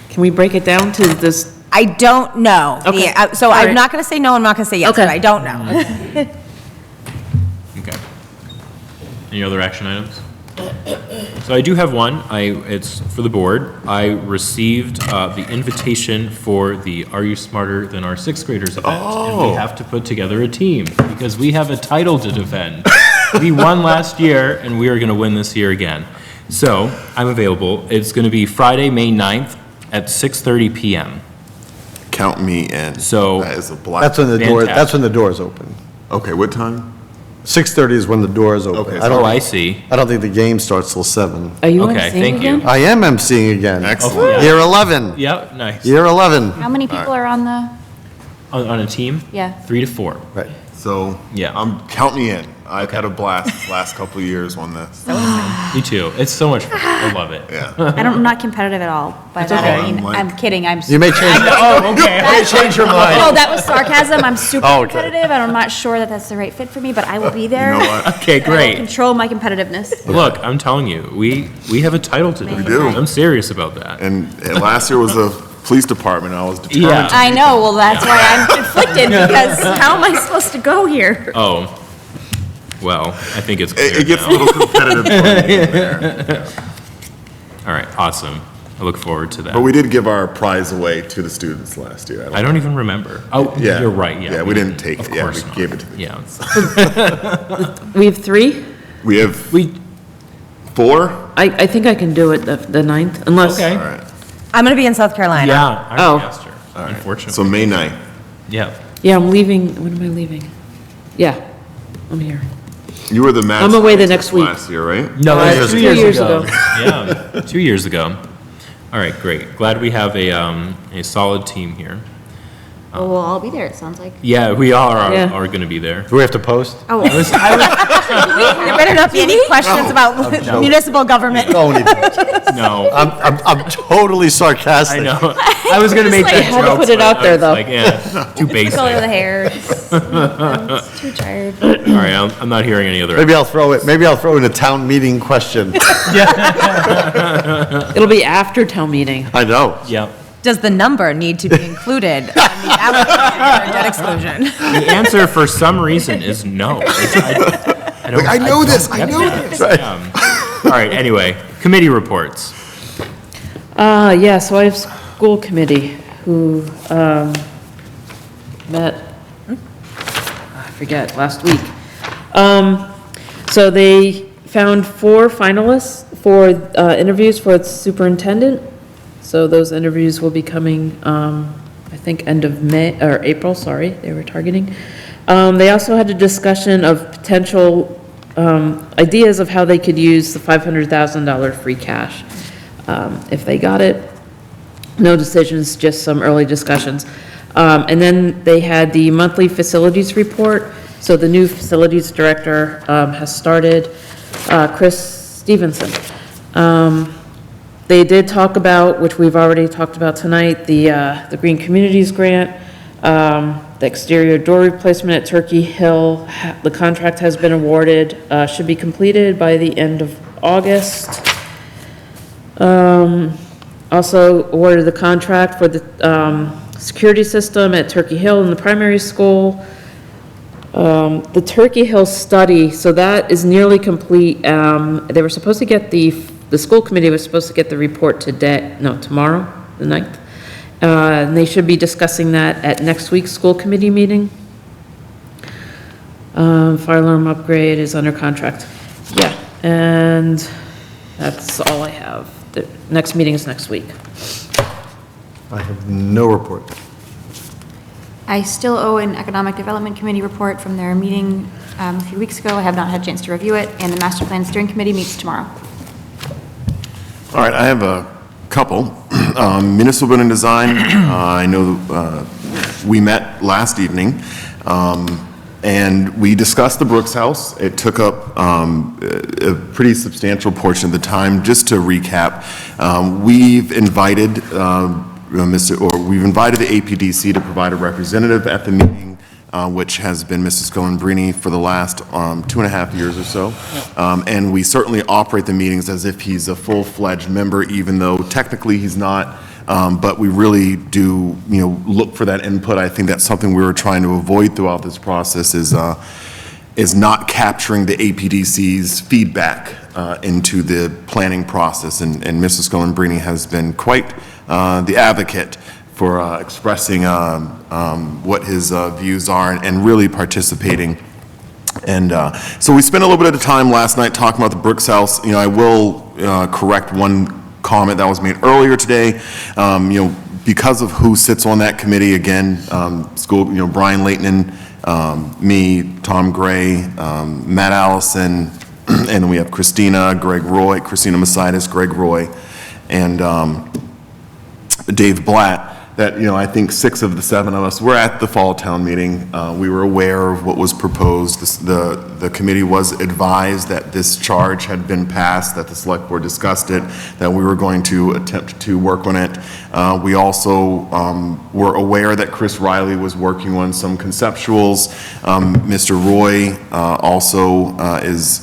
Speaker 9: can we break it down to this?
Speaker 2: I don't know.
Speaker 9: Okay.
Speaker 2: So
Speaker 9: All
Speaker 2: I'm
Speaker 9: right.
Speaker 2: not going to say no, I'm not going to say yes,
Speaker 9: Okay.
Speaker 2: but I don't know.
Speaker 1: Okay. Any other action items? So I do have one. It's for the board. I received the invitation for the Are You Smarter Than Our Sixth Graders event. And we have to put together a team because we have a title to defend. We won last year and we are going to win this year again. So I'm available. It's going to be Friday, May 9th at 6:30 PM.
Speaker 7: Count me in.
Speaker 1: So-
Speaker 7: That is a blast.
Speaker 5: That's when the door,
Speaker 1: Fantastic.
Speaker 5: that's when the doors open.
Speaker 7: Okay, what time?
Speaker 5: 6:30 is when the doors open.
Speaker 7: Okay,
Speaker 5: I
Speaker 1: Oh, I
Speaker 5: don't,
Speaker 1: see.
Speaker 5: I don't think the game starts till 7.
Speaker 9: Are you on
Speaker 1: Okay,
Speaker 9: Zoom
Speaker 1: thank you.
Speaker 9: again?
Speaker 5: I am emceeing again.
Speaker 7: Excellent.
Speaker 5: Year 11.
Speaker 1: Yep, nice.
Speaker 5: Year 11.
Speaker 6: How many people are on the,
Speaker 1: On a team?
Speaker 6: Yeah.
Speaker 1: 3 to 4.
Speaker 5: Right.
Speaker 7: So,
Speaker 1: Yeah.
Speaker 7: count me in. I've had a blast the last couple of years on this.
Speaker 1: Me too. It's so much fun. I love it.
Speaker 7: Yeah.
Speaker 6: I'm not competitive at all. By that
Speaker 7: okay.
Speaker 6: I mean,
Speaker 7: I'm like-
Speaker 6: I'm kidding, I'm.
Speaker 5: You may change,
Speaker 1: Oh, okay.
Speaker 5: change your mind.
Speaker 6: Oh, that was sarcasm, I'm super
Speaker 5: Oh, okay.
Speaker 6: competitive, and I'm not sure that that's the right fit for me, but I will be there.
Speaker 7: You know what?
Speaker 1: Okay,
Speaker 6: And I will
Speaker 1: great.
Speaker 6: control my competitiveness.
Speaker 1: Look, I'm telling you, we have a title to defend.
Speaker 7: do.
Speaker 1: I'm serious about that.
Speaker 7: And last year was the police department. I was determined
Speaker 1: Yeah.
Speaker 7: to.
Speaker 6: I know, well, that's why I'm conflicted, because how am I supposed to go here?
Speaker 1: Oh, well, I think it's clear
Speaker 7: It gets a
Speaker 1: now.
Speaker 7: little competitive for me in there.
Speaker 1: All right, awesome. I look forward to that.
Speaker 7: But we did give our prize away to the students last year.
Speaker 1: I don't even remember. Oh,
Speaker 7: Yeah.
Speaker 1: you're right, yeah.
Speaker 7: Yeah, we didn't take
Speaker 1: Of
Speaker 7: it. Yeah,
Speaker 1: course
Speaker 7: we
Speaker 1: not.
Speaker 7: gave it to the
Speaker 1: Yeah.
Speaker 9: We have 3?
Speaker 7: We have
Speaker 1: We,
Speaker 7: 4?
Speaker 9: I think I can do it the 9th, unless.
Speaker 1: okay.
Speaker 7: All right.
Speaker 2: I'm going to be in South Carolina.
Speaker 1: Yeah, I
Speaker 9: Oh.
Speaker 1: already asked her,
Speaker 7: All right.
Speaker 1: unfortunately.
Speaker 7: So May 9th.
Speaker 1: Yeah.
Speaker 9: Yeah, I'm leaving, when am I leaving? Yeah, I'm here.
Speaker 7: You were the math.
Speaker 9: I'm away the
Speaker 7: scientist
Speaker 9: next week.
Speaker 7: Last year, right?
Speaker 1: No,
Speaker 9: that was 2 years ago.
Speaker 1: Yeah, 2 years ago. All right, great. Glad we have a solid team here.
Speaker 6: Oh, well, I'll be there, it sounds like.
Speaker 1: Yeah, we are
Speaker 9: Yeah.
Speaker 1: going to be there.
Speaker 5: Do we have to post?
Speaker 6: Oh,
Speaker 2: There better not be any questions about municipal government.
Speaker 5: No need to.
Speaker 1: No,
Speaker 5: I'm totally sarcastic.
Speaker 1: I know. I was going to make that
Speaker 9: had to
Speaker 1: joke.
Speaker 9: put it
Speaker 1: but
Speaker 9: out there,
Speaker 1: I was
Speaker 9: though.
Speaker 1: Like, yeah, too basic.
Speaker 6: color of the
Speaker 1: All
Speaker 6: hair. I'm too tired.
Speaker 1: right, I'm not hearing any other.
Speaker 5: Maybe I'll throw in a town meeting question.
Speaker 9: It'll be after town meeting.
Speaker 5: I know.
Speaker 1: Yeah.
Speaker 2: Does the number need to be included on the application for debt exclusion?
Speaker 1: The answer, for some reason, is no. Don't-
Speaker 7: I know this, I
Speaker 1: get
Speaker 7: know
Speaker 1: that.
Speaker 7: this.
Speaker 1: All right, anyway, committee reports.
Speaker 9: Yeah, so I have school committee who, met, I forget, last week. So they found 4 finalists for, interviews for its superintendent. So those interviews will be coming, I think, end of May, or April, sorry, they were targeting. They also had a discussion of potential, ideas of how they could use the $500,000 free cash, if they got it. No decisions, just some early discussions. And then they had the monthly facilities report. So the new facilities director, has started, Chris Stevenson. They did talk about, which we've already talked about tonight, the Green Communities Grant, the exterior door replacement at Turkey Hill. The contract has been awarded, should be completed by the end of August. Also awarded the contract for the security system at Turkey Hill in the primary school. The Turkey Hill study, so that is nearly complete. They were supposed to get the school committee was supposed to get the report today, no, tomorrow, the 9th. And they should be discussing that at next week's school committee meeting. Fire alarm upgrade is under contract. Yeah, and that's all I have. The next meeting is next week.
Speaker 5: I have no report.
Speaker 6: I still owe an Economic Development Committee report from their meeting a few weeks ago. I have not had a chance to review it, and the Master Plan Steering Committee meets tomorrow.
Speaker 7: All right, I have a couple. Municipal building design, I know we met last evening, and we discussed the Brooks House. It took up a pretty substantial portion of the time. Just to recap, we've invited we've invited the APDC to provide a representative at the meeting, which has been Mr. Scolenbrini for the last 2.5 years or so. And we certainly operate the meetings as if he's a full-fledged member, even though technically he's not. But we really do, look for that input. I think that's something we were trying to avoid throughout this process is not capturing the APDC's feedback into the planning process. And Mr. Scolenbrini has been quite the advocate for expressing what his views are and really participating. And so we spent a little bit of time last night talking about the Brooks House. I will correct one comment that was made earlier today. Because of who sits on that committee, again, Brian Leighton, me, Tom Gray, Matt Allison, and then we have Christina Masitis, Greg Roy, and Dave Blatt, that, I think 6 of the 7 of us were at the fall town meeting. We were aware of what was proposed. The committee was advised that this charge had been passed, that the select board discussed it, that we were going to attempt to work on it. We also were aware that Chris Riley was working on some conceptuals. Mr. Roy also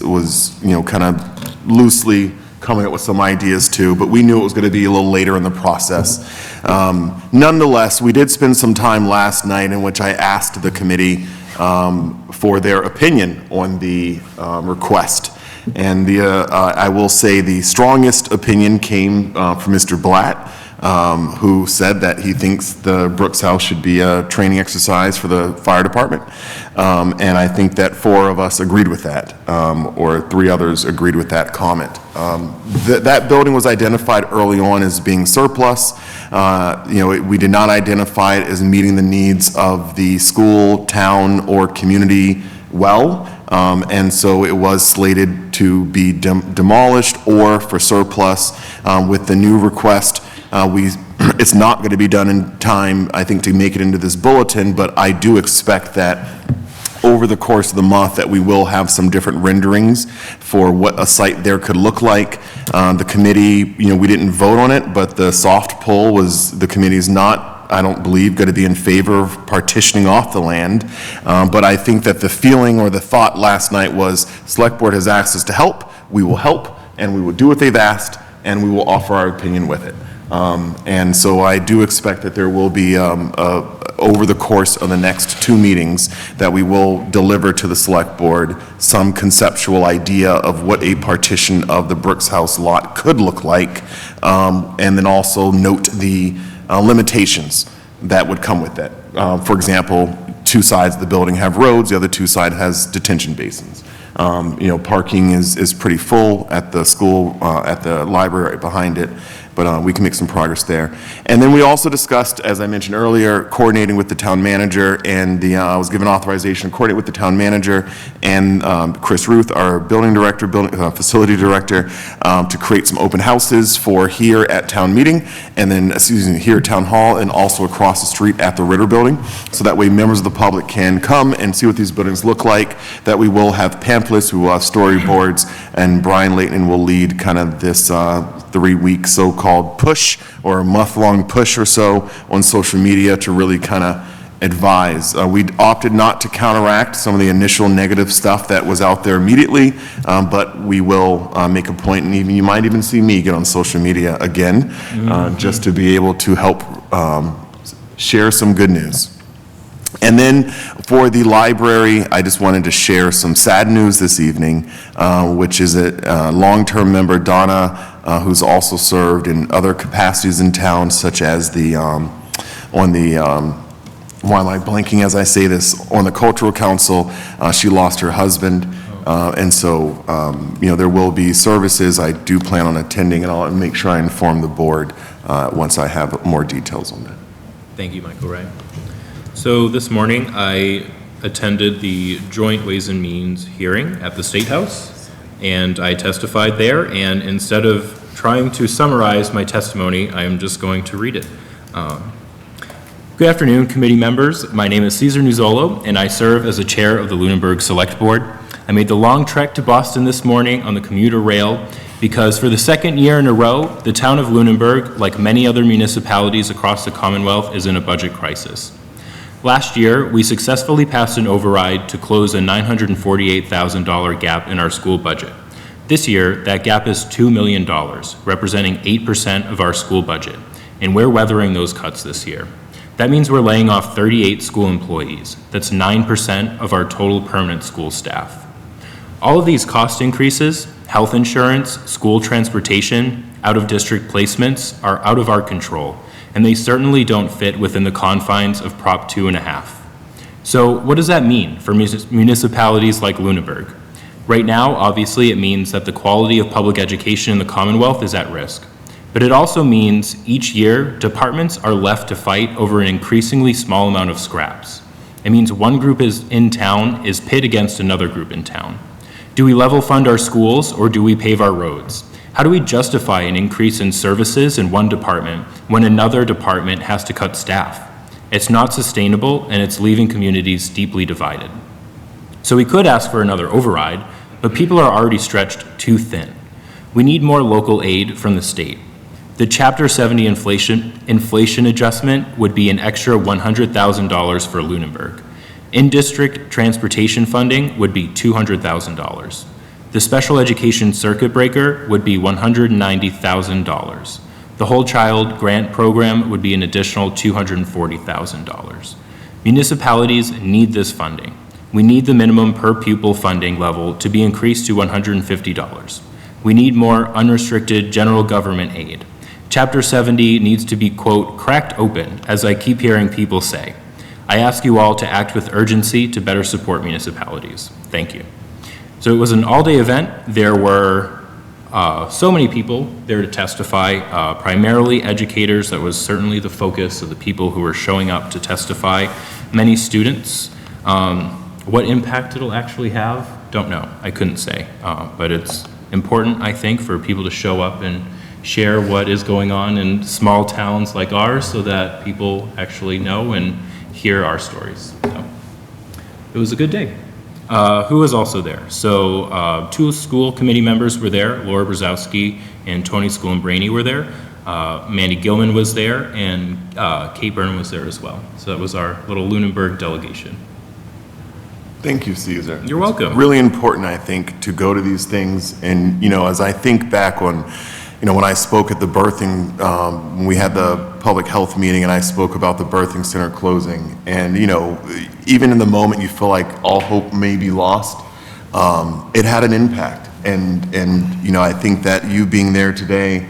Speaker 7: was kind of loosely coming up with some ideas too, but we knew it was going to be a little later in the process. Nonetheless, we did spend some time last night in which I asked the committee for their opinion on the request. And I will say the strongest opinion came from Mr. Blatt, who said that he thinks the Brooks House should be a training exercise for the fire department. And I think that 4 of us agreed with that, or 3 others agreed with that comment. That building was identified early on as being surplus. We did not identify it as meeting the needs of the school, town, or community well. And so it was slated to be demolished or for surplus. With the new request, it's not going to be done in time, I think, to make it into this bulletin, but I do expect that over the course of the month that we will have some different renderings for what a site there could look like. The committee, we didn't vote on it, but the soft poll was the committee's not, I don't believe, going to be in favor of partitioning off the land. But I think that the feeling or the thought last night was Select Board has asked us to help, we will help, and we will do what they've asked, and we will offer our opinion with it. And so I do expect that there will be, over the course of the next 2 meetings, that we will deliver to the Select Board some conceptual idea of what a partition of the Brooks House lot could look like, and then also note the limitations that would come with that. For example, 2 sides of the building have roads, the other 2 sides has detention basins. Parking is pretty full at the school, at the library right behind it, but we can make some progress there. And then we also discussed, as I mentioned earlier, coordinating with the town manager, and I was given authorization to coordinate with the town manager and Chris Ruth, our building director, facility director, to create some open houses for here at town meeting, and then, here at town hall, and also across the street at the Ritter building, so that way members of the public can come and see what these buildings look like, that we will have pamphlets, we will have storyboards, and Brian Leighton will lead kind of this 3-week so-called push, or a month-long push or so on social media to really kind of advise. We opted not to counteract some of the initial negative stuff that was out there immediately, but we will make a point, and even you might even see me get on social media again, just to be able to help share some good news. And then for the library, I just wanted to share some sad news this evening, which is a long-term member, Donna, who's also served in other capacities in town, such as the on the why am I blanking as I say this, on the Cultural Council, she lost her husband, and so, there will be services I do plan on attending, and I'll make sure I inform the board once I have more details on that.
Speaker 1: Thank you, Michael Ray. So this morning, I attended the Joint Ways and Means hearing at the State House, and I testified there, and instead of trying to summarize my testimony, I am just going to read it. Good afternoon, committee members. My name is Cesar Nuzolo, and I serve as the chair of the Lunenburg Select Board. I made the long trek to Boston this morning on the commuter rail because for the second year in a row, the town of Lunenburg, like many other municipalities across the Commonwealth, is in a budget crisis. Last year, we successfully passed an override to close a $948,000 gap in our school budget. This year, that gap is $2 million, representing 8% of our school budget, and we're weathering those cuts this year. That means we're laying off 38 school employees. That's 9% of our total permanent school staff. All of these cost increases, health insurance, school transportation, out-of-district placements are out of our control, and they certainly don't fit within the confines of Prop 2.5. So what does that mean for municipalities like Lunenburg? Right now, obviously, it means that the quality of public education in the Commonwealth is at risk. But it also means each year, departments are left to fight over an increasingly small amount of scraps. It means one group in town is pit against another group in town. Do we level fund our schools or do we pave our roads? How do we justify an increase in services in one department when another department has to cut staff? It's not sustainable and it's leaving communities deeply divided. So we could ask for another override, but people are already stretched too thin. We need more local aid from the state. The Chapter 70 inflation adjustment would be an extra $100,000 for Lunenburg. In-district transportation funding would be $200,000. The special education circuit breaker would be $190,000. The whole child grant program would be an additional $240,000. Municipalities need this funding. We need the minimum per pupil funding level to be increased to $150. We need more unrestricted general government aid. Chapter 70 needs to be, quote, cracked open, as I keep hearing people say. I ask you all to act with urgency to better support municipalities. Thank you. So it was an all-day event. There were so many people there to testify, primarily educators. That was certainly the focus of the people who were showing up to testify. Many students. What impact it'll actually have, don't know. I couldn't say. But it's important, I think, for people to show up and share what is going on in small towns like ours so that people actually know and hear our stories. So, it was a good day. Who was also there? So 2 school committee members were there. Laura Brzezowski and Tony Schoenbraney were there. Mandy Gilman was there, and Kate Burnham was there as well. So that was our little Lunenburg delegation.
Speaker 7: Thank you, Cesar.
Speaker 1: You're welcome.
Speaker 7: It's really important, I think, to go to these things. And, as I think back on, when I spoke at the birthing, when we had the public health meeting and I spoke about the birthing center closing, and, even in the moment you feel like all hope may be lost, it had an impact. And I think that you being there today,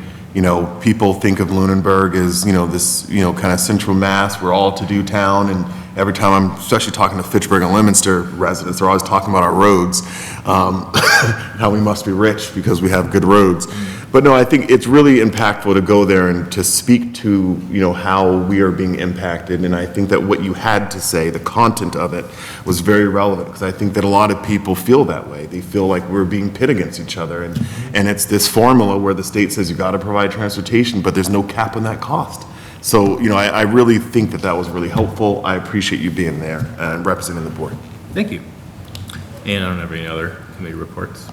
Speaker 7: people think of Lunenburg as, this, kind of central mass, we're all to-do town, and every time I'm especially talking to Fitchburg and Leominster residents, they're always talking about our roads, how we must be rich because we have good roads. But no, I think it's really impactful to go there and to speak to, how we are being impacted. And I think that what you had to say, the content of it, was very relevant because I think that a lot of people feel that way. They feel like we're being pit against each other. And it's this formula where the state says you got to provide transportation, but there's no cap on that cost. So, I really think that was really helpful. I appreciate you being there and representing the board.
Speaker 1: Thank you. And I don't have any other committee reports.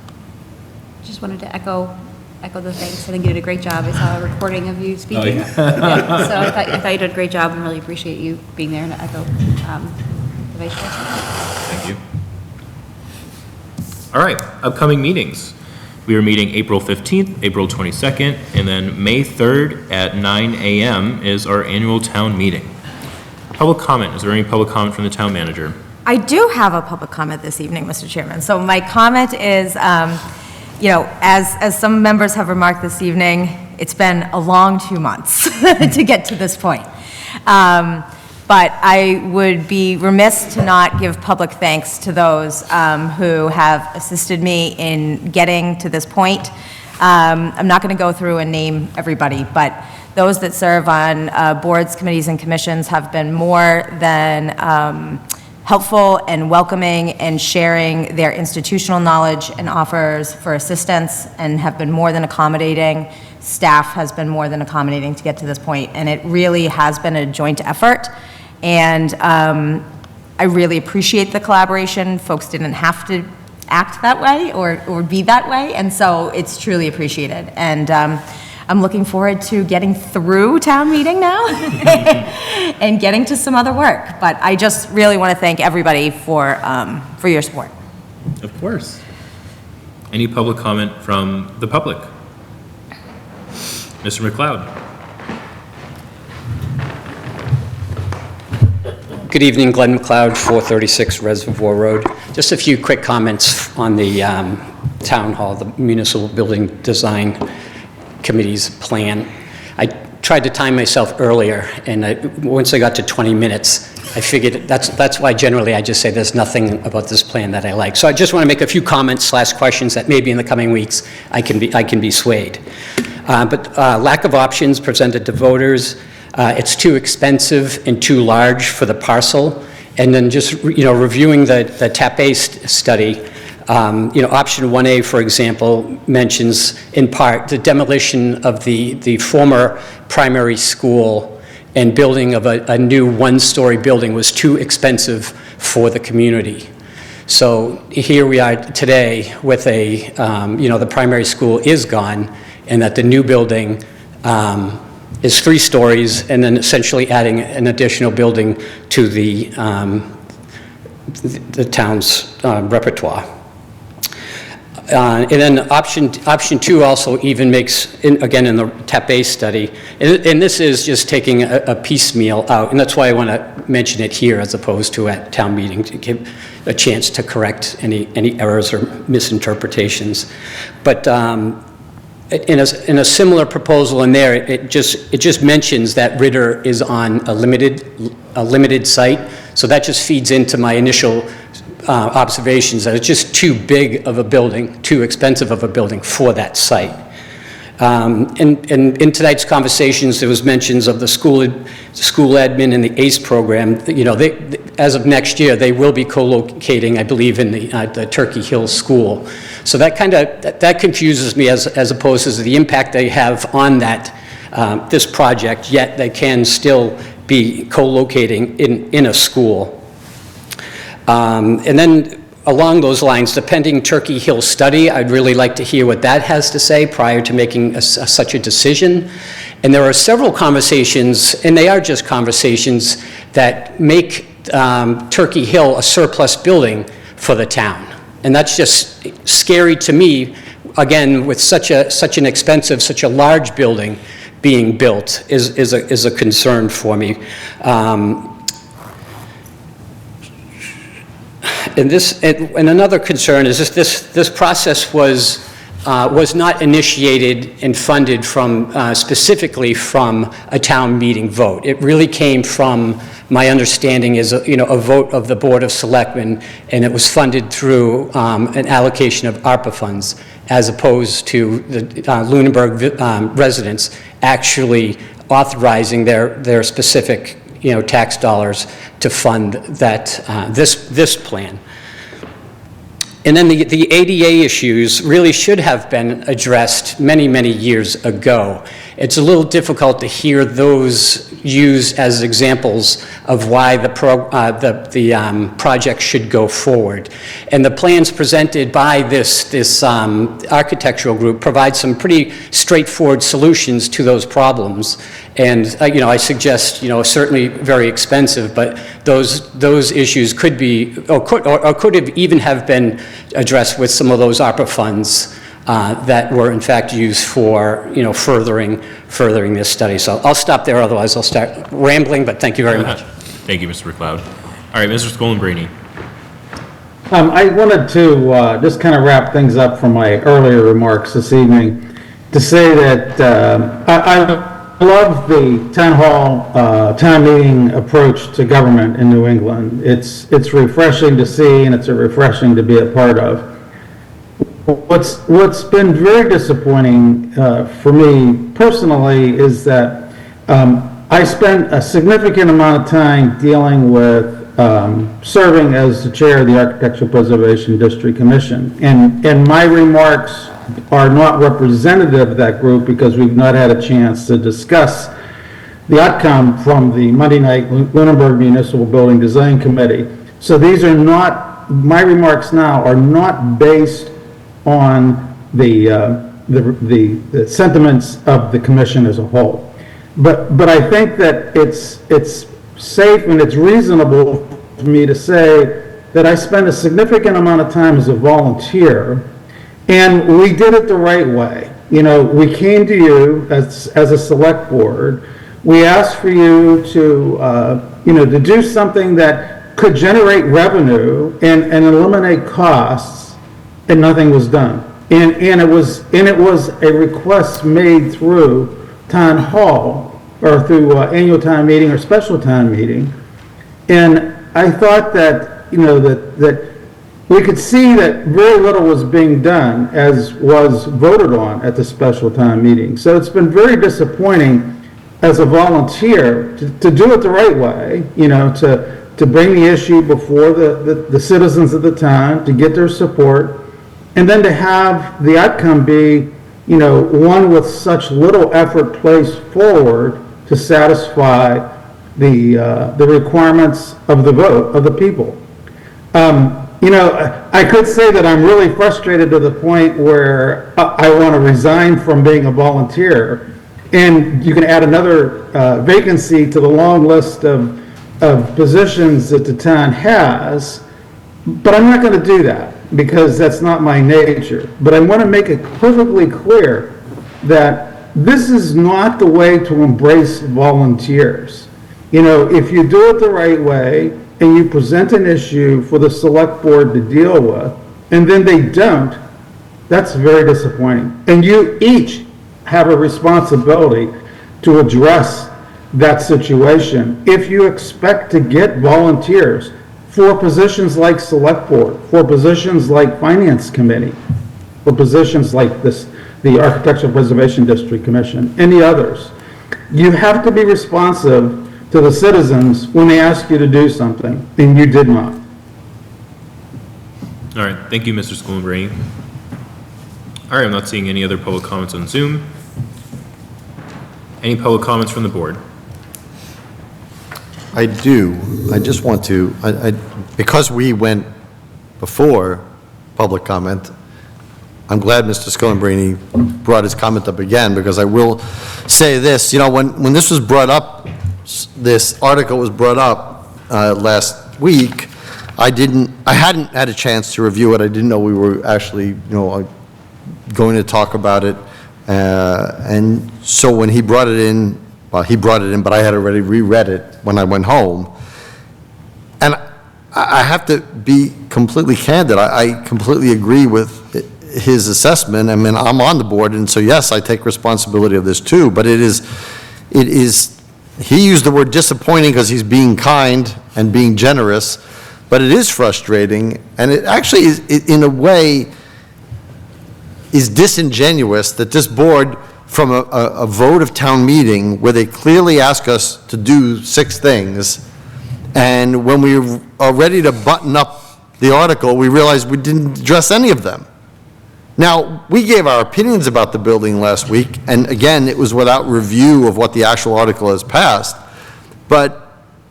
Speaker 6: Just wanted to echo the thanks. I think you did a great job. I saw a recording of you speaking.
Speaker 1: Oh, yeah.
Speaker 6: So I thought you did a great job and really appreciate you being there and to echo the Vice Chair.
Speaker 1: Thank you. All right, upcoming meetings. We are meeting April 15th, April 22nd, and then May 3rd at 9 a.m. is our annual town meeting. Public comment. Is there any public comment from the town manager?
Speaker 2: I do have a public comment this evening, Mr. Chairman. So my comment is, as some members have remarked this evening, it's been a long 2 months to get to this point. But I would be remiss to not give public thanks to those who have assisted me in getting to this point. I'm not going to go through and name everybody, but those that serve on boards, committees, and commissions have been more than helpful and welcoming and sharing their institutional knowledge and offers for assistance, and have been more than accommodating. Staff has been more than accommodating to get to this point, and it really has been a joint effort. And I really appreciate the collaboration. Folks didn't have to act that way or be that way, and so it's truly appreciated. And I'm looking forward to getting through town meeting now and getting to some other work. But I just really want to thank everybody for your support.
Speaker 1: Of course. Any public comment from the public? Mr. McLeod.
Speaker 13: Good evening, Glenn McLeod, 436 Reservoir Road. Just a few quick comments on the Town Hall, the Municipal Building Design Committee's plan. I tried to time myself earlier, and once I got to 20 minutes, I figured that's why generally I just say there's nothing about this plan that I like. So I just want to make a few comments / questions that maybe in the coming weeks I can be swayed. But lack of options presented to voters. It's too expensive and too large for the parcel. And then just, reviewing the TAP-A study, option 1A, for example, mentions in part the demolition of the former primary school and building of a new one-story building was too expensive for the community. So here we are today with the primary school is gone, and that the new building is 3 stories, and then essentially adding an additional building to the town's repertoire. And then option 2 also even makes, again in the TAP-A study, and this is just taking a piecemeal out, and that's why I want to mention it here as opposed to at town meeting, to give a chance to correct any errors or misinterpretations. But in a similar proposal in there, it just mentions that Ritter is on a limited site, so that just feeds into my initial observations that it's just too big of a building, too expensive of a building for that site. And in tonight's conversations, there was mentions of the school admin and the ACE program. They, as of next year, they will be co-locating, I believe, in the Turkey Hill School. So that confuses me as opposed to the impact they have on this project. Yet they can still be co-locating in a school. And then along those lines, the pending Turkey Hill study, I'd really like to hear what that has to say prior to making such a decision. And there are several conversations, and they are just conversations, that make Turkey Hill a surplus building for the town. And that's just scary to me, again, with such an expensive, such a large building being built is a concern for me. And another concern is this process was not initiated and funded specifically from a town meeting vote. It really came from, my understanding is, a vote of the Board of Selectmen, and it was funded through an allocation of ARPA funds, as opposed to the Lunenburg residents actually authorizing their specific tax dollars to fund this plan. And then the ADA issues really should have been addressed many, many years ago. It's a little difficult to hear those used as examples of why the project should go forward. And the plans presented by this architectural group provide some pretty straightforward solutions to those problems. And I suggest certainly very expensive, but those issues could be or could have even have been addressed with some of those ARPA funds that were in fact used for furthering this study. So I'll stop there, otherwise I'll start rambling. But thank you very much.
Speaker 1: Thank you, Mr. McLeod. All right, Mr. Scolenbrady.
Speaker 4: I wanted to just kind of wrap things up from my earlier remarks this evening to say that love the town hall, town meeting approach to government in New England. It's refreshing to see, and it's refreshing to be a part of. What's been very disappointing for me personally is that I spent a significant amount of time dealing with serving as the chair of the Architectural Preservation District Commission, and my remarks are not representative of that group because we've not had a chance to discuss the outcome from the Monday night Lunenburg Municipal Building Design Committee. So these are not, my remarks now are not based on the sentiments of the commission as a whole. But I think that it's safe and it's reasonable for me to say that I spent a significant amount of time as a volunteer, and we did it the right way. You know, we came to you as a select board. We asked for you to, to do something that could generate revenue and eliminate costs, and nothing was done. And it was a request made through town hall or through annual town meeting or special town meeting. And I thought that, that we could see that very little was being done as was voted on at the special town meeting. So it's been very disappointing as a volunteer to do it the right way, to bring the issue before the citizens of the town, to get their support, and then to have the outcome be, one with such little effort placed forward to satisfy the requirements of the vote of the people. I could say that I'm really frustrated to the point where I want to resign from being a volunteer, and you can add another vacancy to the long list of positions that the town has, but I'm not going to do that because that's not my nature. But I want to make it perfectly clear that this is not the way to embrace volunteers. If you do it the right way and you present an issue for the select board to deal with, and then they don't, that's very disappointing. And you each have a responsibility to address that situation if you expect to get volunteers for positions like select board, for positions like finance committee, for positions like the Architectural Preservation District Commission, and the others. You have to be responsive to the citizens when they ask you to do something, and you did not.
Speaker 1: All right, thank you, Mr. Schoenbrady. All right, I'm not seeing any other public comments on Zoom. Any public comments from the board?
Speaker 5: I do. I just want to, because we went before public comment, I'm glad Mr. Schoenbrady brought his comment up again, because I will say this, when this was brought up, this article was brought up last week, I hadn't had a chance to review it. I didn't know we were actually, going to talk about it. And so when he brought it in, but I had already reread it when I went home. And I have to be completely candid. I completely agree with his assessment. I mean, I'm on the board, and so yes, I take responsibility of this too, but it is, he used the word disappointing because he's being kind and being generous, but it is frustrating, and it actually is, in a way, is disingenuous that this board, from a vote of town meeting where they clearly ask us to do 6 things, and when we are ready to button up the article, we realize we didn't address any of them. Now, we gave our opinions about the building last week, and again, it was without review of what the actual article has passed. But,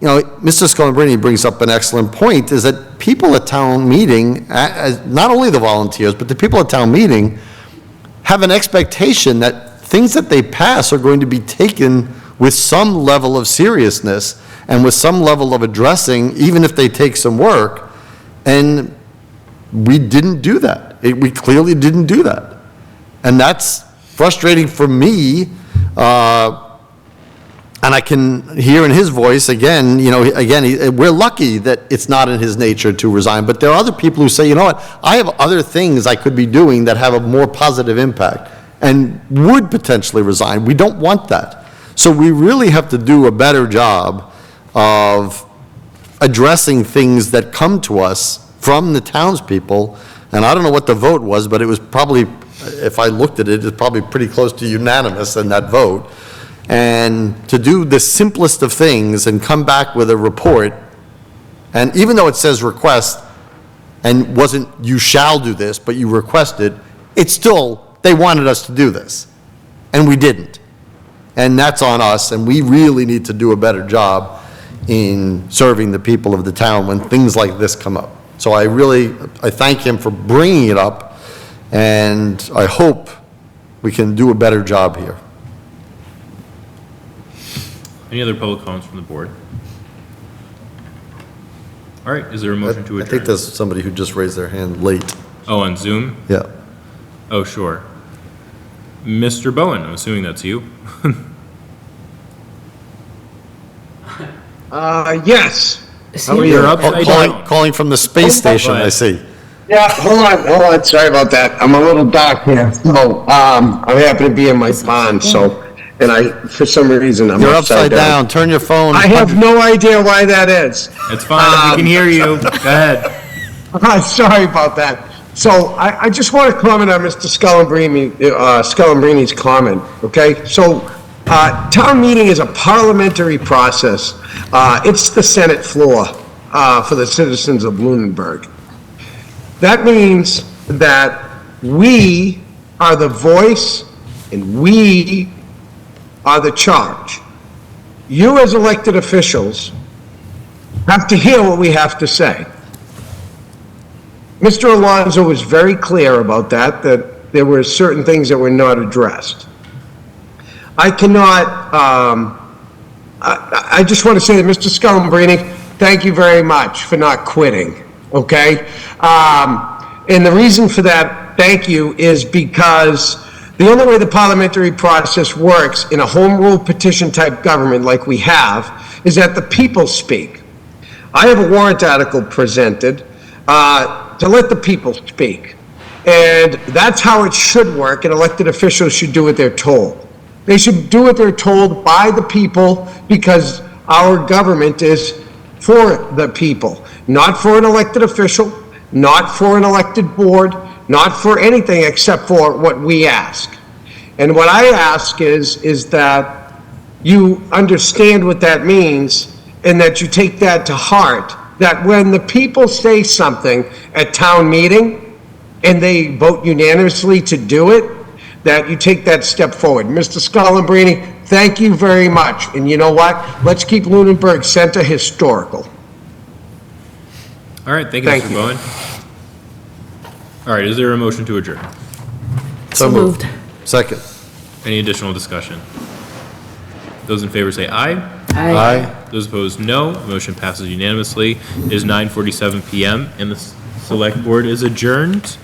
Speaker 5: Mr. Schoenbrady brings up an excellent point, is that people at town meeting, not only the volunteers, but the people at town meeting, have an expectation that things that they pass are going to be taken with some level of seriousness and with some level of addressing, even if they take some work. And we didn't do that. We clearly didn't do that. And that's frustrating for me. And I can hear in his voice, again, we're lucky that it's not in his nature to resign. But there are other people who say, I have other things I could be doing that have a more positive impact and would potentially resign. We don't want that. So we really have to do a better job of addressing things that come to us from the townspeople. And I don't know what the vote was, but it was probably, if I looked at it, it's probably pretty close to unanimous in that vote. And to do the simplest of things and come back with a report, and even though it says request, and wasn't you shall do this, but you requested, it's still, they wanted us to do this. And we didn't. And that's on us, and we really need to do a better job in serving the people of the town when things like this come up. So I thank him for bringing it up, and I hope we can do a better job here.
Speaker 1: Any other public comments from the board? All right, is there a motion to
Speaker 5: I
Speaker 1: adjourn?
Speaker 5: think there's somebody who just raised their hand late.
Speaker 1: Oh, on Zoom?
Speaker 5: Yeah.
Speaker 1: Oh, sure. Mr. Bowen, I'm assuming that's you.
Speaker 14: Yes.
Speaker 1: How are you? You're upside down.
Speaker 5: Calling from the space station, I see.
Speaker 14: Yeah, hold on, sorry about that. I'm a little dark here. So, I happen to be in my pond, so, and for some reason, I'm
Speaker 5: You're upside down. Turn your phone.
Speaker 14: I have no idea why that is.
Speaker 1: It's fine, we can hear you. Go ahead.
Speaker 14: Sorry about that. So, I just want to comment on Mr. Scalabrini's comment, okay? So, town meeting is a parliamentary process. It's the Senate floor for the citizens of Lunenburg. That means that we are the voice and we are the charge. You as elected officials have to hear what we have to say. Mr. Alonso was very clear about that there were certain things that were not addressed. I cannot, I just want to say to Mr. Scalabrini, thank you very much for not quitting, okay? And the reason for that thank you is because the only way the parliamentary process works in a home rule petition type government like we have is that the people speak. I have a warrant article presented to let the people speak. And that's how it should work, and elected officials should do what they're told. They should do what they're told by the people because our government is for the people, not for an elected official, not for an elected board, not for anything except for what we ask. And what I ask is that you understand what that means and that you take that to heart, that when the people say something at town meeting and they vote unanimously to do it, that you take that step forward. Mr. Scalabrini, thank you very much. And you know what? Let's keep Lunenburg Center historical.
Speaker 1: All right, thank you, Mr. Bowen. All right, is there a motion to adjourn?
Speaker 5: So moved. Second.
Speaker 1: Any additional discussion? Those in favor say aye.
Speaker 5: Aye.
Speaker 1: Those opposed, no. Motion passes unanimously. It is 9:47 PM, and the Select Board is adjourned.